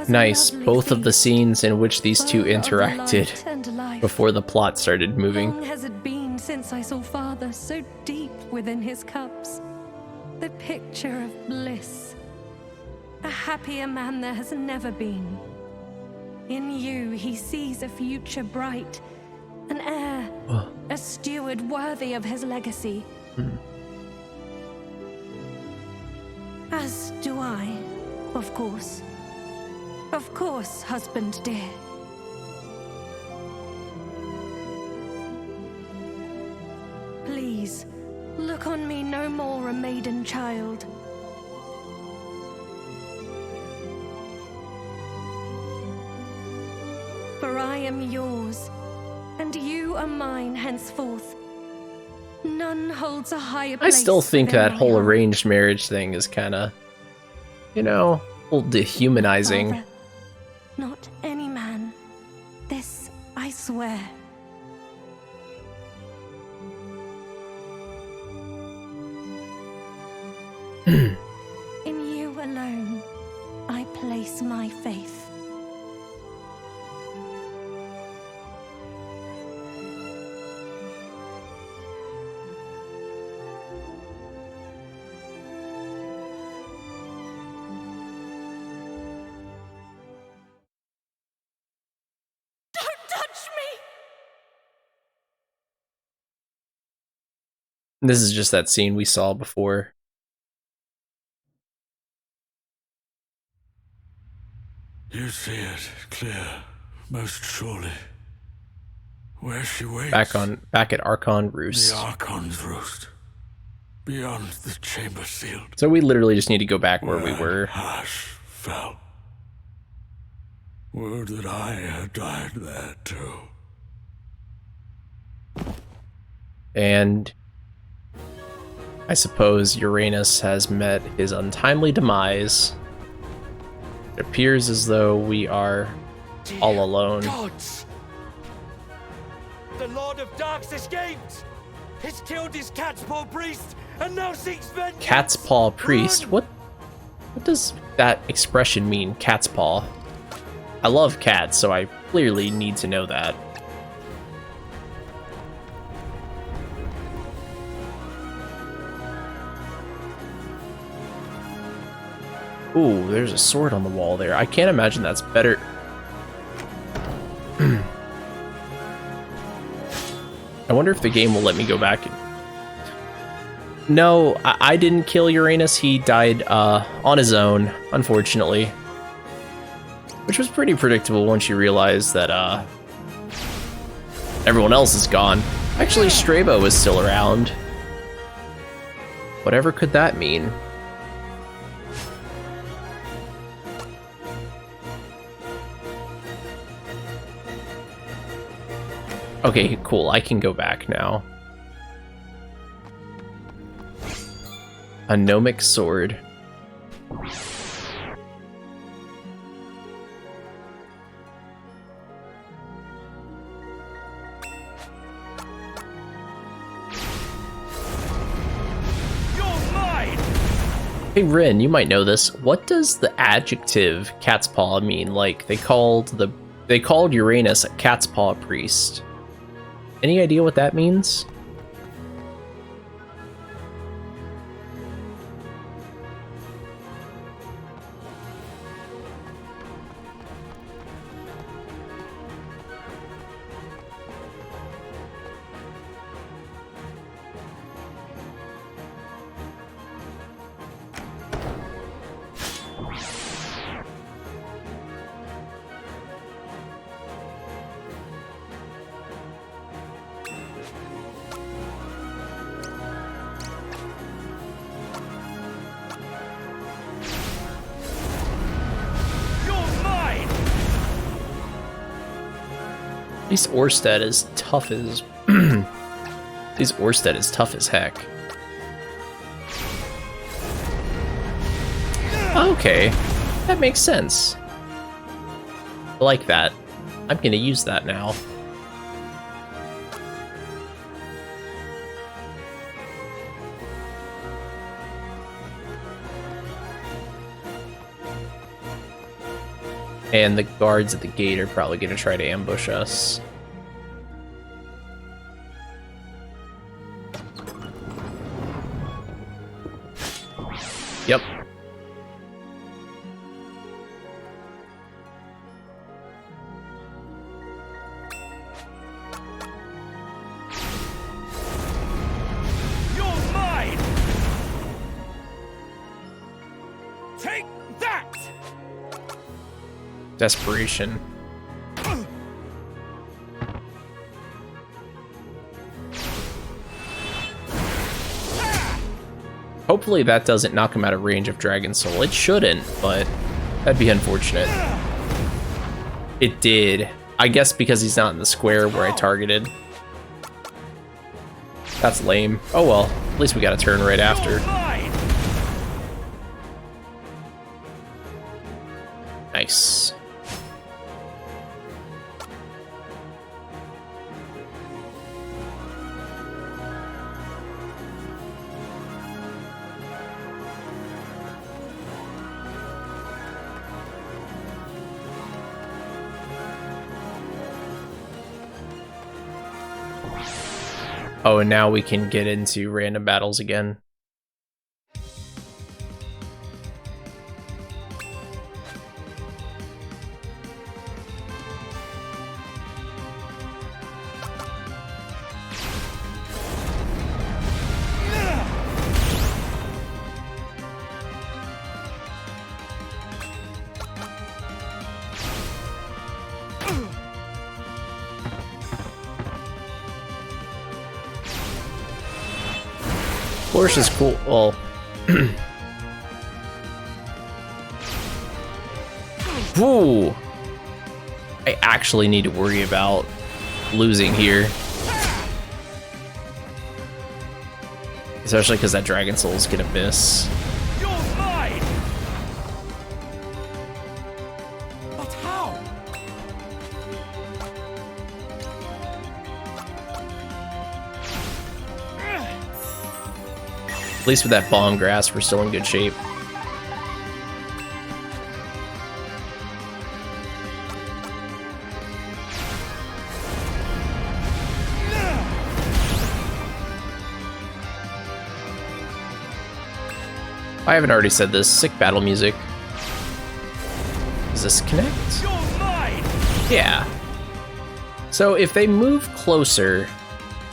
Nice, both of the scenes in which these two interacted before the plot started moving. Long has it been since I saw father so deep within his cups. The picture of bliss. A happier man there has never been. In you he sees a future bright, an heir, a steward worthy of his legacy. As do I, of course. Of course, husband dear. Please, look on me no more a maiden child. For I am yours, and you are mine henceforth. None holds a higher place. I still think than that my whole own. arranged marriage thing is kind of You know, a little dehumanizing. Father, not any man. This I swear. In you alone, I place my faith. This is just that scene we saw before. You see it clear, most surely. Where she waits. Back at Archon Roost. The Archon's Roost. Beyond the chamber sealed. So we literally just need to go back where we were. Ash fell. Word that I had died there too. And I suppose Uranus has met his untimely demise. It appears as though we are all alone. Gods! The Lord of Dark's escaped! He's killed his cat's paw priest and now seeks vengeance! Cat's paw priest? What does that expression mean, cat's paw? I love cats, so I clearly need to know that. Ooh, there's a sword on the wall there. I can't imagine that's better. I wonder if the game will let me go back. No, I didn't kill Uranus. He died on his own, unfortunately. Which was pretty predictable once you realize that everyone else is gone. Actually, Strabo is still around. Whatever could that mean? Okay, cool. I can go back now. A gnomic sword. Hey Rin, you might know this. What does the adjective cat's paw mean? Like they called Uranus a cat's paw priest. Any idea what that means? At least Orsted is tough as... At least Orsted is tough as heck. Okay, that makes sense. I like that. I'm gonna use that now. And the guards at the gate are probably going to try to ambush us. Yep. You're mine! Take that! Desperation. Hopefully that doesn't knock him out of range of Dragon Soul. It shouldn't, but that'd be unfortunate. It did. I guess because he's not in the square where I targeted. That's lame. Oh well, at least we got a turn right after. Oh, and now we can get into random battles again. Flourish is cool. Well, whoa! I actually need to worry about losing here, especially because that Dragon Soul is gonna miss. You're mine! But how? At least with that bomb grass, we're still in good shape. I haven't already said this. Sick battle music. Does this connect? You're mine! Yeah. So if they move closer,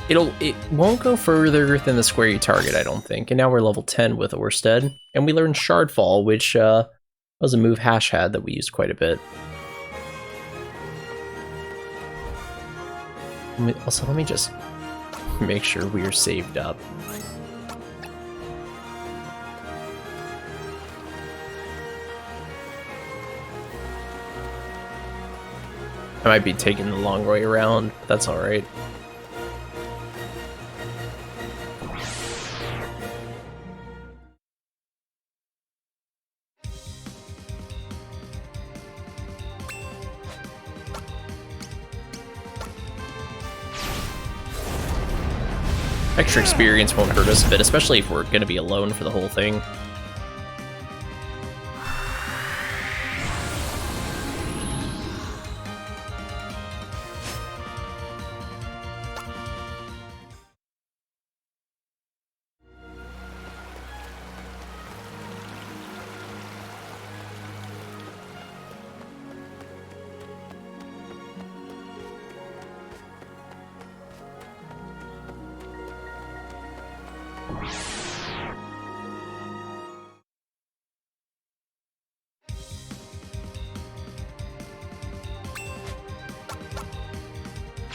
it won't go further than the square you target, I don't think. And now we're level 10 with Orsted, and we learned Shardfall, which was a move Hash had that we used quite a bit. Let me just make sure we are saved up. I might be taking the long way around, but that's alright. Extra experience won't hurt us a bit, especially if we're going to be alone for the whole thing.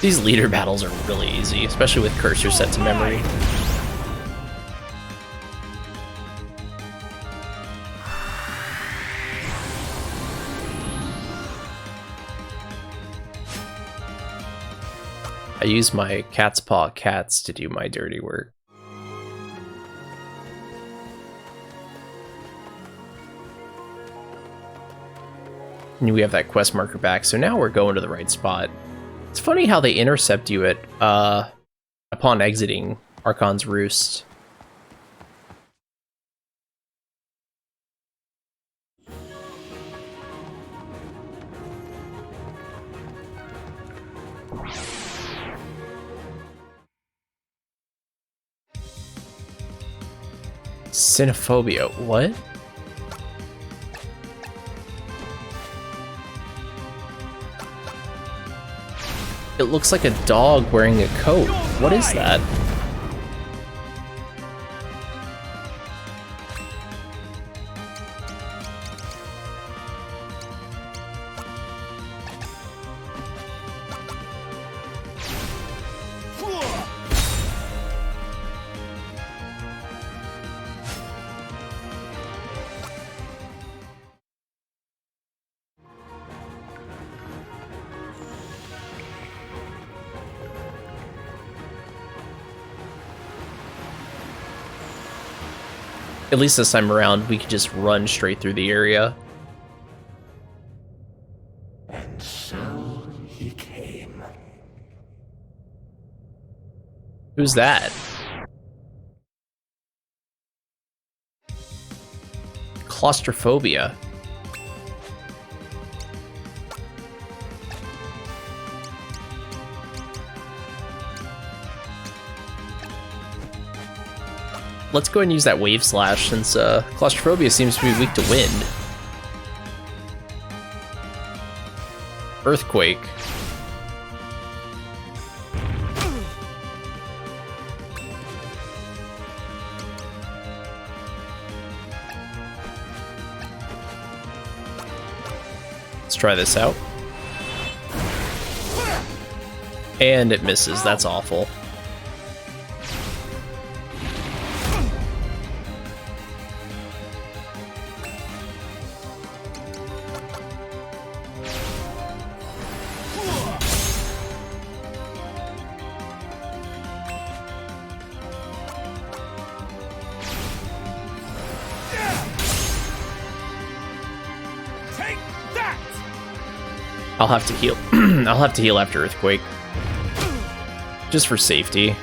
These leader battles are really easy, especially with cursor set to memory. I use my cat's paw cats to do my dirty work. And we have that quest marker back, so now we're going to the right spot. It's funny how they intercept you at upon exiting Archon's Roost. Cynophobia, what? It looks like a dog wearing a coat. What is that? At least this time around, we could just run straight through the area. And so he came. Who's that? Claustrophobia. let's go ahead and use that Wave Slash since Claustrophobia seems to be weak to wind. Earthquake. Let's try this out. And it misses. That's awful. I'll have to heal. I'll have to heal after Earthquake. Just for safety.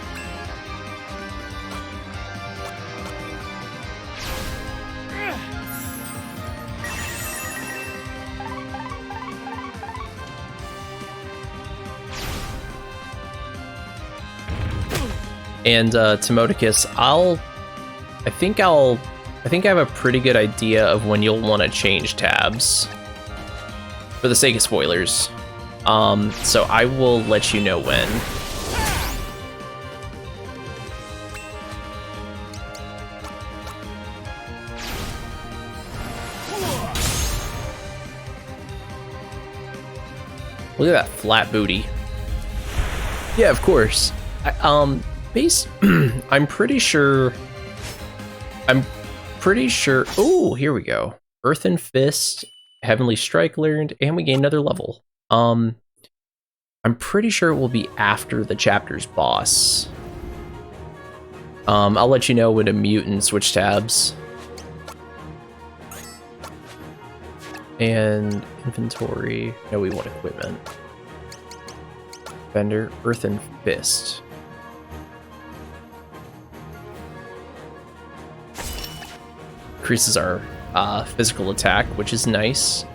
And Timodicus, I think I have a pretty good idea of when you'll want to change tabs. For the sake of spoilers. So I will let you know when. Look at that flat booty. Yeah, of course. I'm pretty sure. Oh, here we go. Earthen Fist, Heavenly Strike learned, and we gain another level. I'm pretty sure it will be after the chapter's boss. I'll let you know when to mute and switch tabs. And inventory. No, we want equipment. Vendor, Earthen Fist. Increases our physical attack, which is nice.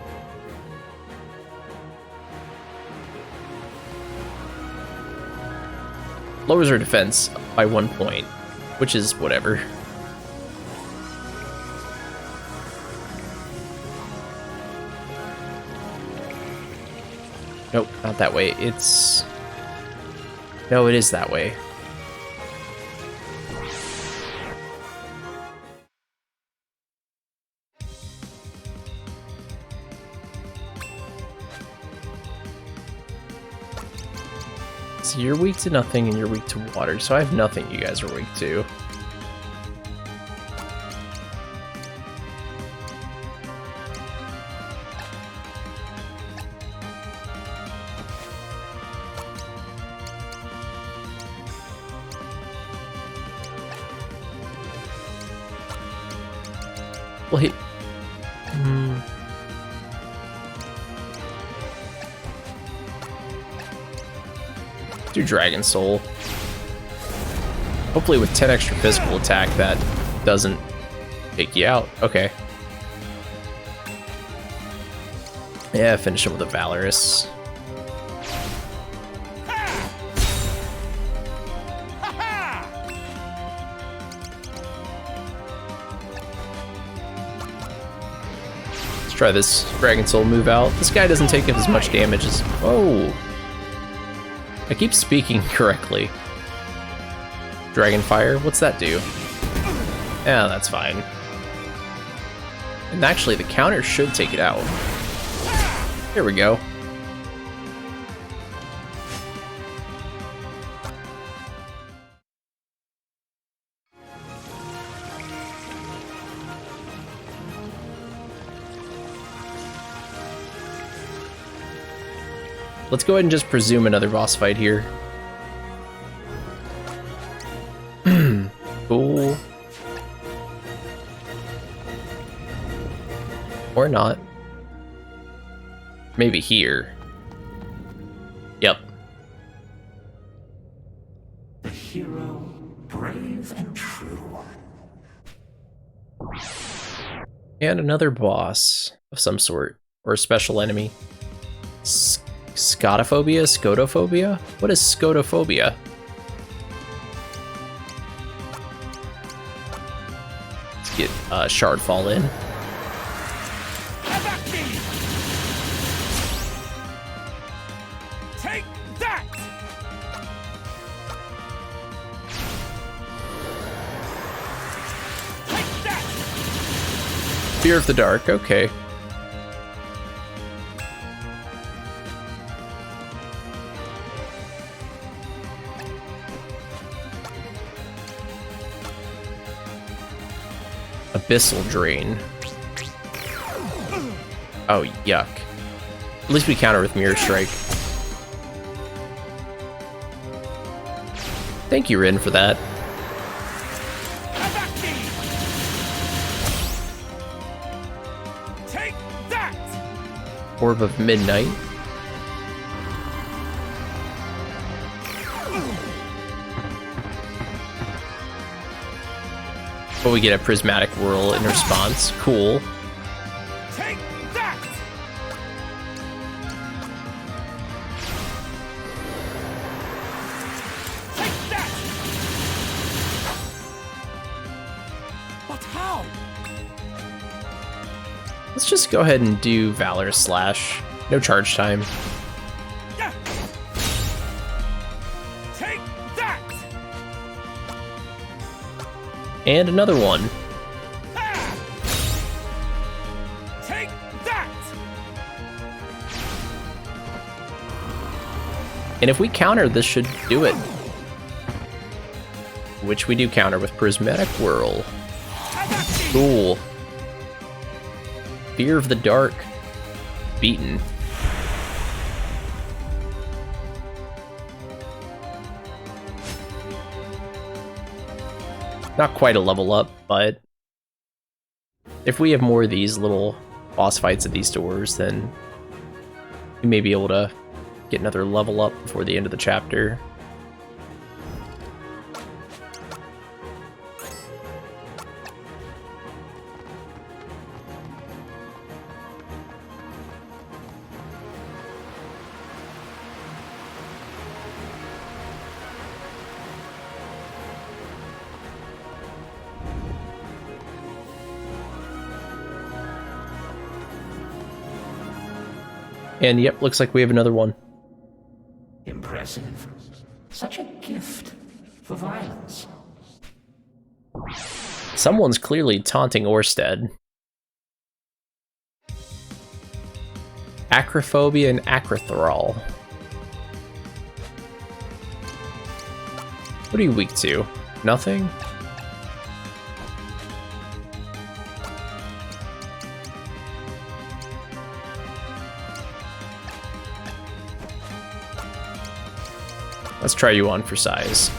Lowers our defense by 1 point, which is whatever. Nope, not that way. No, it is that way. So you're weak to nothing and you're weak to water, so I have nothing you guys are weak to. Well, he... Do Dragon Soul. Hopefully with 10 extra physical attack that doesn't take you out. Okay. Yeah, finish him with a Valorous. Let's try this Dragon Soul move out. This guy doesn't take up as much damage as... Whoa! I keep speaking correctly. Dragonfire, what's that do? Yeah, that's fine. And actually, the counter should take it out. There we go. Let's go ahead and just presume another boss fight here. Cool. Or not. Maybe here. Yep. The hero, brave and true. And another boss of some sort. Or a special enemy. Scotophobia? Scotophobia? What is scotophobia? Let's get Shardfall in. Take that! Take that! Fear of the Dark, okay. Abyssal Drain. Oh, yuck. At least we counter with Mirror Strike. Thank you, Rin, for that. Take that! Orb of Midnight. But we get a Prismatic Whirl in response. Cool. Take that! Take that! But how? Let's just go ahead and do Valorous Slash. No charge time. Take that! And another one. Take that! And if we counter, this should do it. Which we do counter with Prismatic Whirl. Cool. Fear of the Dark. Beaten. Not quite a level up, but if we have more of these little boss fights at these doors, then we may be able to get another level up before the end of the chapter. And yep, looks like we have another one. Impressive. Such a gift for violence. Someone's clearly taunting Orsted. Acrophobia and Acrothrall. What are you weak to? Nothing? Let's try you on for size.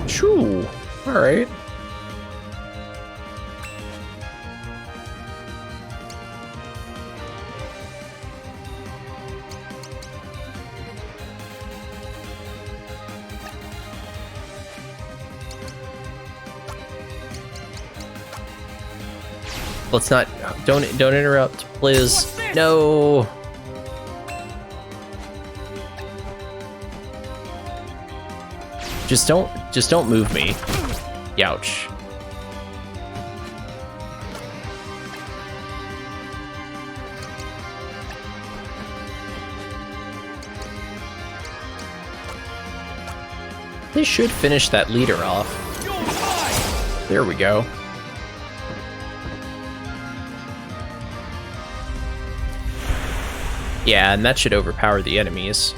Shoo! Alright. Let's not. Don't interrupt, please. No. Just don't move me. Youch. They should finish that leader off. There we go. Yeah, and that should overpower the enemies.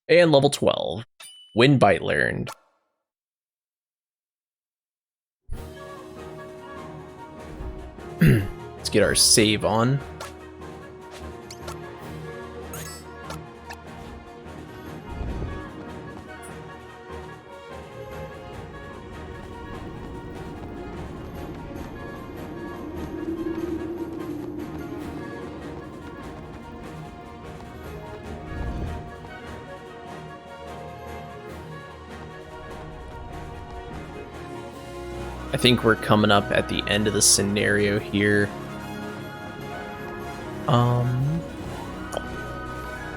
And level 12. Windbite learned. Let's get our save on. I think we're coming up at the end of the scenario here.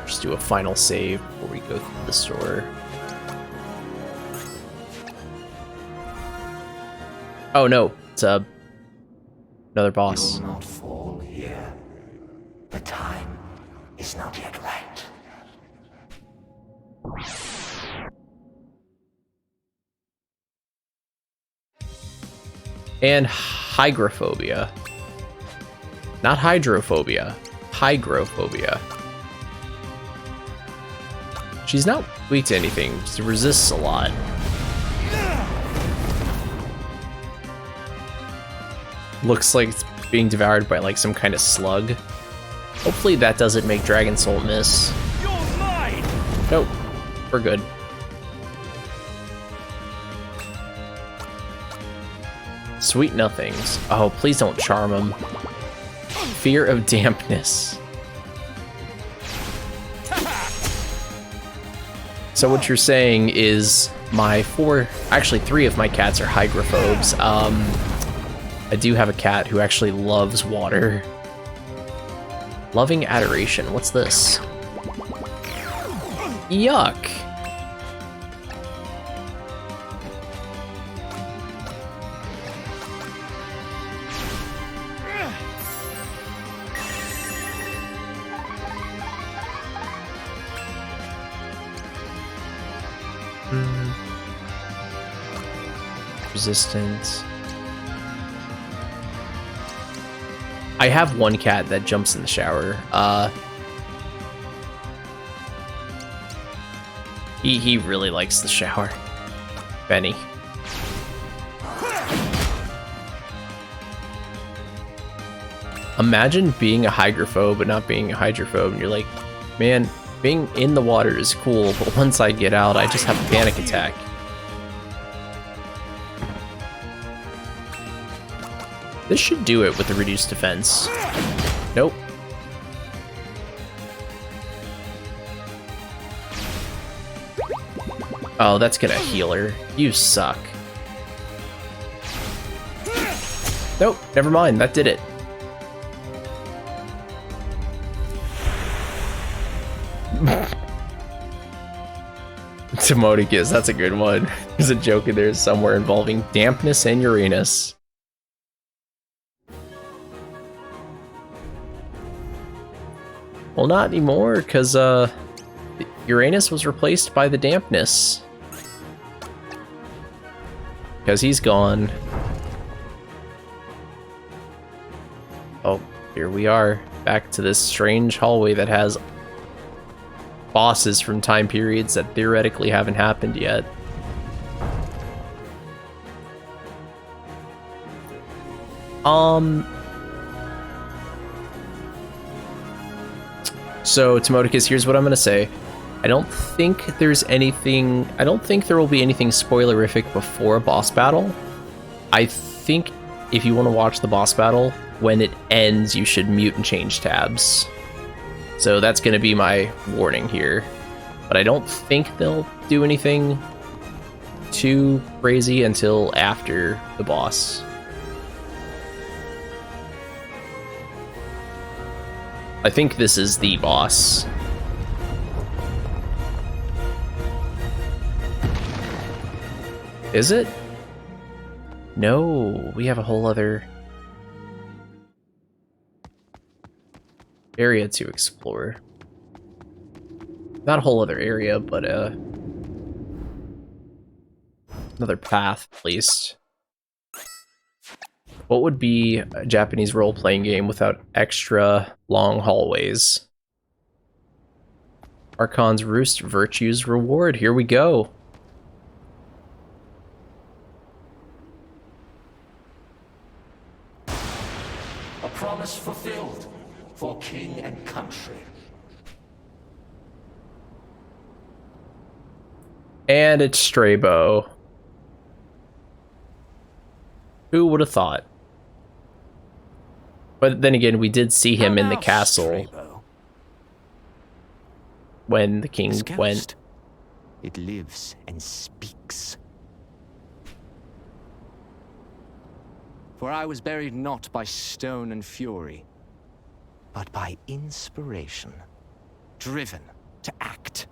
Just do a final save before we go through the store. Oh no, it's another boss. You will not fall here. The time is not yet right. And hygrophobia. Not hydrophobia. Hygrophobia. She's not weak to anything. She resists a lot. Looks like it's being devoured by like some kind of slug. Hopefully that doesn't make Dragon Soul miss. You're mine! Nope. We're good. Sweet nothings. Oh, please don't charm him. Fear of dampness. So what you're saying is my actually 3 of my cats are hygrophobes. I do have a cat who actually loves water. Loving adoration. What's this? Yuck. Resistance. I have one cat that jumps in the shower. He really likes the shower. Benny. Imagine being a hygrophobe but not being a hydrophobe, and you're like, man, being in the water is cool, but once I get out, I just have a panic attack. This should do it with the reduced defense. Nope. Oh, that's gonna heal her. You suck. Nope, never mind, that did it. Timoticus, that's a good one. There's a joke in there somewhere involving dampness and Uranus. Well, not anymore, because Uranus was replaced by the dampness. Because he's gone. Oh, here we are, back to this strange hallway that has bosses from time periods that theoretically haven't happened yet. So, Timoticus, here's what I'm gonna say. I don't think there will be anything spoilerific before a boss battle. I think if you want to watch the boss battle, when it ends, you should mute and change tabs. So that's gonna be my warning here. But I don't think they'll do anything too crazy until after the boss. I think this is the boss. Is it? No, we have a whole other area to explore. Not a whole other area, but another path, at least. What would be a Japanese role-playing game without extra long hallways? Archon's Roost Virtues Reward. Here we go. A promise fulfilled for king and country. And it's Strabo. Who would have thought? But then again, we did see him in the castle Strabo? when the king This ghost, went. it lives and speaks. For I was buried not by stone and fury, but by inspiration, driven to act.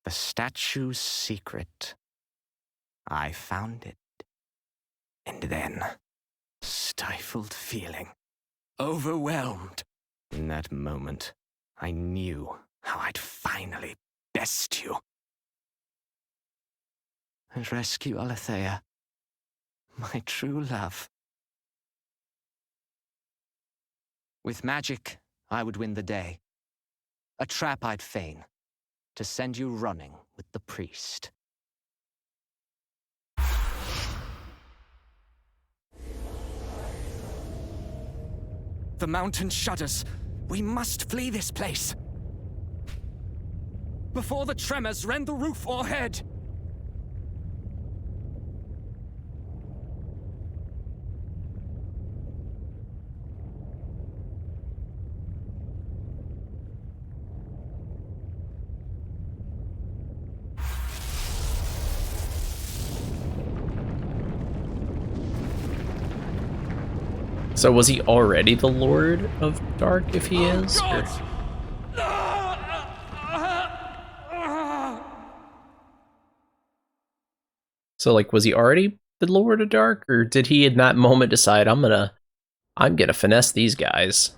The statue's secret. I found it. And then, stifled feeling, overwhelmed. In that moment, I knew how I'd finally best you. And rescue Alethea, my true love. With magic, I would win the day. A trap I'd feign, to send you running with the priest. The mountain shudders. We must flee this place before the tremors rend the roof o'erhead. So was he already the Lord of Dark if he is? Or? So like, was he already the Lord of Dark, or did he in that moment decide, I'm gonna finesse these guys?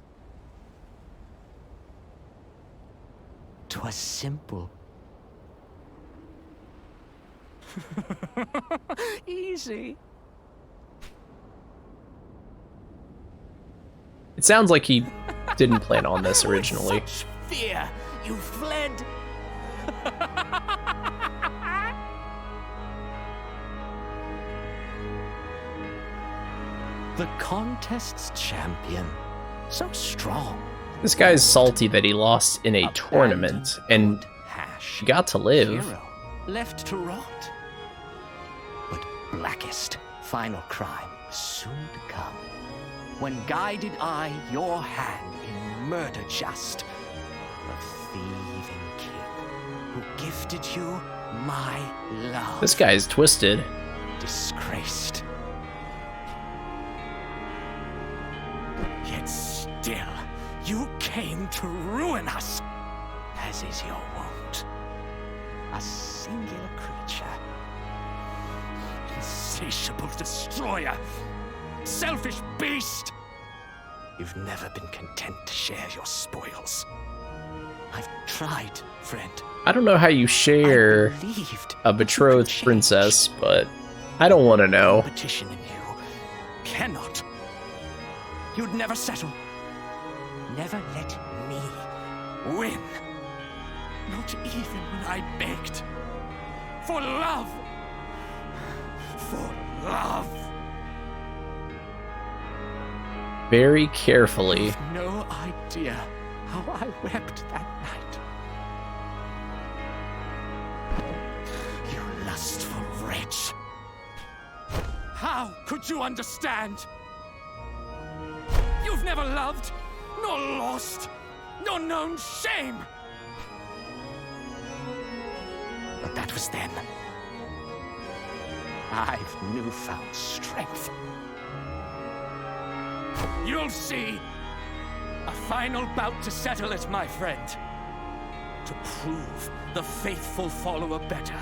'Twas simple. Easy. It sounds like he didn't plan on this originally. With such fear, you fled. The contest's champion, so strong. This guy's salty that he lost in a tournament and got to live. Hero, left to rot. But blackest, final crime soon to come. When guided I your hand in murder just, the thieving king who gifted you my love. This guy's twisted. Disgraced. Yet still, you came to ruin us, as is your wont. A singular creature. Insatiable destroyer. Selfish beast! You've never been content to share your spoils. I've tried, friend. I don't know how you share a betrothed princess, but I don't want to know. Competition in you cannot. You'd never settle. Never let me win. Not even when I begged. For love. For love. Very carefully. You've no idea how I wept that night. You lustful wretch. How could you understand? You've never loved, nor lost, nor known shame. But that was then. I've newfound strength. You'll see. A final bout to settle it, my friend. To prove the faithful follower better.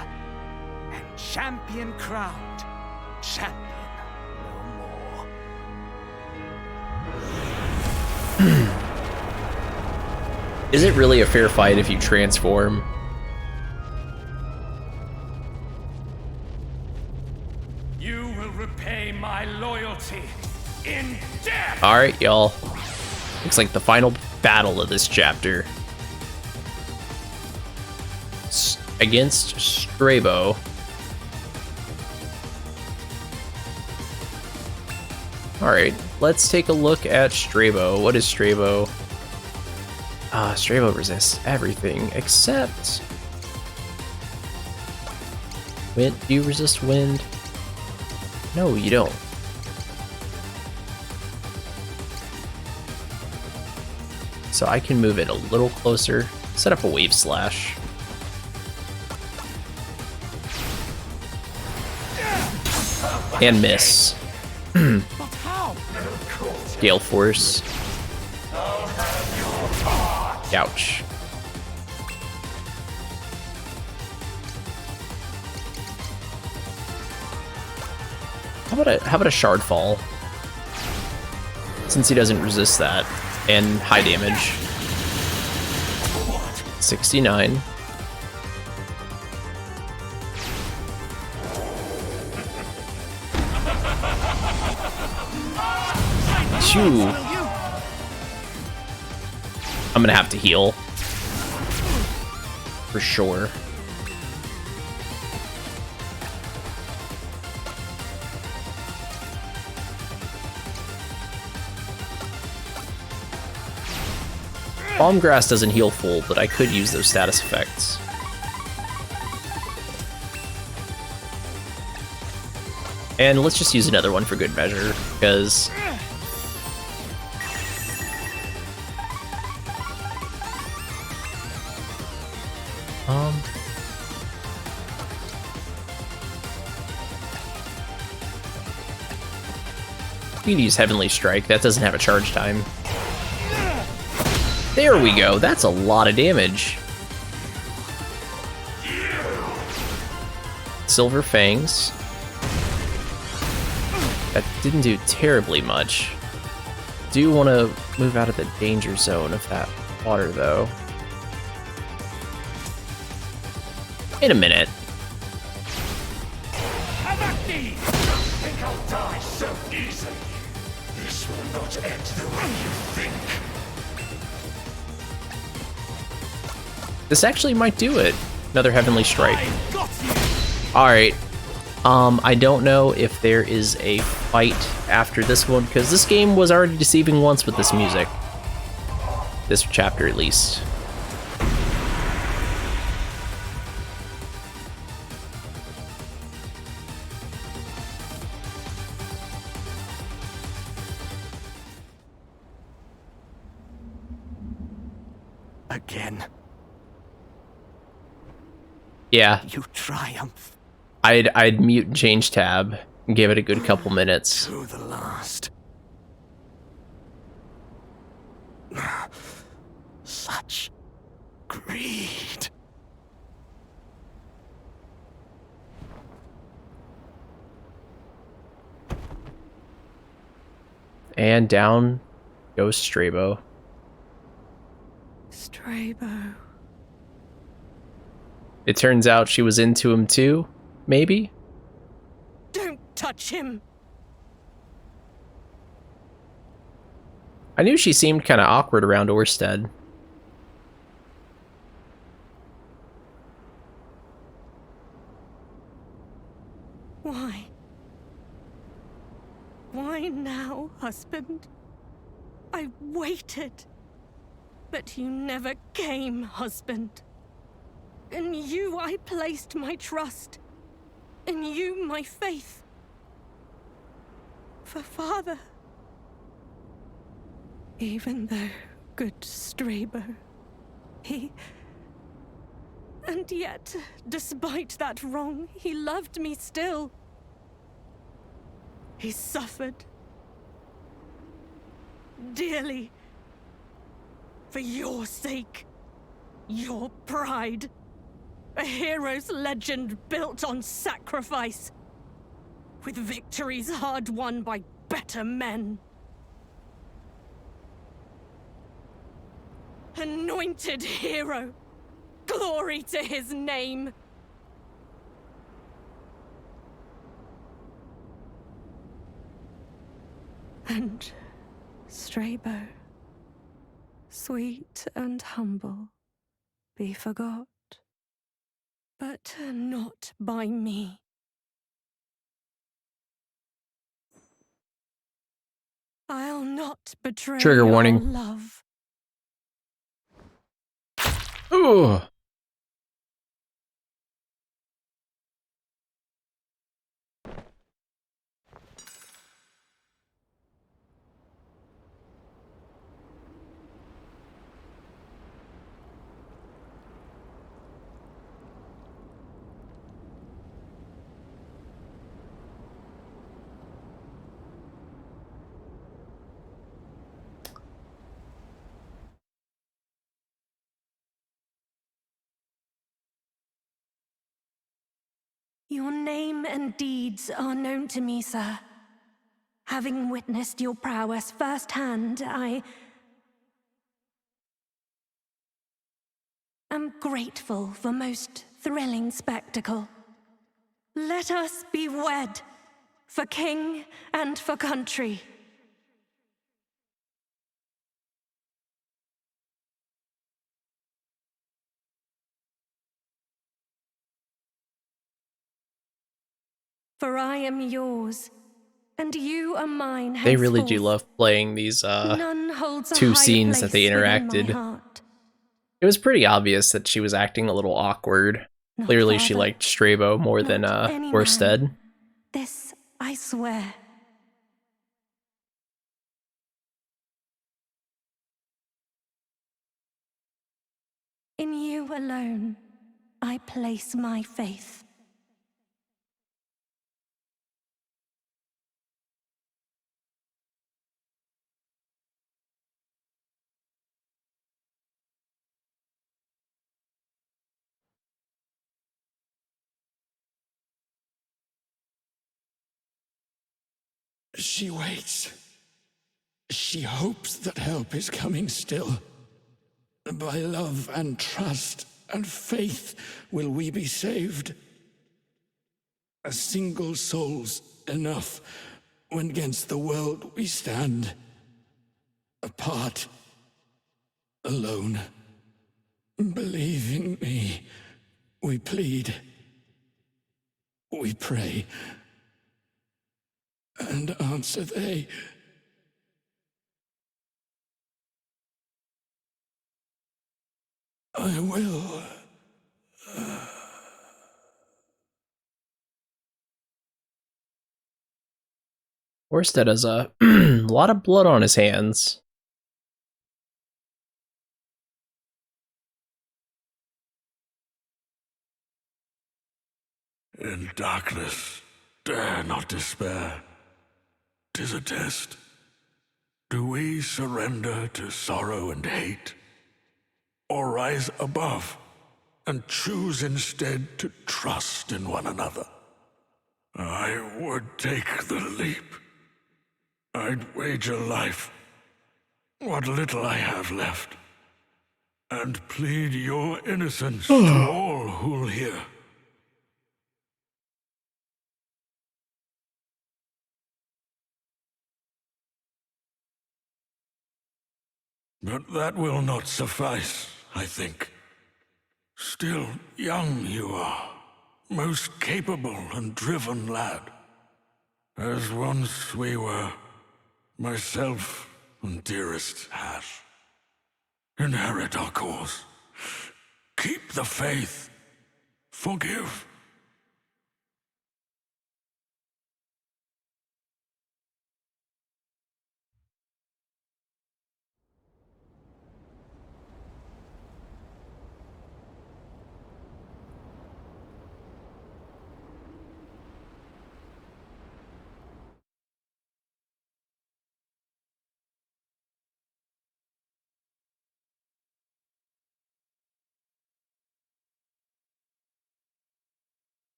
And champion crowned. Champion no more. Is it really a fair fight if you transform? You will repay my loyalty in death! Alright, y'all. Looks like the final battle of this chapter. Against Strabo. Alright, let's take a look at Strabo. What is Strabo? Strabo resists everything except... wind. Do you resist wind? No, you don't. So I can move it a little closer, set up a wave slash. And miss. Gale Force. Ouch. How about a Shard Fall? Since he doesn't resist that. And high damage. 69. Phew. I'm gonna have to heal. For sure. Balm Grass doesn't heal full, but I could use those status effects. And let's just use another one for good measure, because... we can use Heavenly Strike, that doesn't have a charge time. There we go, that's a lot of damage. Silver Fangs. That didn't do terribly much. Do want to move out of the danger zone of that water, though. In a minute. Think I'll die so easily? This will not end the way you think. This actually might do it. Another Heavenly Strike. Alright. I don't know if there is a fight after this one, because this game was already deceiving once with this music. This chapter, at least. Again. Yeah. You triumph. I'd mute and change tab and give it a good couple minutes. To the last. Such greed. And down goes Strabo. Strabo. It turns out she was into him too, maybe? Don't touch him. I knew she seemed kind of awkward around Orsted. Why? Why now, husband? I waited. But you never came, husband. In you I placed my trust. In you my faith. For father. Even though good Strabo, he... And yet, despite that wrong, he loved me still. He suffered. Dearly. For your sake. Your pride. A hero's legend built on sacrifice. With victories hard won by better men. Anointed hero. Glory to his name. And Strabo, sweet and humble, be forgot. But not by me. I'll not betray Trigger your warning. love. Ooh. Your name and deeds are known to me, sir. Having witnessed your prowess firsthand, I am grateful for most thrilling spectacle. Let us be wed, for king and for country. For I am yours, and you are mine henceforth. They really do love playing these None holds a two higher scenes that they place within my interacted. heart. It was pretty obvious that she was acting a little awkward. Not Clearly she father, liked Strabo more than not any man. Orsted. This I swear. In you alone, I place my faith. She waits. She hopes that help is coming still. By love and trust and faith will we be saved. A single soul's enough when against the world we stand. Apart, alone. Believe in me, we plead. We pray. And answer they. I will. Orsted has a lot of blood on his hands. In darkness, dare not despair. 'Tis a test. Do we surrender to sorrow and hate? Or rise above and choose instead to trust in one another? I would take the leap. I'd wager life, what little I have left, and plead your innocence to all who'll hear. But that will not suffice, I think. Still young you are, most capable and driven lad. As once we were, myself and dearest Hash. Inherit our cause. Keep the faith. Forgive.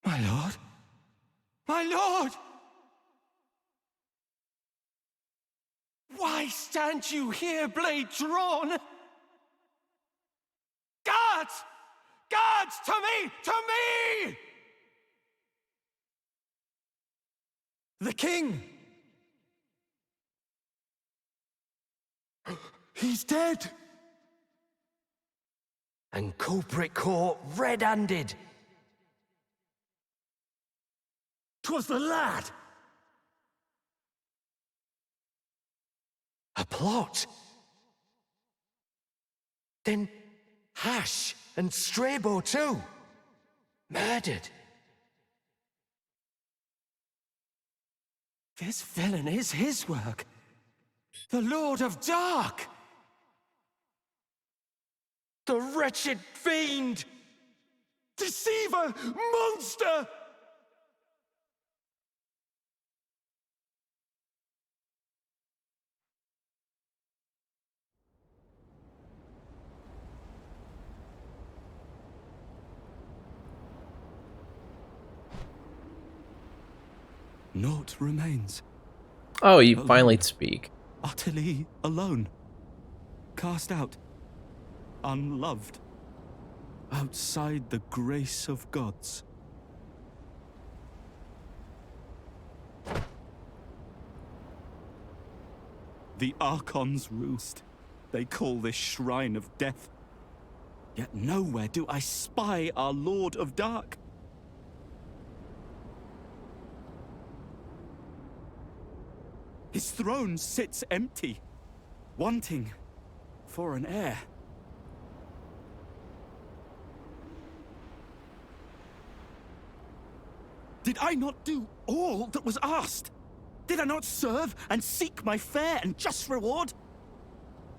My lord? My lord! Why stand you here, blade drawn? Guards! Guards! To me! To me! The king! He's dead! And culprit caught red-handed. 'Twas the lad! A plot? Then Hash and Strabo too? Murdered? This villain is his work. The Lord of Dark! The wretched fiend! Deceiver! Monster! Naught remains. Oh, you finally speak. Utterly alone. Cast out. Unloved. Outside the grace of gods. The Archons roost. They call this shrine of death. Yet nowhere do I spy our Lord of Dark. His throne sits empty, wanting for an heir. Did I not do all that was asked? Did I not serve and seek my fair and just reward?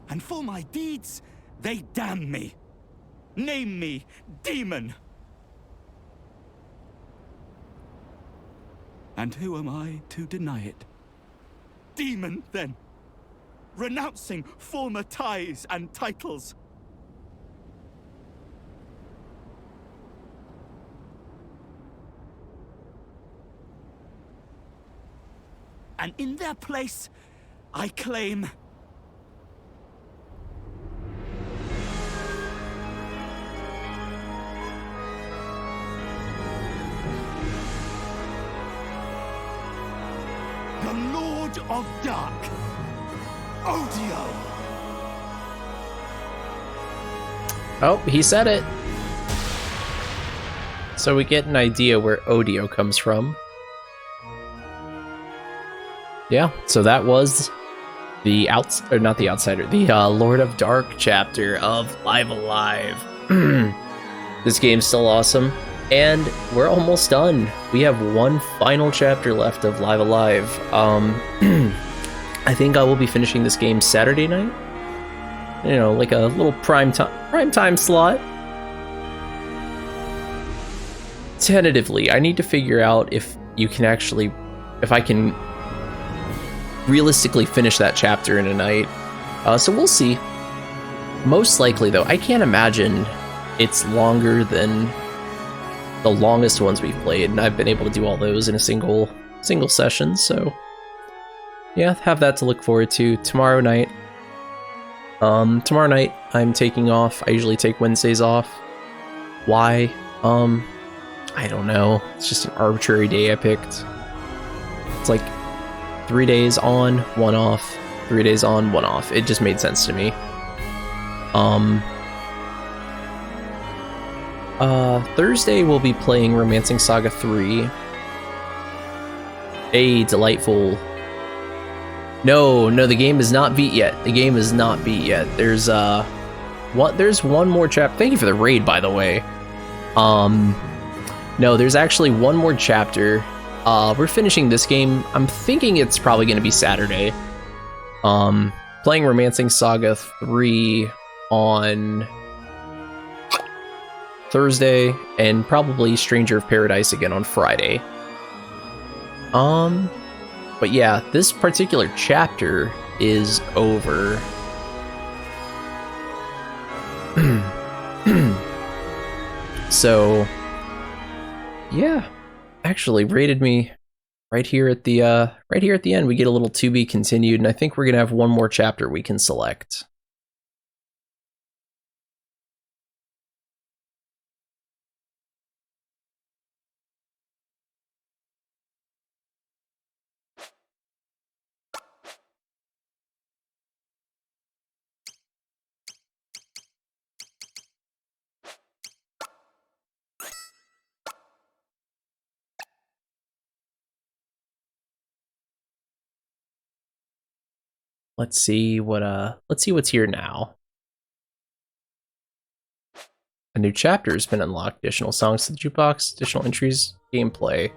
And for my deeds, they damn me. Name me demon. And who am I to deny it? Demon, then, renouncing former ties and titles. And in their place, I claim the Lord of Dark, Odio. Oh, he said it. So we get an idea where Odio comes from. Yeah, so that was the not the Outsider, the Lord of Dark chapter of Live Alive. This game's still awesome, and we're almost done. We have one final chapter left of Live Alive. I think I will be finishing this game Saturday night. You know, like a little prime time slot. Tentatively, I need to figure out if I can realistically finish that chapter in a night. So we'll see. Most likely, though, I can't imagine it's longer than the longest ones we've played, and I've been able to do all those in a single session. So yeah, have that to look forward to. Tomorrow night, I'm taking off. I usually take Wednesdays off. Why? I don't know. It's just an arbitrary day I picked. It's like 3 days on, 1 off, 3 days on, 1 off. It just made sense to me. Thursday we'll be playing Romancing Saga 3. A delightful. No, the game is not beat yet. The game is not beat yet. There's one more chapter. Thank you for the raid, by the way. No, there's actually one more chapter. We're finishing this game. I'm thinking it's probably going to be Saturday. Playing Romancing Saga 3 on Thursday, and probably Stranger of Paradise again on Friday. But yeah, this particular chapter is over. So yeah, actually rated me right here at the end. We get a little to be continued, and I think we're gonna have one more chapter we can select. Let's see what's here now. A new chapter has been unlocked. Additional songs to the jukebox, additional entries, gameplay.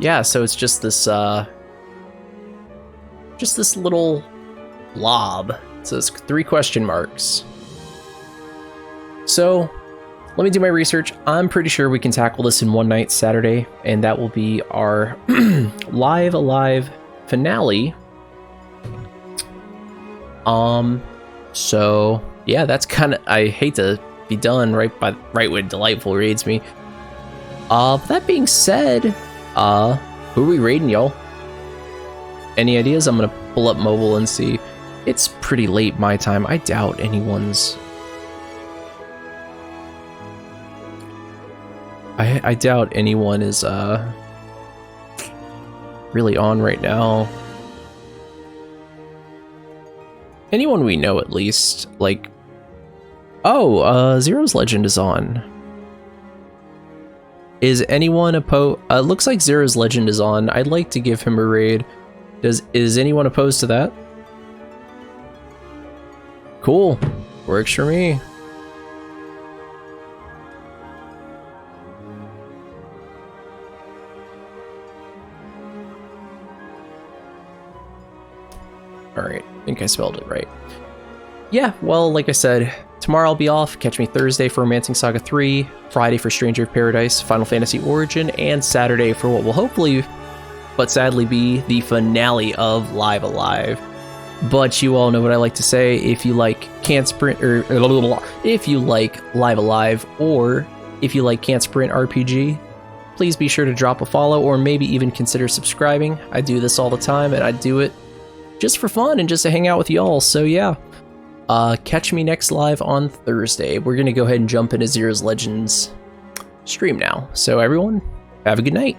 Yeah, so it's just this little blob. It says 3 question marks. So, let me do my research. I'm pretty sure we can tackle this in one night, Saturday, and that will be our Live Alive finale. So yeah, that's kind of, I hate to be done right when Delightful raids me. That being said, who are we raiding, y'all? Any ideas? I'm gonna pull up mobile and see. It's pretty late my time. I doubt anyone's. I doubt anyone is really on right now. Anyone we know, at least. Like, oh, Zero's Legend is on. Is anyone opposed? Looks like Zero's Legend is on. I'd like to give him a raid. Is anyone opposed to that? Cool. Works for me. Alright, I think I spelled it right. Yeah, well, like I said, tomorrow I'll be off. Catch me Thursday for Romancing Saga 3, Friday for Stranger of Paradise, Final Fantasy Origin, and Saturday for what will hopefully, but sadly, be the finale of Live Alive. But you all know what I like to say. If you like Can't Sprint, or if you like Live Alive, or if you like Can't Sprint RPG, please be sure to drop a follow, or maybe even consider subscribing. I do this all the time, and I do it just for fun and just to hang out with y'all. So yeah, catch me next live on Thursday. We're gonna go ahead and jump into Zero's Legends stream now. So everyone, have a good night.